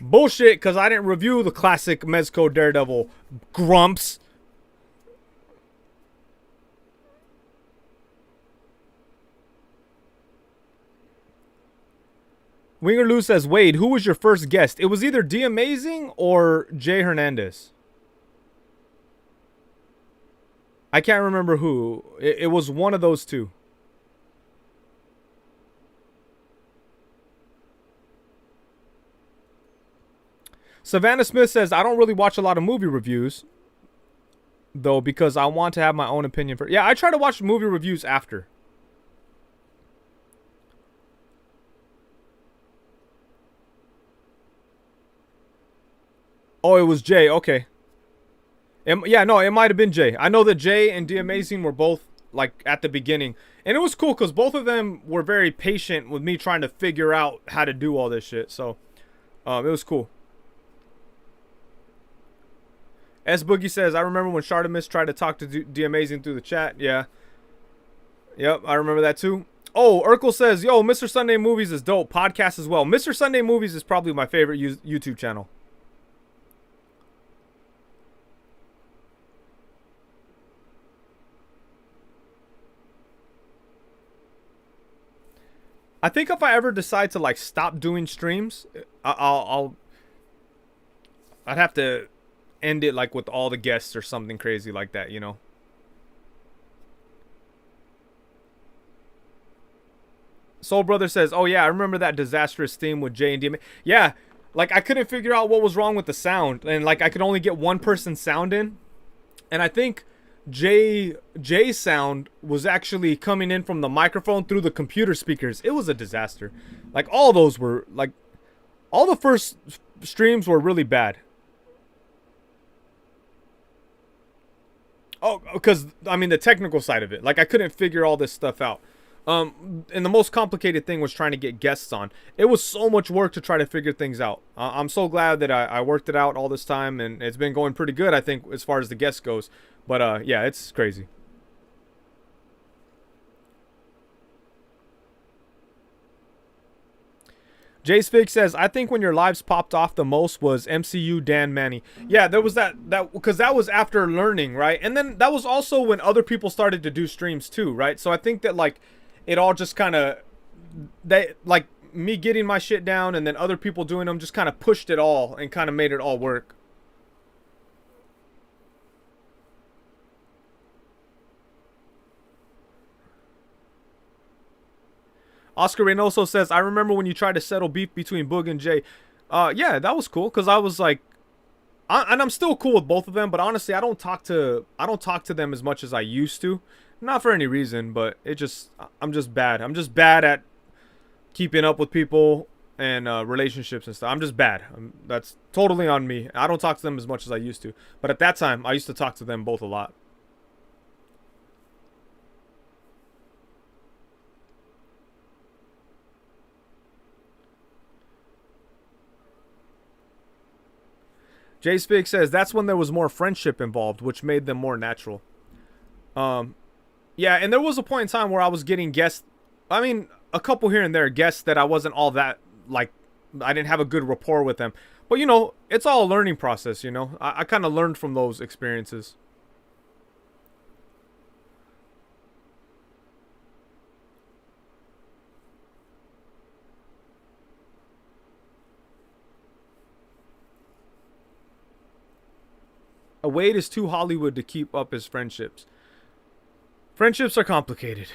Bullshit, because I didn't review the Classic Mezco Daredevil, Grumps. Winger Lou says, Wade, who was your first guest? It was either D Amazing or Jay Hernandez. I can't remember who. It was one of those two. Savannah Smith says, I don't really watch a lot of movie reviews, though, because I want to have my own opinion for. Yeah, I try to watch movie reviews after. Oh, it was Jay. Okay. Yeah, no, it might have been Jay. I know that Jay and D Amazing were both like at the beginning, and it was cool because both of them were very patient with me trying to figure out how to do all this shit. So, it was cool. S Boogie says, I remember when Shardamus tried to talk to D Amazing through the chat. Yeah. Yep, I remember that too. Oh, Urkel says, yo, Mr. Sunday Movies is dope. Podcast as well. Mr. Sunday Movies is probably my favorite YouTube channel. I think if I ever decide to like stop doing streams, I'd have to end it like with all the guests or something crazy like that, you know. Soul Brother says, "Oh yeah, I remember that disastrous theme with J and D. Yeah, like I couldn't figure out what was wrong with the sound, and like I could only get one person's sound in, and I think Jay's sound was actually coming in from the microphone through the computer speakers. It was a disaster. Like all those were like all the first streams were really bad. Oh, because I mean the technical side of it. Like I couldn't figure all this stuff out. And the most complicated thing was trying to get guests on. It was so much work to try to figure things out. I'm so glad that I worked it out all this time, and it's been going pretty good, I think, as far as the guest goes. But yeah, it's crazy. Jace Fig says, I think when your lives popped off the most was MCU Dan Manny. Yeah, there was that because that was after learning, right? And then that was also when other people started to do streams too, right? So I think that like it all just kind of they like me getting my shit down and then other people doing them just kind of pushed it all and kind of made it all work. Oscar Reynoso says, I remember when you tried to settle beef between Boog and Jay. Yeah, that was cool because I was like, and I'm still cool with both of them. But honestly, I don't talk to them as much as I used to. Not for any reason, but I'm just bad. I'm just bad at keeping up with people and relationships and stuff. I'm just bad. That's totally on me. I don't talk to them as much as I used to. But at that time, I used to talk to them both a lot. Jay Spig says that's when there was more friendship involved, which made them more natural. Yeah, and there was a point in time where I was getting guests. I mean, a couple here and there guests that I wasn't all that like. I didn't have a good rapport with them, but you know, it's all a learning process. You know, I kind of learned from those experiences. Wade is too Hollywood to keep up his friendships. Friendships are complicated.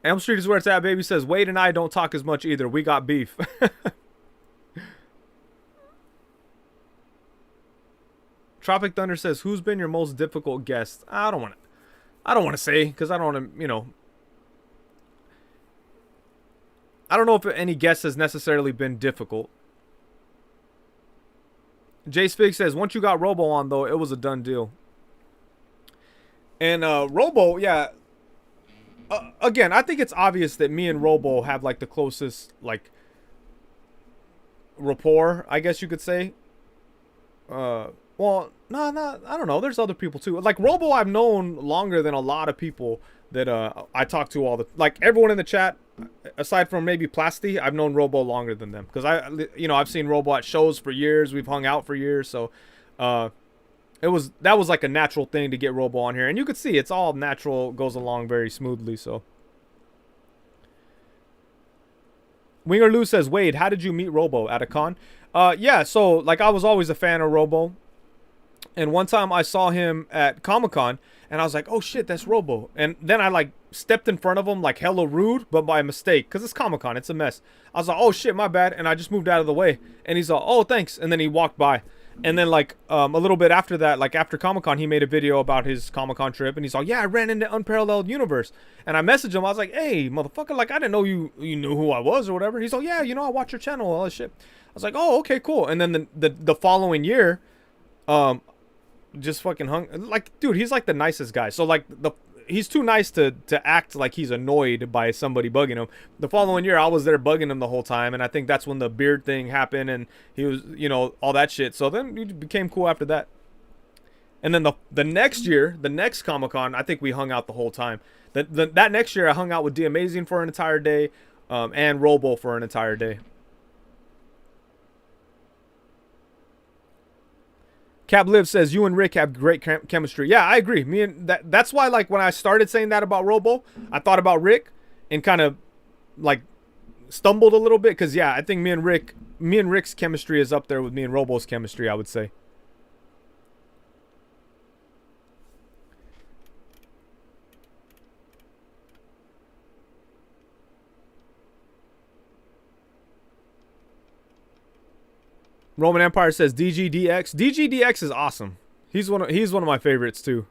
Elm Street is where it's at, baby says, Wade and I don't talk as much either. We got beef. Tropic Thunder says, who's been your most difficult guest? I don't want to say because I don't want to, you know. I don't know if any guest has necessarily been difficult. Jay Spig says, once you got Robo on, though, it was a done deal. And Robo, yeah. Again, I think it's obvious that me and Robo have, like, the closest, like, rapport, I guess you could say. Well, no, I don't know. There's other people, too. Like, Robo I've known longer than a lot of people that I talk to all the... Like, everyone in the chat, aside from maybe Plasty, I've known Robo longer than them. Because, I've seen Robo at shows for years. We've hung out for years. So, that was like a natural thing to get Robo on here. And you could see it's all natural, goes along very smoothly. So, Winger Lou says, Wade, how did you meet Robo at a con? Yeah, so like I was always a fan of Robo. And one time I saw him at Comic-Con and I was like, oh shit, that's Robo. And then I like stepped in front of him like hella rude, but by mistake, because it's Comic-Con, it's a mess. I was like, oh shit, my bad. And I just moved out of the way. And he's like, oh, thanks. And then he walked by. And then like a little bit after that, like after Comic-Con, he made a video about his Comic-Con trip. And he's like, yeah, I ran into Unparalleled Universe. And I messaged him. I was like, hey, motherfucker, like I didn't know you knew who I was or whatever. He's like, yeah, you know, I watch your channel, all that shit. I was like, oh, okay, cool. And then the following year, just fucking hung like, dude, he's like the nicest guy. So like he's too nice to act like he's annoyed by somebody bugging him. The following year I was there bugging him the whole time, and I think that's when the beard thing happened and he was, you know, all that shit. So then we became cool after that. And then the next year, the next Comic-Con, I think we hung out the whole time. That next year I hung out with D Amazing for an entire day, and Robo for an entire day. Cab Live says, you and Rick have great chemistry. Yeah, I agree. Me and that's why, like, when I started saying that about Robo, I thought about Rick and kind of like stumbled a little bit, because yeah, I think me and Rick's chemistry is up there with me and Robo's chemistry, I would say. Roman Empire says DGDX. DGDX is awesome. He's one of my favorites too.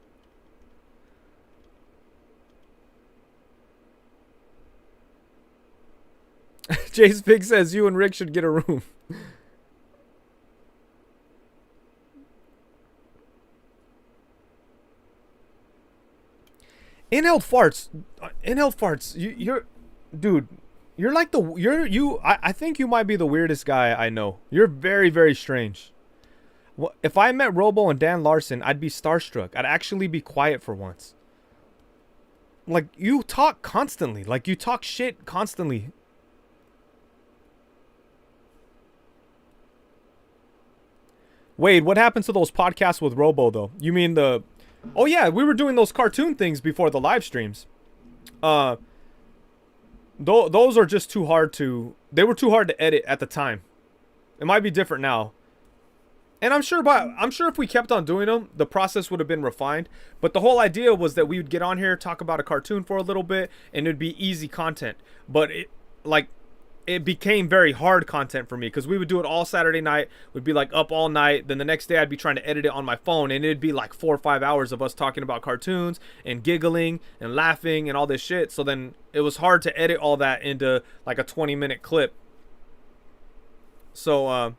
Jace Pig says you and Rick should get a room. Inhaled farts. You're, dude. You're like I think you might be the weirdest guy I know. You're very, very strange. If I met Robo and Dan Larson, I'd be starstruck. I'd actually be quiet for once. Like, you talk constantly. Like, you talk shit constantly. Wade, what happened to those podcasts with Robo, though? You mean the... Oh, yeah, we were doing those cartoon things before the live streams. Those are just too hard to... They were too hard to edit at the time. It might be different now. And I'm sure if we kept on doing them, the process would have been refined. But the whole idea was that we would get on here, talk about a cartoon for a little bit, and it'd be easy content. But it became very hard content for me, because we would do it all Saturday night. We'd be like up all night. Then the next day I'd be trying to edit it on my phone, and it'd be like 4 or 5 hours of us talking about cartoons and giggling and laughing and all this shit. So then it was hard to edit all that into like a 20-minute clip. So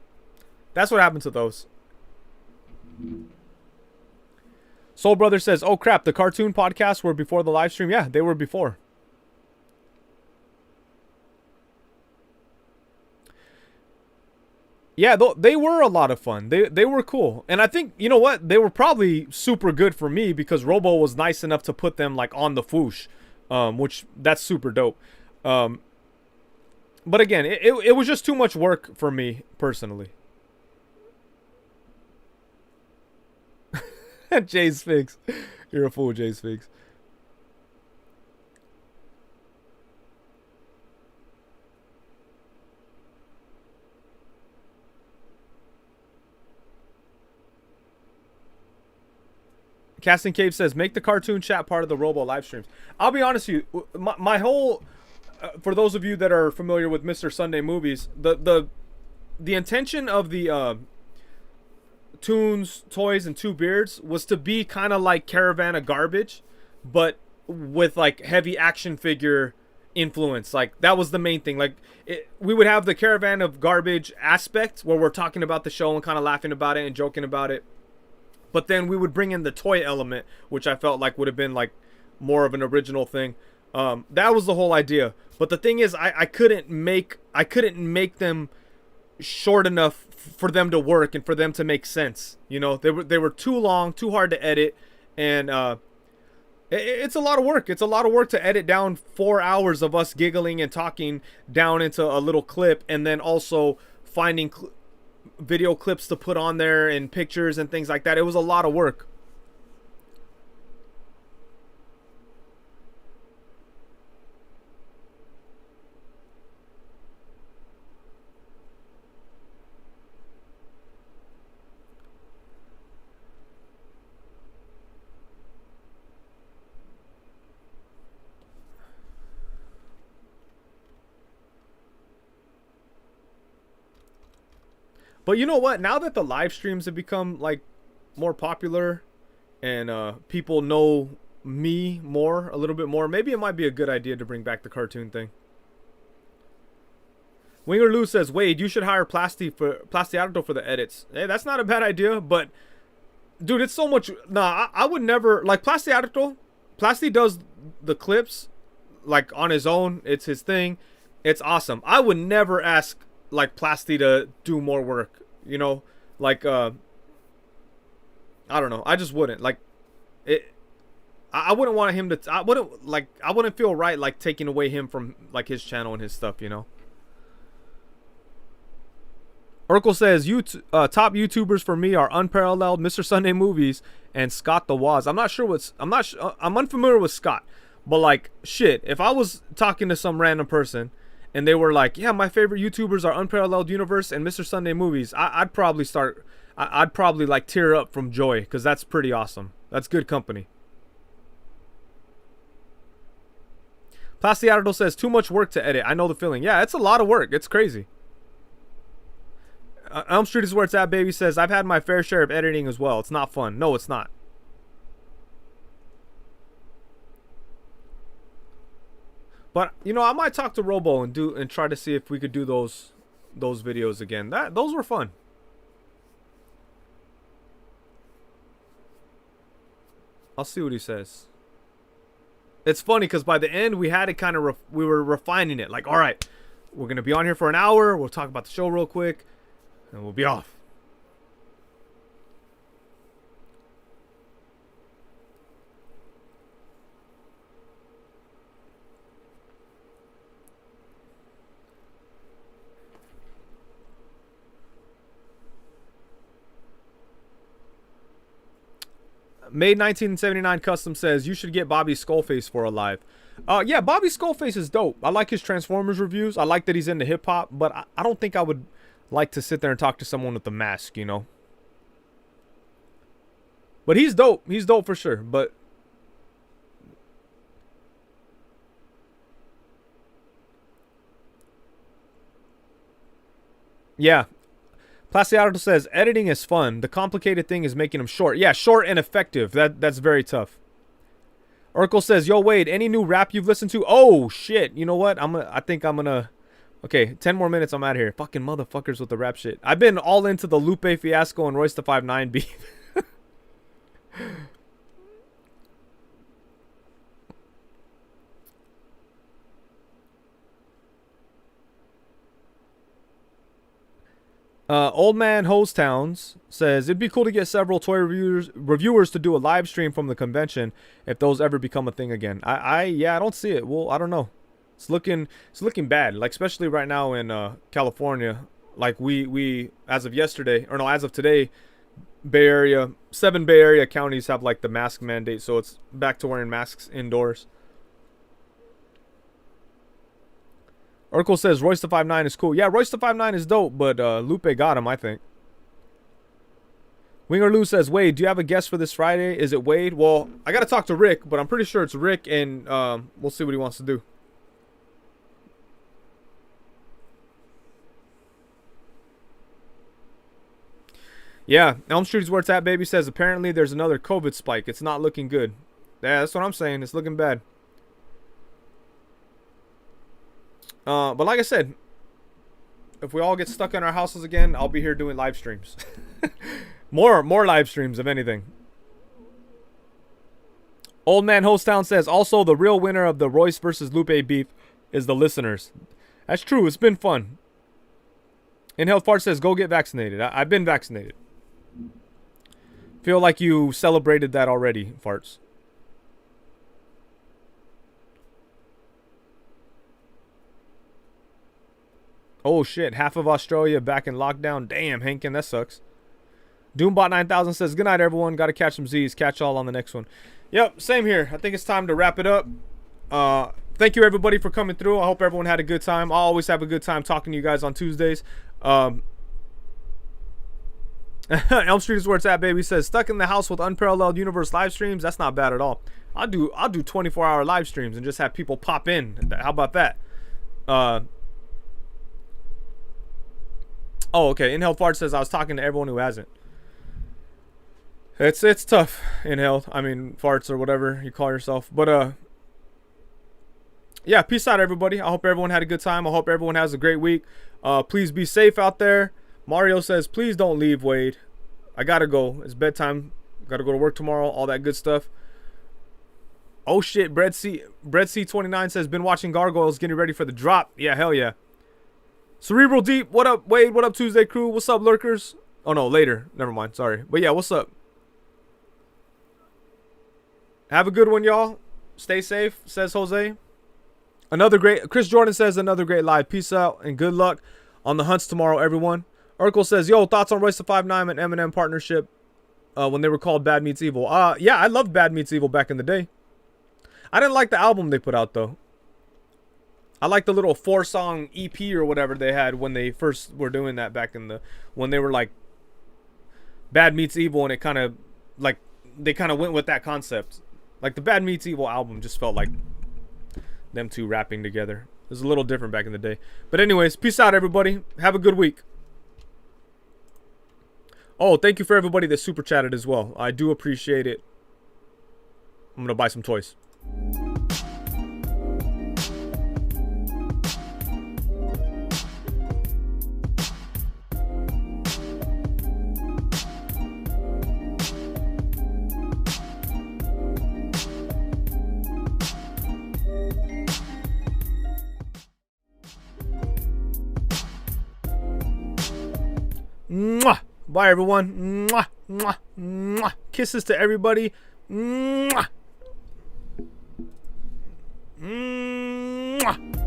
that's what happened to those. Soul Brother says, oh crap, the cartoon podcasts were before the live stream. Yeah, they were before. Yeah, they were a lot of fun. They were cool. And I think, you know what? They were probably super good for me, because Robo was nice enough to put them like on the foosh, which that's super dope. But again, it was just too much work for me personally. Jay's Figs. You're a fool, Jay's Figs. Casting Cave says, make the cartoon chat part of the Robo live streams. I'll be honest with you, my whole, for those of you that are familiar with Mr. Sunday Movies, the intention of the Tunes, Toys, and Two Beards was to be kind of like Caravan of Garbage, but with like heavy action figure influence. Like, that was the main thing. Like, we would have the Caravan of Garbage aspect where we're talking about the show and kind of laughing about it and joking about it. But then we would bring in the toy element, which I felt like would have been like more of an original thing. That was the whole idea. But the thing is, I couldn't make them short enough for them to work and for them to make sense. You know, they were too long, too hard to edit, and it's a lot of work. It's a lot of work to edit down 4 hours of us giggling and talking down into a little clip, and then also finding video clips to put on there and pictures and things like that. It was a lot of work. But you know what? Now that the live streams have become like more popular and people know me more, a little bit more, maybe it might be a good idea to bring back the cartoon thing. Winger Lou says, Wade, you should hire Plastiato for the edits. Hey, that's not a bad idea, but dude, it's so much. Nah, I would never like Plastiato. Plasti does the clips like on his own. It's his thing. It's awesome. I would never ask like Plasti to do more work. You know, like I don't know. I just wouldn't like it. I wouldn't want him to. I wouldn't feel right like taking away him from like his channel and his stuff. You know. Urkel says, top YouTubers for me are Unparalleled, Mr. Sunday Movies, and Scott the Waz. I'm unfamiliar with Scott, but like, shit, if I was talking to some random person and they were like, yeah, my favorite YouTubers are Unparalleled Universe and Mr. Sunday Movies, I'd probably like tear up from joy, because that's pretty awesome. That's good company. Plastiardo says, too much work to edit. I know the feeling. Yeah, it's a lot of work. It's crazy. Elm Street is where it's at, baby says, I've had my fair share of editing as well. It's not fun. No, it's not. But, you know, I might talk to Robo and try to see if we could do those videos again. Those were fun. I'll see what he says. It's funny because by the end we had it kind of we were refining it. Like, all right, we're going to be on here for an hour. We'll talk about the show real quick. And we'll be off. Made 1979 Custom says, you should get Bobby Skullface for a live. Yeah, Bobby Skullface is dope. I like his Transformers reviews. I like that he's into hip-hop, but I don't think I would like to sit there and talk to someone with a mask, you know. But he's dope. He's dope for sure. But yeah. Plastiato says, editing is fun. The complicated thing is making them short. Yeah, short and effective. That's very tough. Urkel says, yo, Wade, any new rap you've listened to? Oh, shit. You know what? I think I'm gonna... Okay, 10 more minutes, I'm out of here. Fucking motherfuckers with the rap shit. I've been all into the Lupe Fiasco and Royce the 5'9" beef. Old Man Hostowns says, it'd be cool to get several toy reviewers to do a live stream from the convention if those ever become a thing again. Yeah, I don't see it. Well, I don't know. It's looking bad, like especially right now in California. Like we as of yesterday, or no, as of today, Bay Area, 7 Bay Area counties have like the mask mandate, so it's back to wearing masks indoors. Urkel says Royce the 5'9" is cool. Yeah, Royce the 5'9" is dope, but Lupe got him, I think. Winger Lou says, Wade, do you have a guest for this Friday? Is it Wade? Well, I gotta talk to Rick, but I'm pretty sure it's Rick, and we'll see what he wants to do. Yeah, Elm Street is where it's at, baby says, apparently there's another COVID spike. It's not looking good. Yeah, that's what I'm saying. It's looking bad. But like I said, if we all get stuck in our houses again, I'll be here doing live streams. more live streams, if anything. Old Man Hosttown says, also the real winner of the Royce versus Lupe beef is the listeners. That's true. It's been fun. Inhale Fart says, go get vaccinated. I've been vaccinated. Feel like you celebrated that already, Farts. Oh shit, half of Australia back in lockdown. Damn, Hankin, that sucks. Doombot 9000 says, good night, everyone. Got to catch some Z's. Catch y'all on the next one. Yep, same here. I think it's time to wrap it up. Thank you, everybody, for coming through. I hope everyone had a good time. I always have a good time talking to you guys on Tuesdays. Elm Street is where it's at, baby says, stuck in the house with Unparalleled Universe live streams. That's not bad at all. I'll do 24-hour live streams and just have people pop in. How about that? Oh, okay. Inhaled Fart says I was talking to everyone who hasn't. It's tough. Inhaled. I mean, farts or whatever you call yourself. But yeah. Peace out, everybody. I hope everyone had a good time. I hope everyone has a great week. Please be safe out there. Mario says, please don't leave, Wade. I gotta go. It's bedtime. Gotta go to work tomorrow. All that good stuff. Oh shit. Bread C29 says, been watching Gargoyles, getting ready for the drop. Yeah, hell yeah. Cerebral Deep, what up, Wade? What up, Tuesday crew? What's up, lurkers? Oh no, later. Never mind. Sorry. But yeah, what's up? Have a good one, y'all. Stay safe, says Jose. Chris Jordan says another great live. Peace out and good luck on the hunts tomorrow, everyone. Urkel says, yo, thoughts on Royce da 5'9" and Eminem partnership when they were called Bad Meets Evil? Yeah, I loved Bad Meets Evil back in the day. I didn't like the album they put out, though. I like the little 4-song EP or whatever they had when they first were doing that back in the... When they were like... Bad Meets Evil, and it kind of... Like, they kind of went with that concept. Like, the Bad Meets Evil album just felt like them two rapping together. It was a little different back in the day. But anyways, peace out, everybody. Have a good week. Oh, thank you for everybody that super chatted as well. I do appreciate it. I'm going to buy some toys. Mwah! Bye, everyone. Mwah! Mwah! Mwah! Kisses to everybody. Mwah! Mwah!